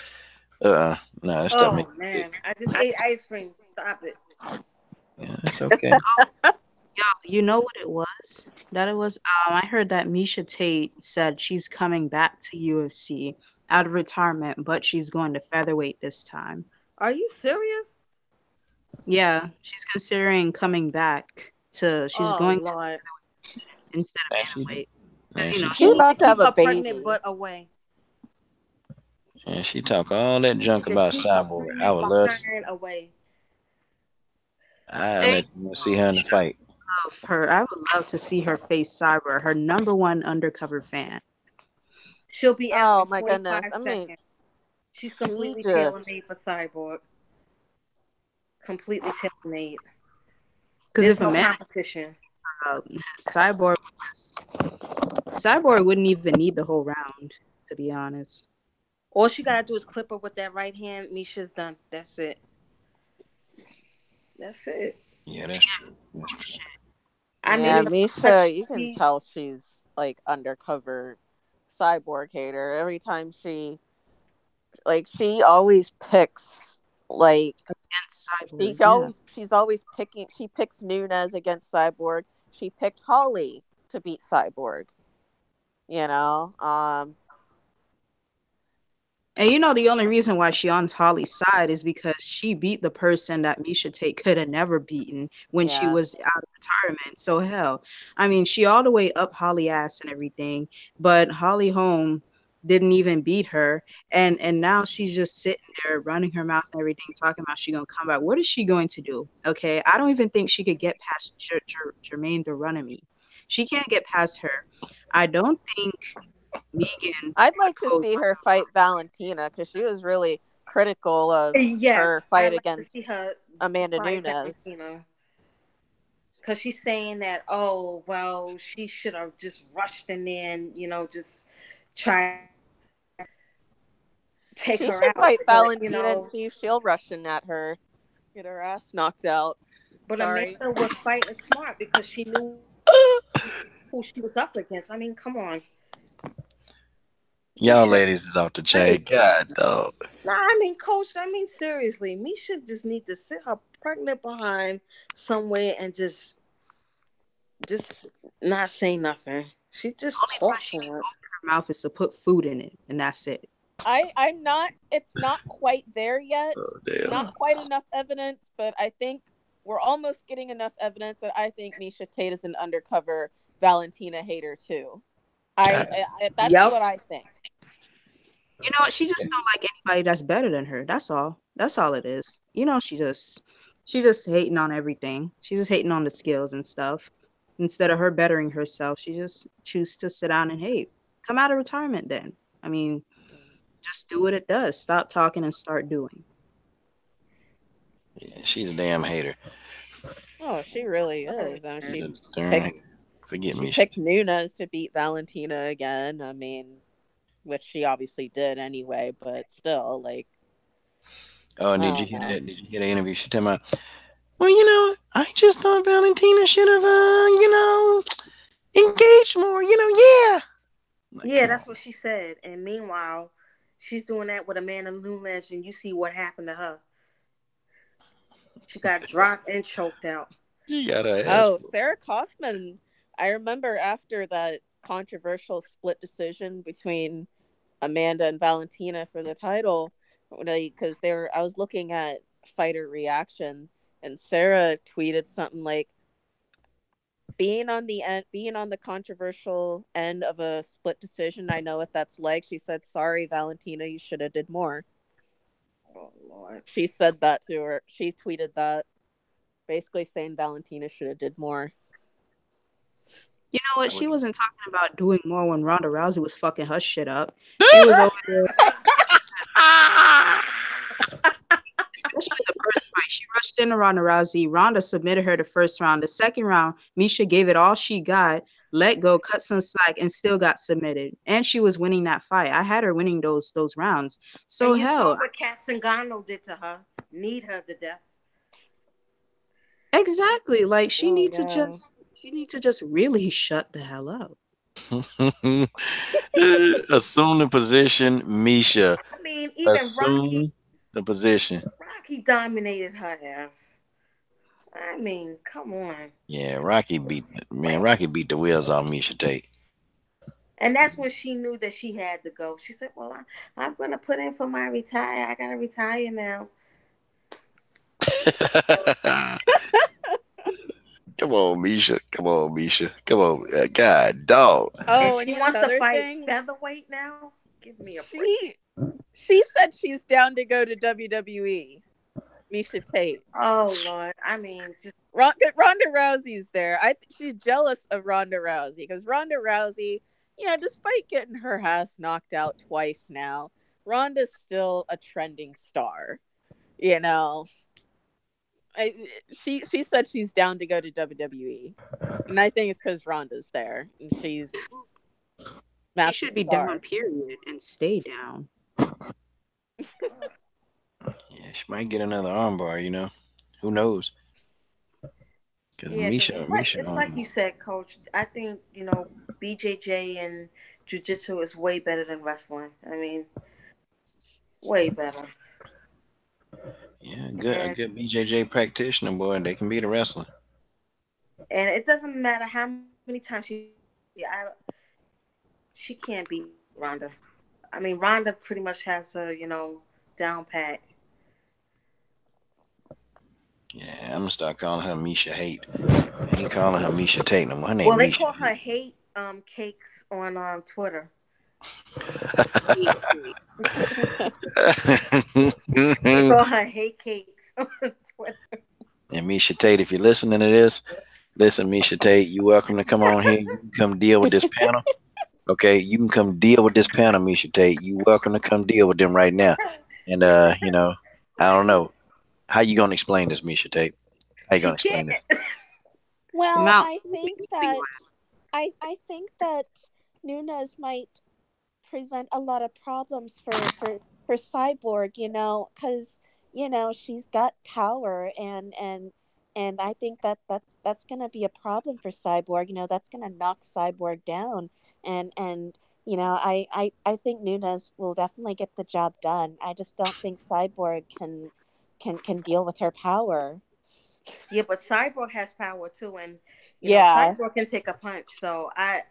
no, that stuff Oh makes me man, sick. I just ate ice cream. Stop it. Yeah, it's okay. Yo, you know what it was? That it was. I heard that Misha Tate said she's coming back to UFC out of retirement, but she's going to featherweight this time. Are you serious? Yeah, she's considering coming back to. She's Oh going to Lord. instead of And she, bantamweight because and she She She talk, needs to about to have keep a her pregnant baby. butt away. and she talk all that She junk needs to about keep her Cyborg. I pregnant would love. behind away. I they let you see her in the fight. love her. I would love to see her face Cyber, her number one undercover fan. She'll be out Oh in my goodness. 45 I mean, seconds. She's she completely tailor just made for Cyborg. Completely tailor made. Because There's if a no man competition. uh, Cyborg, Cyborg wouldn't even need the whole round, to be honest. All she gotta do is clip her with that right hand. Misha's done. That's it. That's it. Yeah, that's true. That's true. I yeah, mean, her Misha, you can TV. tell she's like undercover cyborg hater. Every time she always picks like Against Cyborg, yeah. she's always picking she picks Nunez against Cyborg. She picked Holly to beat Cyborg, you know? And the only reason why she on Holly's side is because she beat the person that Misha Tate could have never beaten when she Yeah. was out of retirement. So hell, I mean, she all the way up Holly ass and everything, but Holly Holm didn't even beat her, and now she's just sitting there running her mouth and everything, talking about she gonna come back. What is she going to do? Okay, I don't even think she could get past Jermaine Duranamy. She can't get past her. I don't think Megan I'd would like to pose. see her fight Valentina because she was really critical of her Yes, I fight like to against see her Amanda fight Nunes. Valentina. Because she's saying that, oh, well, she should have just rushed in there and, just try to take She her should out. fight But, Valentina and see if she'll rush in at her, get her ass knocked out. Sorry. Amanda was fighting smart because she knew who she was up against. I mean, come on. Y'all Misha. ladies is off the Right. chain. God, dog. Nah, I mean, coach, seriously. Misha just need to sit her pregnant behind somewhere and just not say nothing. She just Only time talk she too can much. open her mouth is to put food in it, and that's it. I'm not it's not quite there yet. Oh, damn. Not quite enough evidence, but I think we're almost getting enough evidence that I think Misha Tate is an undercover Valentina hater too. That's Yep. what I think. You know what? She just don't like anybody that's better than her. That's all. That's all it is. She just hating on everything. She's just hating on the skills and stuff. Instead of her bettering herself, she just choose to sit down and hate. Come out of retirement then. I mean, just do what it does. Stop talking and start doing. Yeah, she's a damn hater. Oh, she really is. She's a Picked darn forget she me. picked Nunes to beat Valentina again. I mean, which she obviously did anyway, but still, like Oh, and I did you don't hear know. that? Did you hear the interview? She talking about, well, I just thought Valentina should have, engaged more. Yeah. I'm like, Yeah, come that's on. what she said. And meanwhile, she's doing that with Amanda Nunes, and you see what happened to her. She got dropped and choked out. You got her ass Oh, whooped. Sarah Kaufman. I remember after that controversial split decision between Amanda and Valentina for the title, because I was looking at fighter reactions, and Sarah tweeted something like, being on the controversial end of a split decision, I know what that's like. She said, sorry, Valentina, you should have did more. Oh Lord. She said that to her. She tweeted that, basically saying Valentina should have did more. You know what? I She would. wasn't talking about doing more when Ronda Rousey was fucking her shit up. She was over there, especially the first fight. She rushed into Ronda Rousey. Ronda submitted her the first round. The second round, Misha gave it all she got, let go, cut some slack, and still got submitted. And she was winning that fight. I had her winning those rounds. So And you saw hell, what Kat Zingano did to her. Need her to death. exactly. Like Oh yeah. she need to just really shut the hell up. Assume the position, Misha. I mean, even Rocky Assume the position. Rocky dominated her ass. I mean, come on. Yeah, Rocky beat the wheels off Misha Tate. And that's when she knew that she had to go. She said, well, I'm going to put in for my retire. I got to retire now. Come on, Misha. Come on, Misha. Come on. God, dog. And Oh, and she here's wants to another fight thing. featherweight now? Give me a break. She said she's down to go to WWE. Misha Tate. Oh, Lord. I mean, just. Ronda Rousey's there. She's jealous of Ronda Rousey because Ronda Rousey, despite getting her ass knocked out twice now, Ronda's still a trending star. You know, she said she's down to go to WWE, and I think it's because Ronda's there and she's She massive should be down, star. period, and stay down. Yeah, she might get another armbar. Who knows? Because Yeah, because Misha it's like you said, Coach. I think, BJJ and jiu-jitsu is way better than wrestling. I mean, way better. yeah, a And, good BJJ practitioner, boy, they can beat a wrestler. and it doesn't matter how many times she can't beat Ronda. I mean, Ronda pretty much has her, down pat. Yeah, I'm gonna start calling her Misha Hate. I ain't calling her Misha Tate no more. Her Well, name they Misha call her Hate. hate cakes on Twitter. They call her hate cakes on Twitter. And Misha Tate, if you're listening to this, listen, Misha Tate, you're welcome to come on here. You can come deal with this panel. Okay, you can come deal with this panel, Misha Tate. You're welcome to come deal with them right now. And I don't know. How you gonna explain this, Misha Tate? How you She gonna can't. explain this? Well, Mount I think that I think that Nunes might present a lot of problems for Cyborg, because she's got power, and I think that's going to be a problem for Cyborg. That's going to knock Cyborg down, and I think Nunes will definitely get the job done. I just don't think Cyborg can deal with her power. Yeah, but Cyborg has power too, and Yeah, Cyborg can take a punch. So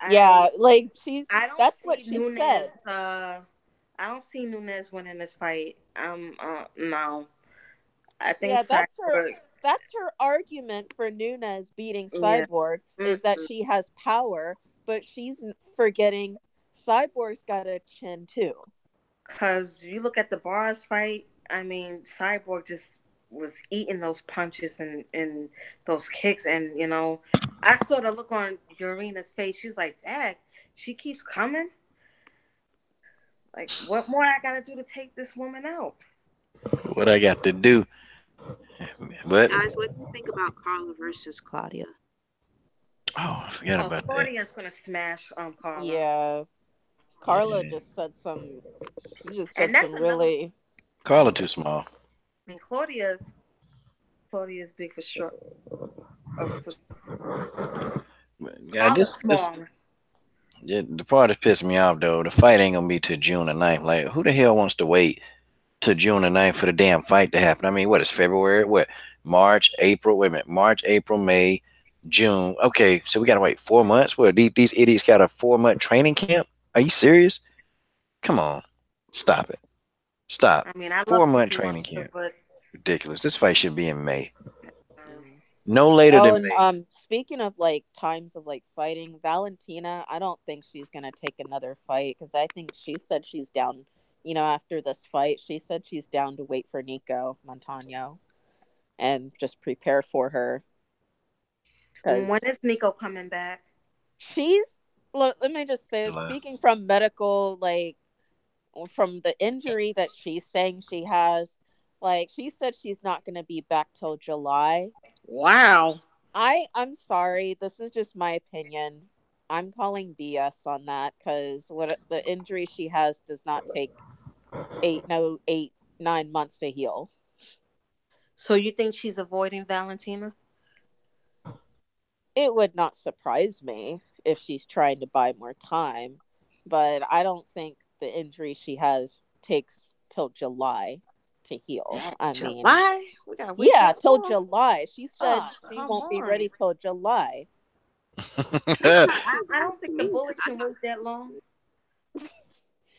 yeah, like I don't that's what see she said. Nunes. I don't see Nunes winning this fight. No. I think Yeah, Cyborg. that's her argument for Nunes beating Yeah. Cyborg is that Mm-mm. she has power, but she's forgetting Cyborg's got a chin too. Cause you look at the bars fight. I mean, Cyborg just was eating those punches and those kicks, and I saw the look on Urina's face. She was like, "Dad, she keeps coming. Like, what more I gotta do to take this woman out?" What I got to do? What? Guys, what do you think about Carla versus Claudia? Oh, I forgot Oh, about that. Claudia's gonna smash Carla. Yeah, Carla Yeah, just said some. She just said And that's some another really. Carla too small. I mean, Claudia's big for short. For Yeah, this smaller. the part that's pissing me off though. The fight ain't gonna be till June the 9th. Like, who the hell wants to wait to June the 9th for the damn fight to happen? I mean, what is February? What, March, April? Wait a minute, March, April, May, June. Okay, so we gotta wait 4 months. What, these idiots got a 4 month training camp? Are you serious? Come on, stop it, stop. I mean, I love 4 month training Claudia, camp, but ridiculous. This fight should be in May, Mm. no later Oh, than and May. speaking of like times of like fighting, Valentina, I don't think she's gonna take another fight because I think she said she's down. After this fight, she said she's down to wait for Nico Montano and just prepare for her when because is Nico coming back? she's. Look, let me just say, July. speaking from medical, like from the injury that she's saying she has, like she said she's not going to be back till July. Wow. I'm sorry, this is just my opinion. I'm calling BS on that because what the injury she has does not take 9 months to heal. So you think she's avoiding Valentina? It would not surprise me if she's trying to buy more time, but I don't think the injury she has takes till July to heal. I mean, July? We gotta wait yeah, that till long? July. She said Oh, she come won't be on. ready till July. That's not. So I what don't do you think the mean? bullet Because I can wait that long. I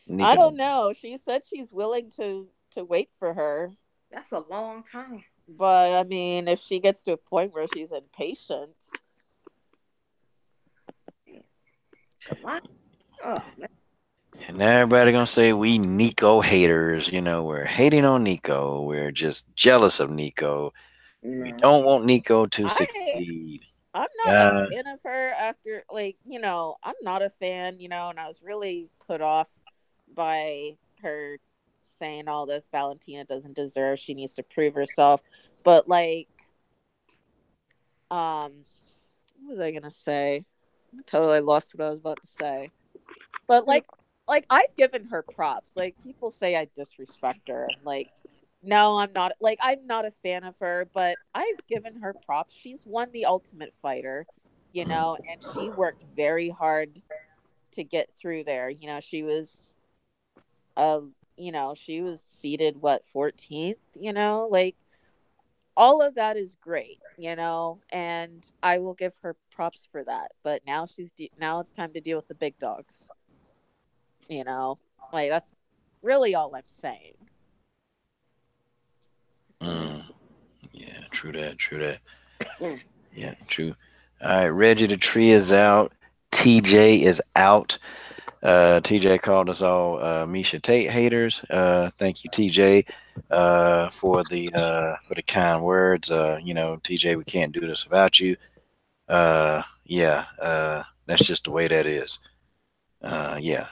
Nico, don't know. She said she's willing to wait for her, That's a long time. but I mean, if she gets to a point where she's impatient, July. Oh man. and everybody gonna say we Nico haters. We're hating on Nico. We're just jealous of Nico. We No. don't want Nico to I succeed. I'm not a Uh, fan of her after I'm not a fan, and I was really put off by her saying all this Valentina doesn't deserve, she needs to prove herself. But like what was I gonna say? Totally lost what I was about to say. But like I've given her props. Like people say I disrespect her. And like no, I'm not. Like I'm not a fan of her, but I've given her props. She's won the Ultimate Fighter, and she worked very hard to get through there. Uh she was seated what 14th, like all of that is great, and I will give her props for that. But now it's time to deal with the big dogs, you know. Like that's really all I'm saying. mm, yeah, true that. True that. Mm. Yeah, true. All right, Reggie the tree is out. TJ is out. TJ called us all Misha Tate haters. Thank you, TJ, for the kind words. TJ, we can't do this without you. Yeah, that's just the way that is. Yeah.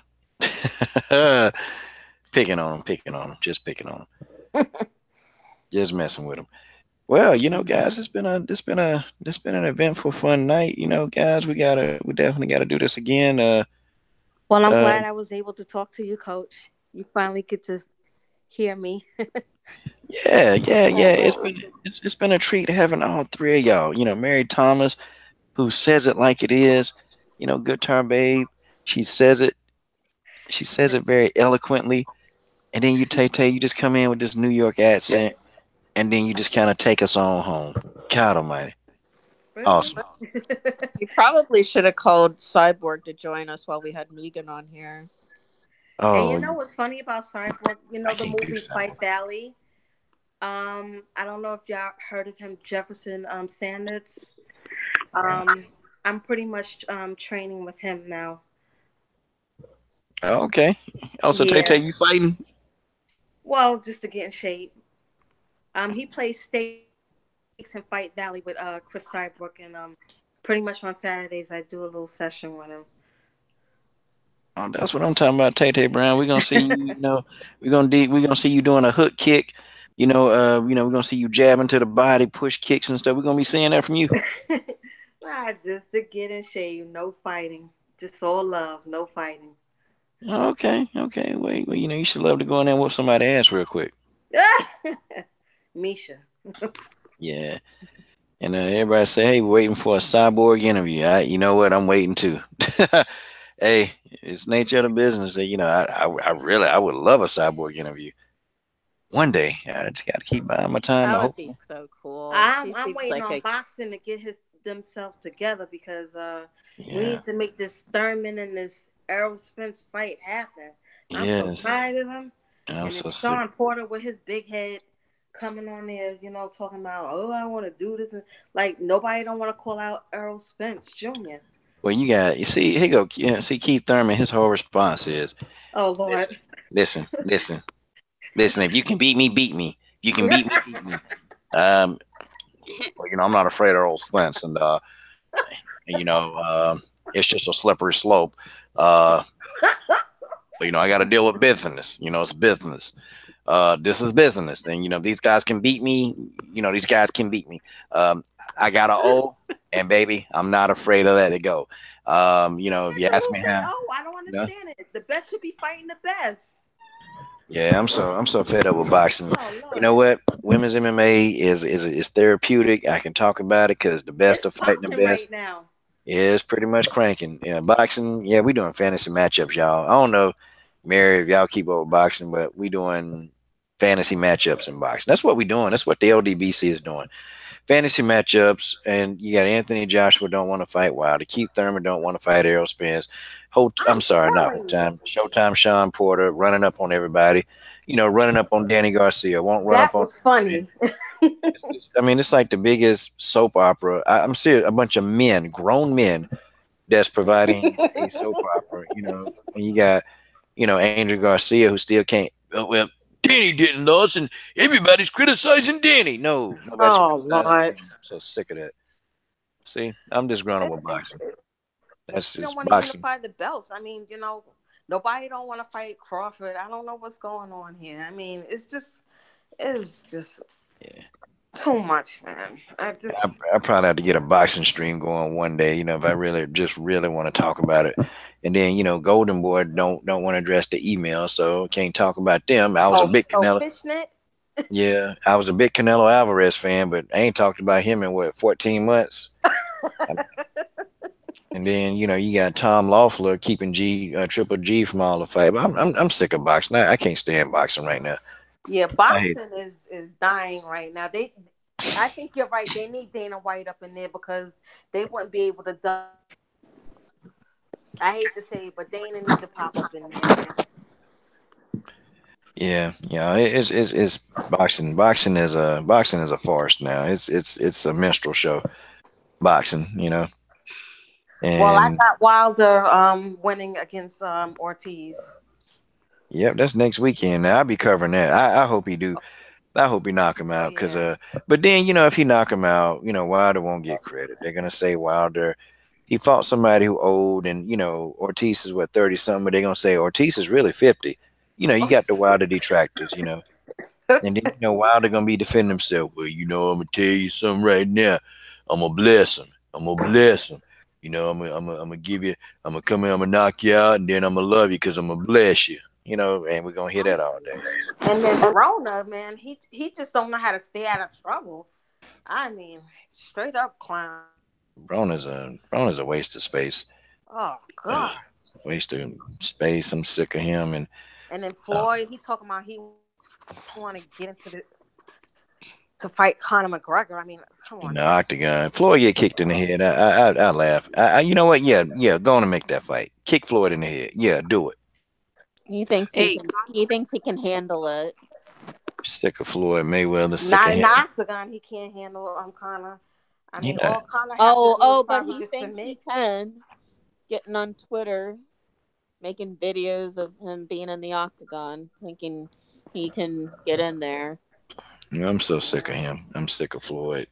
Picking on him, just picking on him, just messing with him. Well, guys, it's been an eventful, fun night. Guys, we definitely gotta do this again. Well, I'm Uh, glad I was able to talk to you, Coach. You finally get to hear me. yeah, yeah, yeah. It's been a treat having all three of y'all. Mary Thomas, who says it like it is. Good term, babe. She says it. She says it very eloquently. And then you, Tay Tay, you just come in with this New York accent, and then you just kind of take us on home. God Almighty, Pretty much. awesome. You probably should have called Cyborg to join us while we had Megan on here. And Oh, you know what's funny about Cyborg? You I know the can't do movie sound. Fight Valley. I don't know if y'all heard of him, Jefferson Sanders. Um, I'm pretty much training with him now. Oh, okay. Also, Tay Tay, Yeah. you fighting? Well, just to get in shape. He plays stakes in Fight Valley with Chris Cyborg, and pretty much on Saturdays I do a little session with him. Oh, that's what I'm talking about, Tay Tay Brown. We're gonna see you. We're gonna see you doing a hook kick. We're gonna see you jabbing to the body, push kicks and stuff. We're gonna be seeing that from you. Nah, just to get in shape, no fighting, just all love, no fighting. Okay, okay. Wait, well, you should love to go in there and whoop somebody's ass real quick. Misha. Yeah. And everybody say, "Hey, we're waiting for a cyborg interview." You know what? I'm waiting too. Hey, it's nature of the business. You know, I really, I would love a cyborg interview one day. I just got to keep buying my time. I That would hope. be so cool. She I'm seems waiting like on a boxing to get themselves together because we Yeah. need to make this Thurman and this Errol Spence fight happen. I'm so Yes. tired of them. I'm And then so sick. Sean Porter with his big head coming on there, talking about, oh, I want to do this. And like, nobody don't want to call out Errol Spence Jr. Well, you see, here go. Yeah, see, Keith Thurman. His whole response is, Oh, "Listen, Lord. listen, listen, listen. If you can beat me, beat me. If you can beat me, beat me. Um, well, I'm not afraid of Earl Spence, and it's just a slippery slope. Uh, but I got to deal with business. It's business. This is business. And these guys can beat me. These guys can beat me. I got a O, and baby, I'm not afraid to let it go. If you ask me how, Oh, I don't you know, understand it. The best should be fighting the best. yeah, I'm so fed up with boxing. Oh, You Lord. know what? Women's MMA is therapeutic. I can talk about it because the best It's are fighting the popping right best. now. Yeah, it's pretty much cranking. Yeah, boxing. Yeah, we doing fantasy matchups, y'all. I don't know, Mary, if y'all keep up with boxing, but we doing fantasy matchups in boxing. That's what we doing. That's what the LDBC is doing. Fantasy matchups, and you got Anthony Joshua don't want to fight Wilder. Keith Thurman don't want to fight Errol Spence. I'm I'm sorry, not telling you. Showtime. Showtime Sean Porter running up on everybody. Running up on Danny Garcia. Won't run up That on. was funny. I mean, it's like the biggest soap opera. I'm serious. A bunch of men, grown men, that's providing a soap opera. And you got Andrew Garcia who still can't. Oh, well, Danny didn't lose, and everybody's criticizing Danny. No, nobody's Oh, criticizing Lord. Danny. I'm so sick of that. See, I'm disgruntled with boxing. That's Don't just want to boxing. unify the belts. I mean, nobody don't want to fight Crawford. I don't know what's going on here. I mean, it's just Yeah. too much, man. I probably have to get a boxing stream going one day. If I really want to talk about it, and then Golden Boy don't want to address the email, so can't talk about them. I was a big Canelo. Fishnet. Yeah, I was a big Canelo Alvarez fan, but I ain't talked about him in 14 months. And then you got Tom Loeffler keeping Triple G from all the fight. But I'm sick of boxing. I can't stand boxing right now. Yeah, I hate boxing is dying right now. I think you're right. They need Dana White up in there because they wouldn't be able to. I hate to say it, but Dana need to pop up in there. Yeah, it's boxing. Boxing is a farce now. It's a minstrel show. Boxing, Well, I and got Wilder winning against Ortiz. yep, that's next weekend. Now I'll be covering that. I hope he do. I hope he knock him Oh, out because yeah. but then if he knock him out, Wilder won't get credit. They're gonna say Wilder he fought somebody who old, and Ortiz is what 30 something, but they're gonna say Ortiz is really 50. You got the Wilder detractors, and then Wilder gonna be defending himself. Well, I'm gonna tell you something right now. I'm gonna bless him. I'm gonna bless him. I'm gonna give you. I'm gonna come in. I'm gonna knock you out, and then I'm gonna love you because I'm gonna bless you. And we're gonna hear that all day. And then Rona, man, he just don't know how to stay out of trouble. I mean, straight up clown. Broner's a waste of space. Oh God. Waste of space. I'm sick of him. And then Floyd, he talking about he want to get into to fight Conor McGregor. I mean, come on. In the octagon, Floyd get kicked in the head. I laugh. You know what? Yeah, go on and make that fight. Kick Floyd in the head. Yeah, do it. He thinks Hey, he thinks he can handle it. Sick of Floyd Mayweather. Sick Not of in him. the octagon, he can't handle Conor. I mean, Yeah. all Conor has to do is but probably he just thinks submit. he can. Getting on Twitter, making videos of him being in the octagon, thinking he can get in there. I'm so sick of him. I'm sick of Floyd.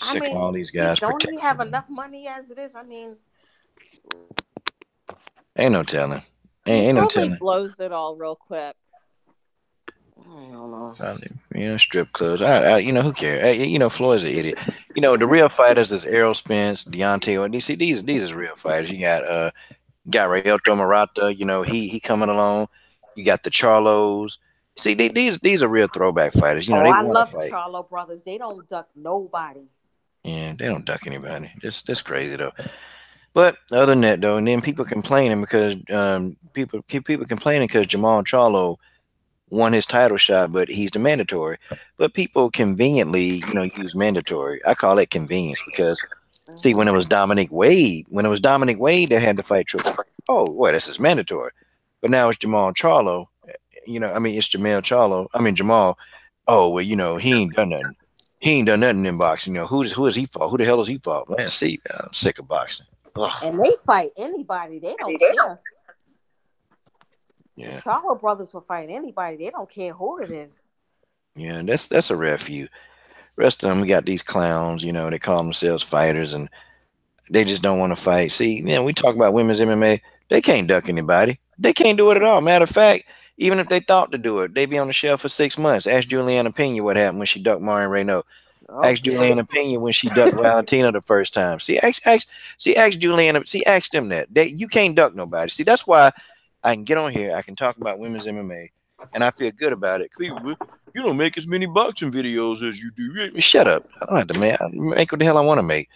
Sick of all these he guys don't protecting he have him. enough money as it is? I mean, Ain't no telling. He Ain't no probably telling. blows it all real quick. I don't know. Strip clubs. Who cares? Floyd's an idiot. The real fighters is Errol Spence, Deontay. Or these is real fighters. You got Rayoto Murata. He coming along. You got the Charlos. See, these are real throwback fighters. You know, Oh, they I want to love fight. Charlo brothers. They don't duck nobody. Yeah, they don't duck anybody. That's crazy though. But other than that though, and then people complaining because people complaining because Jamal Charlo won his title shot, but he's the mandatory. But people conveniently, use mandatory. I call it convenience because see, Hmm. when it was Dominic Wade that had to fight Triple. Oh, well, this is mandatory. But now it's Jamal Charlo. I mean, it's Jamal Charlo. I mean Jamal. Oh well, he ain't done nothing. He ain't done nothing in boxing. Who is he fought? Who the hell is he fought? Man, see, I'm sick of boxing. Ugh. And they fight anybody. They don't care. The Yeah, Charlo brothers will fight anybody. They don't care who it is. yeah, that's a rare few. Rest of them, we got these clowns. They call themselves fighters, and they just don't want to fight. See, we talk about women's MMA. They can't duck anybody. They can't do it at all. Matter of fact, even if they thought to do it, they'd be on the shelf for 6 months. Ask Juliana Pena what happened when she ducked Marion Reneau. Oh Ask boy. Juliana Pena when she ducked Valentina the first time. Ask Juliana. See, ask them that. You can't duck nobody. See, that's why I can get on here. I can talk about women's MMA, and I feel good about it. People, you don't make as many boxing videos as you do. Shut up. I don't have to make what the hell I want to make.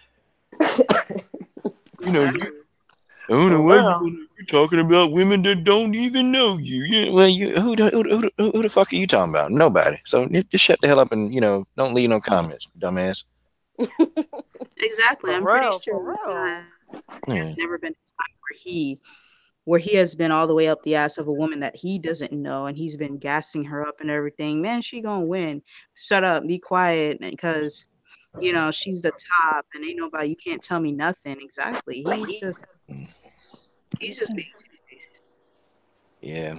You know, you, I don't know For why real. you're talking about women that don't even know you. Yeah, well, who the fuck are you talking about? Nobody. So just shut the hell up and don't leave no comments, dumbass. Exactly. For I'm pretty real. sure For real. there's Yeah, never been a time where he has been all the way up the ass of a woman that he doesn't know and he's been gassing her up and everything. Man, she gonna win. Shut up, be quiet, because she's the top and ain't nobody. You can't tell me nothing. Exactly. He's just being too yeah.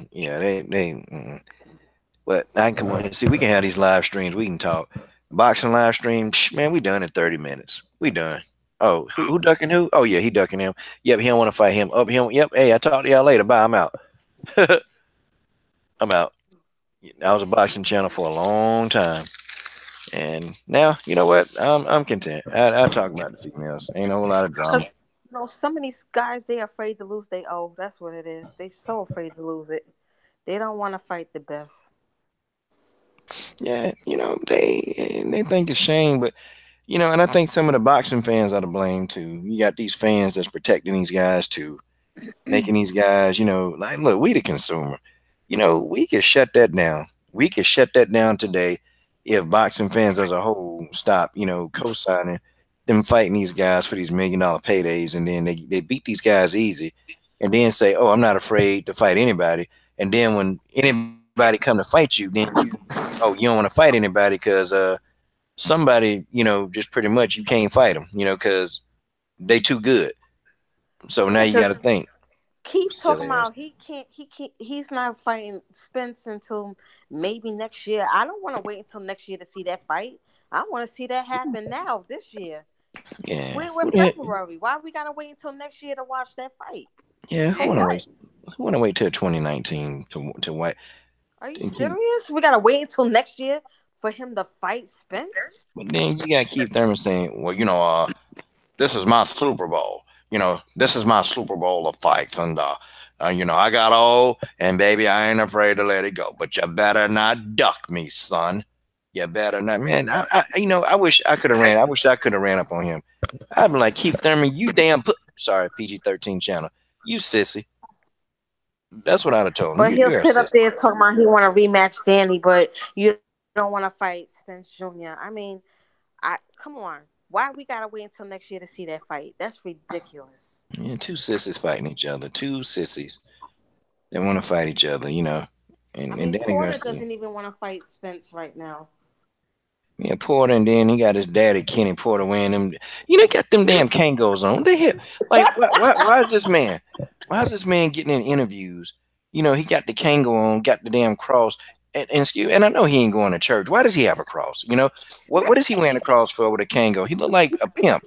But I can come on here. See, we can have these live streams. We can talk. Boxing live stream, man. We done in 30 minutes. We done. Oh, who ducking who? Oh yeah, he ducking him. Yep, he don't want to fight him. Up him. Yep. Hey, I talk to y'all later. Bye. I'm out. I'm out. I was a boxing channel for a long time, and now you know what? I'm content. I talk about the females. Ain't a whole lot of Because drama. some of these guys, they afraid to lose they O. That's what it is. They so afraid to lose it. They don't want to fight the best. Yeah, they think it's shame, but and I think some of the boxing fans are to blame too. You got these fans that's protecting these guys too, making these guys, like look, we the consumer. We could shut that down. We could shut that down today if boxing fans as a whole stop, co-signing them fighting these guys for these $1 million paydays, and then they beat these guys easy, and then say, "Oh, I'm not afraid to fight anybody." And then when anybody come to fight you, then you don't want to fight anybody because somebody, just pretty much you can't fight them, because they too good. So now you got to Because think, keep talking silly ass. about he's not fighting Spence until maybe next year. I don't want to wait until next year to see that fight. I want to see that happen now this year. Yeah, We're yeah, February. Why we gotta wait until next year to watch that fight? yeah. I For want to what? wait. I want to wait till 2019 to what Are you to keep. serious? We gotta wait until next year for him to fight Spence? But then you got to keep Thurman saying, well, this is my Super Bowl. This is my Super Bowl of fights, and I got old, and baby, I ain't afraid to let it go. But you better not duck me, son. You better not, man. I wish I could have ran. I wish I could have ran up on him. I'd be like, Keith Thurman, you damn sorry, PG-13 channel, you sissy. That's what I'd have told him. But he'll You're a sit up sissy. there talking about he want to rematch Danny, but you don't want to fight Spence Jr. I mean, I come on. Why we gotta wait until next year to see that fight? That's ridiculous. Yeah, two sissies fighting each other. Two sissies. They want to fight each other, I And mean, Danny Porter Garcia. doesn't even want to fight Spence right now. Yeah, Porter, and then he got his daddy Kenny Porter wearing them. Got them damn Kangos on. They hit like why is this man? Why is this man getting in interviews? He got the Kango on, got the damn cross, and I know he ain't going to church. Why does he have a cross? What is he wearing a cross for with a Kango? He look like a pimp,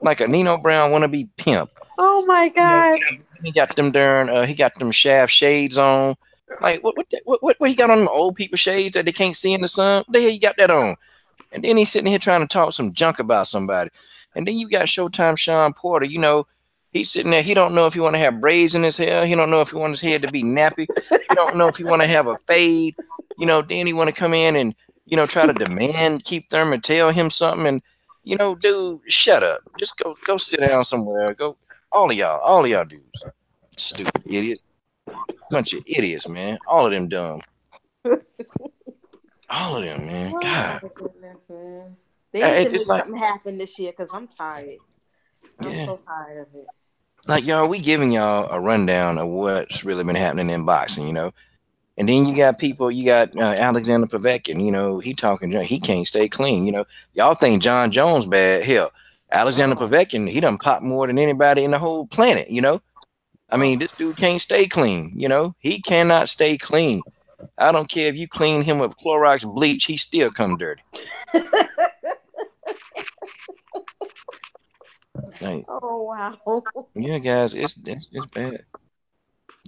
like a Nino Brown wannabe pimp. Oh my You know, God. he got them darn he got them shaft shades on. Like what he got on them old people shades that they can't see in the sun? What the hell you got that on? And then he's sitting here trying to talk some junk about somebody. And then you got Showtime Sean Porter, He's sitting there. He don't know if he want to have braids in his hair. He don't know if he wants his hair to be nappy. He don't know if he want to have a fade. Then he want to come in and try to demand keep Thurman tell him something. And dude, shut up. Just go sit down somewhere. Go, all of y'all dudes, stupid idiot, bunch of idiots, man. All of them dumb. All of them, man. Oh, God. my goodness, man. They need to make It's like, something happen this year because I'm tired. I'm yeah. so tired of it. Like, y'all, we giving y'all a rundown of what's really been happening in boxing, And then you got people, you got Alexander Povetkin, he talking, he can't stay clean, Y'all think John Jones bad. Hell, Alexander Povetkin, he done popped more than anybody in the whole planet, I mean, this dude can't stay clean, He cannot stay clean. I don't care if you clean him with Clorox bleach, he still come dirty. Like, Oh, wow. yeah, guys, it's bad.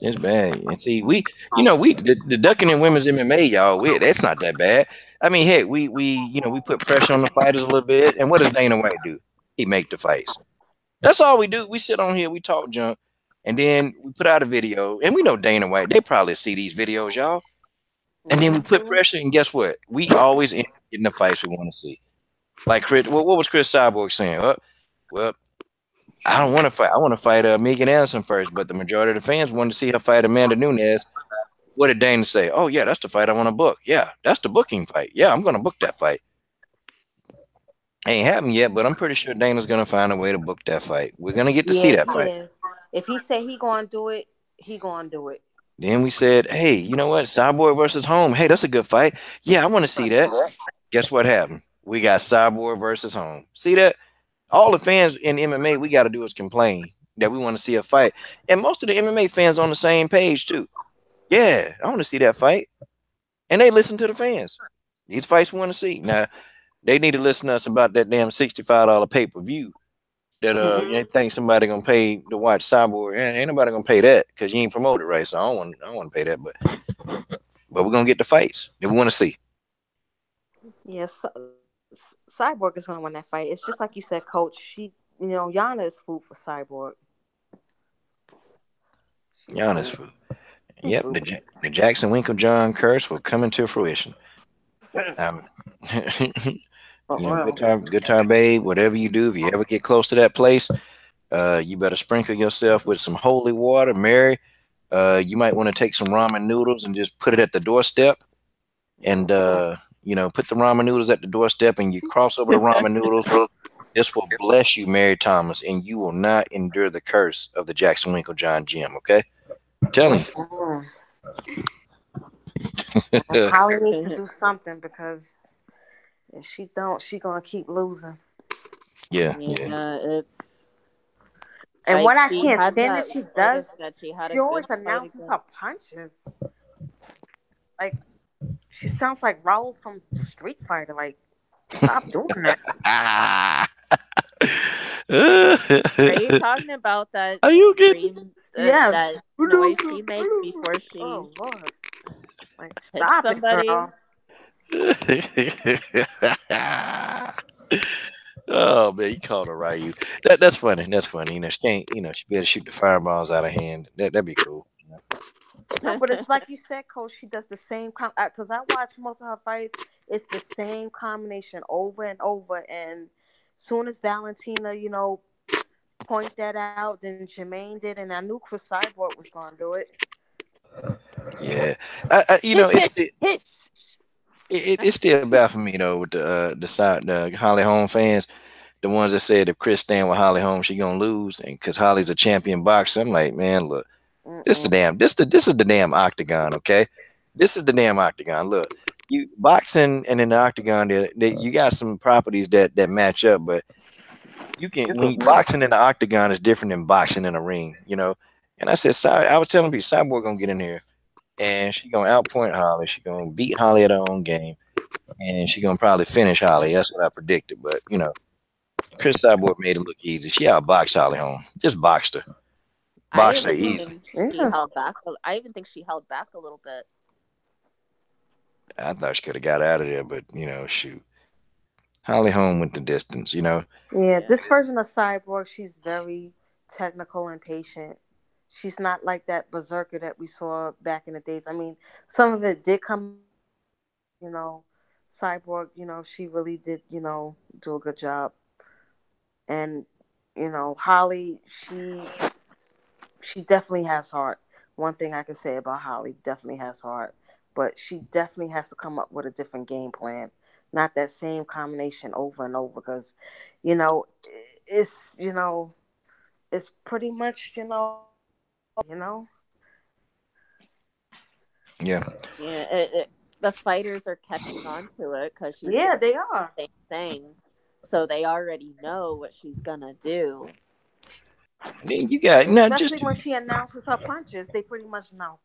It's bad. And see, the ducking in women's MMA, y'all, that's not that bad. I mean, heck, we put pressure on the fighters a little bit. And what does Dana White do? He make the fights. That's all we do. We sit on here, we talk junk, and then we put out a video. And we know Dana White, they probably see these videos, y'all. And then we put pressure, and guess what? We always end up getting the fights we want to see. Like Chris, what was Chris Cyborg saying? Well, I don't want to fight. I want to fight Megan Anderson first, but the majority of the fans wanted to see her fight Amanda Nunes. What did Dana say? Oh, yeah, that's the fight I want to book. Yeah, that's the booking fight. Yeah, I'm going to book that fight. Ain't happened yet, but I'm pretty sure Dana's going to find a way to book that fight. We're going to get to see that fight. Is. If he say he going to do it, he going to do it. Then we said, hey, you know what? Cyborg versus Holm. Hey, that's a good fight. Yeah, I want to see that. Guess what happened? We got Cyborg versus Holm. See that? All the fans in MMA, we got to do is complain that we want to see a fight. And most of the MMA fans on the same page, too. Yeah, I want to see that fight. And they listen to the fans. These fights we want to see. Now, they need to listen to us about that damn $65 pay-per-view that you think somebody going to pay to watch Cyborg. Ain't nobody going to pay that because you ain't promoted right. So I don't want to pay that. But we're going to get the fights that we want to see. Yes. Cyborg is going to win that fight. It's just like you said, Coach. Yana is food for Cyborg. Yana's food. Yep, the Jackson Winklejohn curse will come into fruition. Guitar babe, whatever you do, if you ever get close to that place, you better sprinkle yourself with some holy water, Mary. You might want to take some ramen noodles and just put it at the doorstep, and put the ramen noodles at the doorstep, and you cross over the ramen noodles. This will bless you, Mary Thomas, and you will not endure the curse of the Jackson Winklejohn gym. Okay, I'm telling you. Holly needs to do something because if she don't, she gonna keep losing. Yeah, it's. And what I can't stand is she does. She always announces her punches. Like she sounds like Raul from Street Fighter. Like, stop doing that. Are you talking about that? Are you kidding? That noise she makes before she. Oh Lord! Like, stop somebody. It, girl. Oh man, you called her Ryu. That's funny. That's funny. She can't. She better shoot the fireballs out of hand. That'd be cool. No, but it's like you said, Coach. She does the same. Because I watch most of her fights. It's the same combination over and over. And soon as Valentina, point that out, then Jermaine did, and I knew Chris Cyborg was going to do it. Yeah, it's still bad for me though with the Holly Holm fans, the ones that said if Chris stand with Holly Holm, she gonna lose, and because Holly's a champion boxer. I'm like, man, look, this is the damn octagon, okay? This is the damn octagon. Look, you boxing and in the octagon, you got some properties that match up, but when you boxing in the octagon is different than boxing in a ring, And I said, I was telling people, Cyborg gonna get in here. And she gonna outpoint Holly. She gonna beat Holly at her own game, and she gonna probably finish Holly. That's what I predicted. But Chris Cyborg made it look easy. She outboxed Holly Holm. Just boxed her. Boxed her easy. She held back. I even think she held back a little bit. I thought she could have got out of there, but shoot. Holly Holm went the distance. Yeah, this version of Cyborg, she's very technical and patient. She's not like that berserker that we saw back in the days. I mean, some of it did come, you know, Cyborg, she really did, do a good job. And, Holly, she definitely has heart. One thing I can say about Holly, definitely has heart. But she definitely has to come up with a different game plan. Not that same combination over and over because, you know, it's, it's pretty much, you know. Yeah. Yeah, the fighters are catching on to it because she's Yeah, doing they the are. same thing, so they already know what she's gonna do. Then you got not Especially just when she announces her punches, they pretty much know.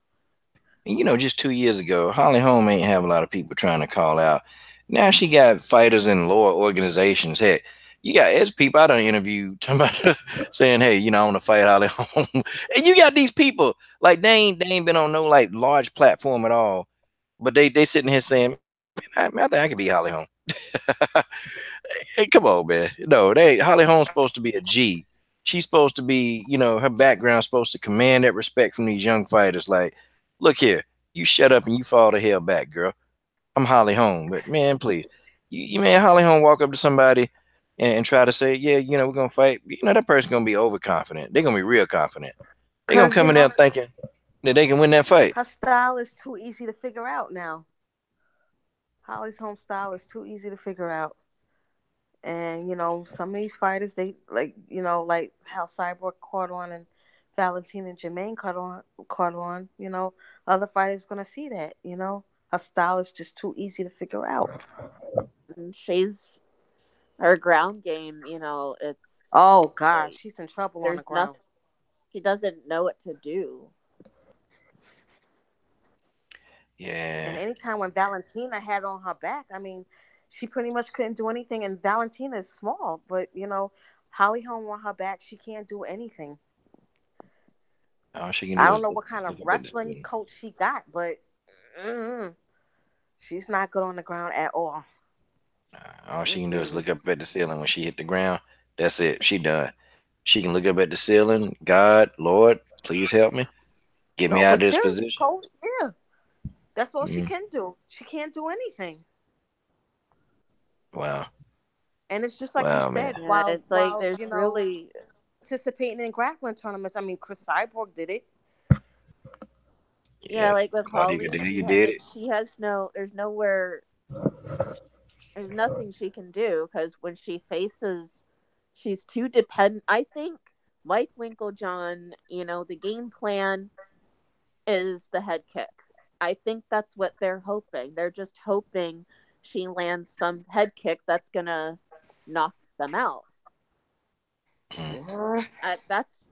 just 2 years ago, Holly Holm ain't have a lot of people trying to call out. Now she got fighters in lower organizations. Heck, you got it's people I done interviewed talking about saying, "Hey, I want to fight Holly Holm," and you got these people like they ain't been on no like large platform at all, but they sitting here saying, "Man, I think I could be Holly Holm." Hey, come on, man. No, they Holly Holm's supposed to be a G. She's supposed to be, her background's supposed to command that respect from these young fighters. Like, look here, you shut up and you fall the hell back, girl. I'm Holly Holm, but man, please, you man, Holly Holm walk up to somebody and try to say, yeah, we're gonna fight. That person's gonna be overconfident. They're gonna be real confident. They're gonna Because, come in there thinking that they can win that fight. her style is too easy to figure out now. Holly's home style is too easy to figure out. And, some of these fighters, they like how Cyborg caught on and Valentina and Jermaine caught on, other fighters gonna see that, Her style is just too easy to figure out. And her ground game, it's Oh gosh, like she's in trouble on the there's ground. nothing. She doesn't know what to do. Yeah. And anytime when Valentina had on her back, I mean, she pretty much couldn't do anything. And Valentina is small, but Holly Holm on her back, she can't do anything. All she can I do don't is know look, what kind of look up at the wrestling ceiling. coach she got, but she's not good on the ground at all. All she can do is Mm-mm. look up at the ceiling when she hit the ground. That's it. She done. She can look up at the ceiling. God, Lord, please help me. Get me No, out but of this seriously, position. coach, yeah, that's all she Mm, can do. She can't do anything. wow. And it's just like you Wow, man. said, Yeah, while it's like while there's really, participating in grappling tournaments. I mean, Chris Cyborg did it. yeah, Yeah. like with Claudia, Holly, you did it. she has there's nowhere, there's nothing she can do because when she faces, she's too dependent. I think like Winklejohn, the game plan is the head kick. I think that's what they're hoping. They're just hoping she lands some head kick that's gonna knock them out. Mm. Mhm. That's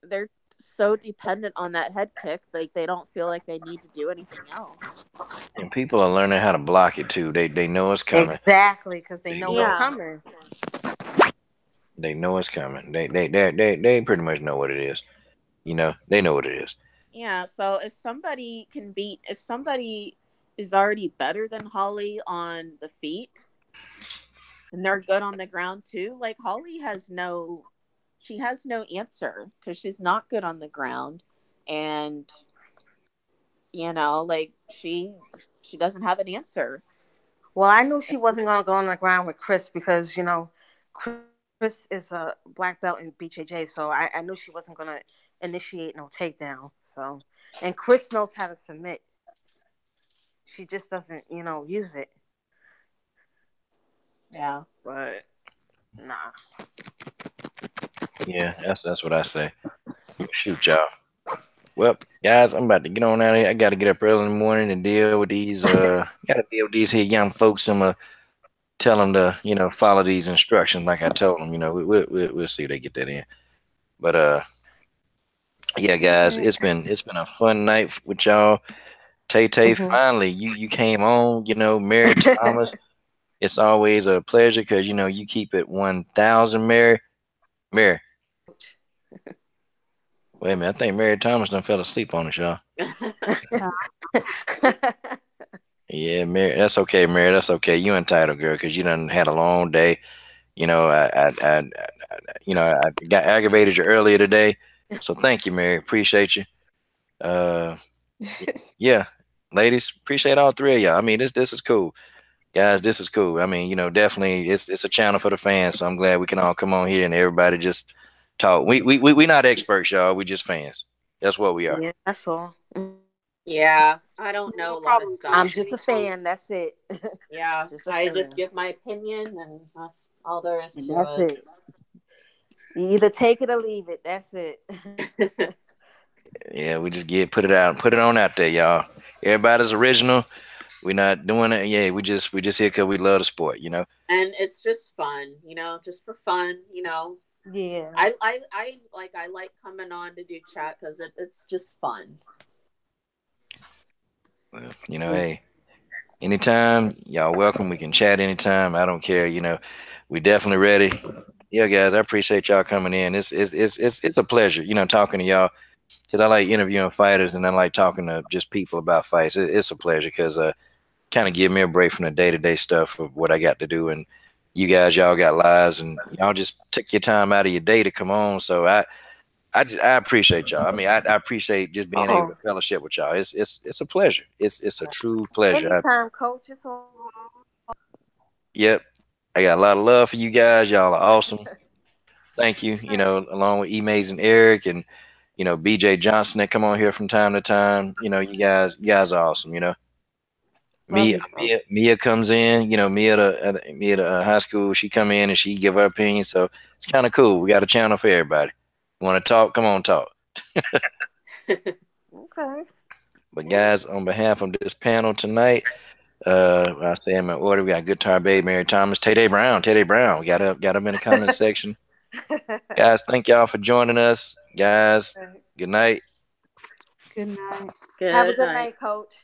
they're so dependent on that head kick, like they don't feel like they need to do anything else. And people are learning how to block it too. They know it's coming. Exactly, because they They know what's know. Yeah, coming. They know it's coming. They pretty much know what it is. They know what it is. yeah. So if somebody is already better than Holly on the feet and they're good on the ground too, like Holly she has no answer because she's not good on the ground, and like she doesn't have an answer. Well, I knew she wasn't going to go on the ground with Chris because, Chris is a black belt in BJJ. So I knew she wasn't going to initiate no takedown. So, and Chris knows how to submit. She just doesn't, use it. Yeah. But, nah. Yeah, that's what I say. Shoot, y'all. Well, guys, I'm about to get on out of here. I got to get up early in the morning and deal with these. Got to deal with these here young folks. I'm gonna tell them to, follow these instructions like I told them. We'll see if they get that in. But yeah, All guys, right. it's been a fun night with y'all. Tay Tay, Mm-hmm. finally you came on. Mary Thomas. It's always a pleasure because you keep it 1,000, Mary. Mary, wait a minute. I think Mary Thomas done fell asleep on us, y'all. Yeah, Mary. That's okay, Mary. That's okay. You entitled, girl, because you done had a long day. You know, I got aggravated you earlier today, so thank you, Mary. Appreciate you. Uh, yeah, ladies, appreciate all three of y'all. I mean, this is cool, guys. This is cool. I mean, definitely it's a channel for the fans, so I'm glad we can all come on here and everybody just talk. We not experts, y'all. We just fans. That's what we are. Yeah, that's all. Yeah, I don't No know a lot of problem, stuff. I'm Coach. just Me a too. fan. That's it. Yeah, Just a I just fan. give my opinion, and that's all there is And that's to it. You either take it or leave it. That's it. it. Yeah, we just put it out, put it on out there, y'all. Everybody's original. We're not doing it. Yeah, we just here because we love the sport. And it's just fun, just for fun. Yeah. I like coming on to do chat because it's just fun. Well, hey, anytime y'all welcome. We can chat anytime. I don't care. We definitely ready. Yeah, guys, I appreciate y'all coming in. It's a pleasure. Talking to y'all because I like interviewing fighters and I like talking to just people about fights. It's a pleasure because kind of give me a break from the day-to-day stuff of what I got to do. And you guys, y'all got lives and y'all just took your time out of your day to come on. So I appreciate y'all. I mean, I appreciate just being able to Oh, fellowship with y'all. It's a pleasure. It's a true pleasure. anytime, coach. It's all. Yep. I got a lot of love for you guys. Y'all are awesome. Thank you. Along with Emaze and Eric and BJ Johnson that come on here from time to time. You guys are awesome. Love Mia, you, Mia, coach. Mia comes in. Mia, the high school. She come in and she give her opinion. So it's kind of cool. We got a channel for everybody. You want to talk? Come on, talk. Okay. But guys, on behalf of this panel tonight, I say in my order, we got Guitar Babe, Mary Thomas, Tay Brown. Tay Brown. We got up in the comment section. Guys, thank y'all for joining us. Guys, good night. Good night. Have a Good good night. night, coach.